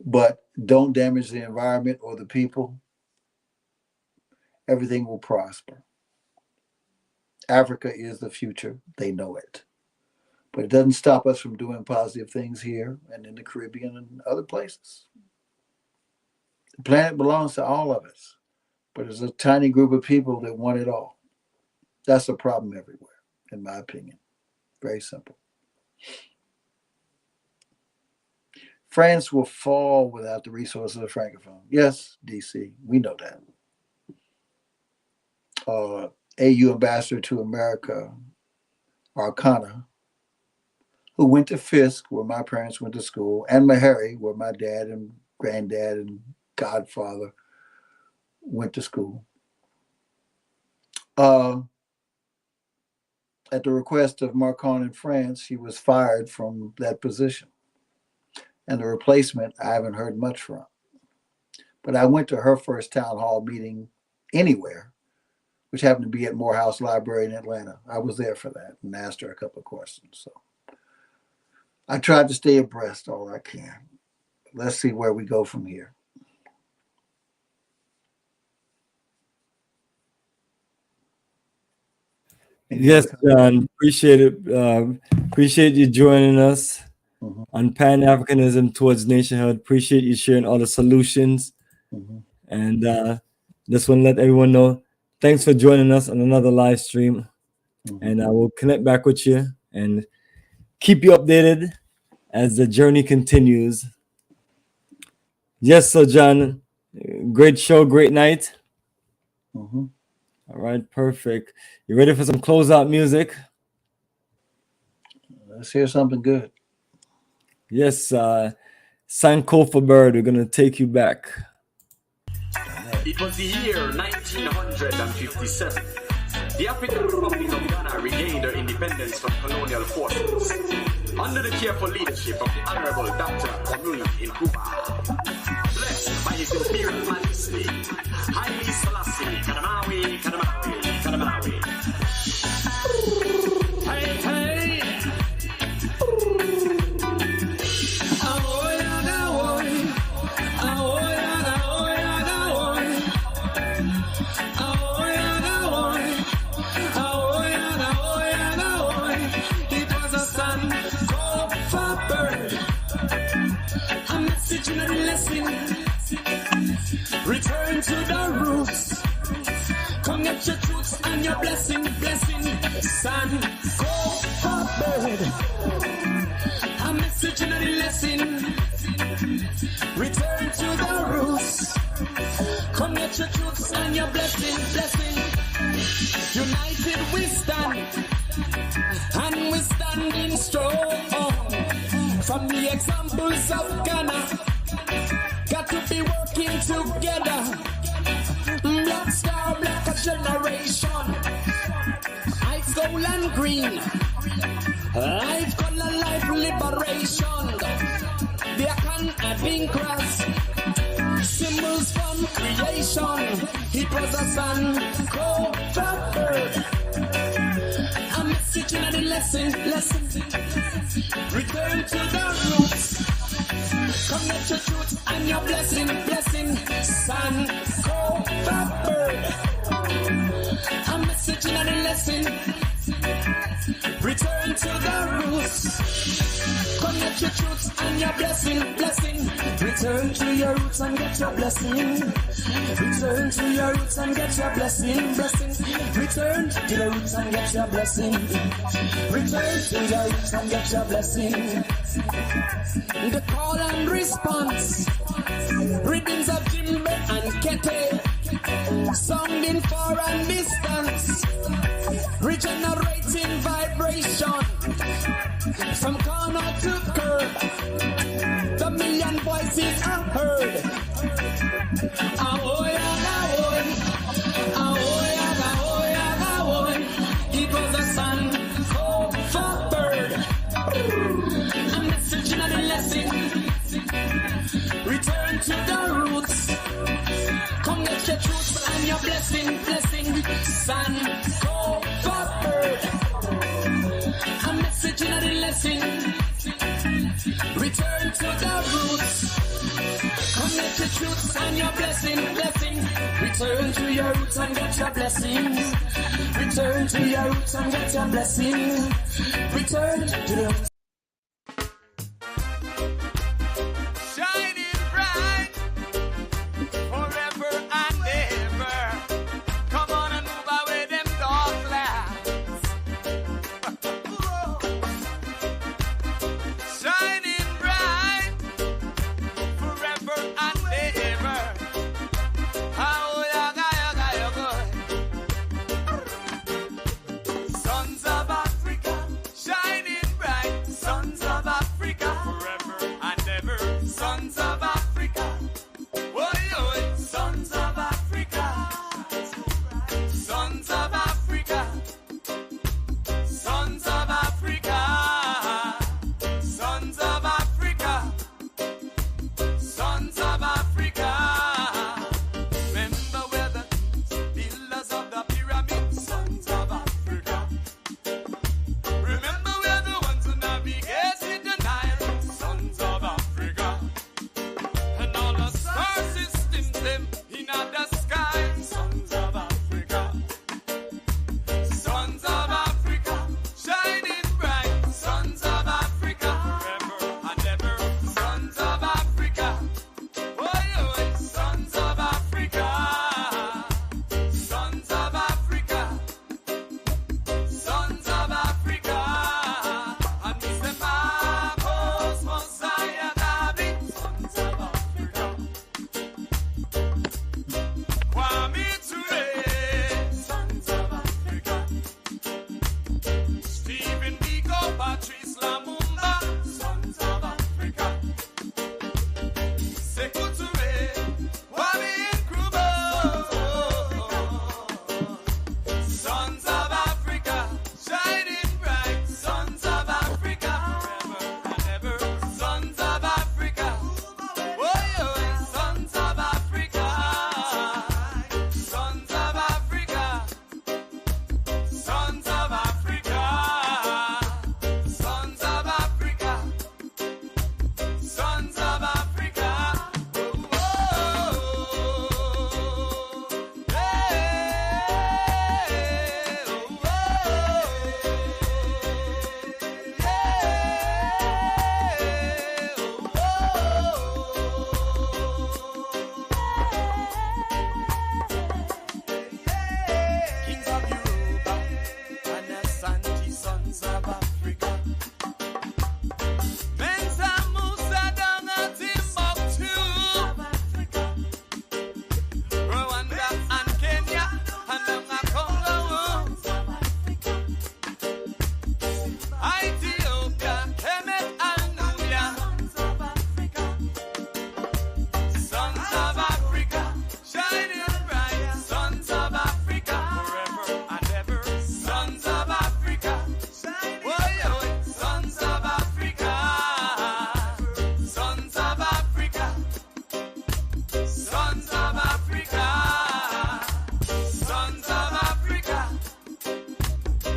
Speaker 2: But don't damage the environment or the people. Everything will prosper. Africa is the future. They know it. But it doesn't stop us from doing positive things here and in the Caribbean and other places. The planet belongs to all of us, but there's a tiny group of people that want it all. That's a problem everywhere, in my opinion. Very simple. France will fall without the resources of Francophone. Yes, DC, we know that. AU ambassador to America, Arcana, who went to Fisk, where my parents went to school, and Meharry, where my dad and granddad and godfather, went to school. At the request of Marcon in France, she was fired from that position. And the replacement, I haven't heard much from. But I went to her first town hall meeting anywhere, which happened to be at Morehouse Library in Atlanta. I was there for that and asked her a couple of questions. So I tried to stay abreast all I can. Let's see where we go from here.
Speaker 1: Yes, John. Appreciate it. Appreciate you joining us on Pan-Africanism towards nationhood. Appreciate you sharing all the solutions. And just want to let everyone know, thanks for joining us on another live stream. And I will connect back with you and keep you updated as the journey continues. Yes, so John, great show, great night. All right, perfect. You ready for some closeout music?
Speaker 2: Let's hear something good.
Speaker 1: Yes, Sankofa Bird, we're going to take you back.
Speaker 6: It was the year 1957. The African Republic of Ghana regained her independence from colonial forces under the careful leadership of the Honorable Dr. Bomani in Cuba. Blessed by His Imperial Majesty, Haile Selassie, Kadamawi, Kadamawi, Kadamawi. Hey, hey.
Speaker 7: Return to the roots. Come get your truths and your blessing, son. Go forward. A message in the lesson. Return to the roots. Come get your truths and your blessing. United we stand, and we standing strong. From the examples of Ghana, got to be working together. Black star, black generation. Ice, gold and green. Life, color, life, liberation. They can having cross. Symbols from creation. It was a sun, cold, bird. A message in the lesson. Return to the roots. Come get your truth and your blessing, son, go bird. A message in the lesson. Return to the roots. Come get your truth and your blessing. Return to your roots and get your blessing. Return to your roots and get your blessing. Return to the roots and get your blessing. Return to your roots and get your blessing. The call and response. Rhythms of djembe and kete. Sounding far and distance. Regenerating vibration. From corner to curb. The million voices are heard. It was a sun, hope for bird. A message in the lesson. Return to the roots. Come get your truth and your blessing. Sun, hope for bird. A message in the lesson. Return to the roots. Come get your truth and your blessing. Return to your roots and get your blessing. Return to your roots and get your blessing. Return to the roots.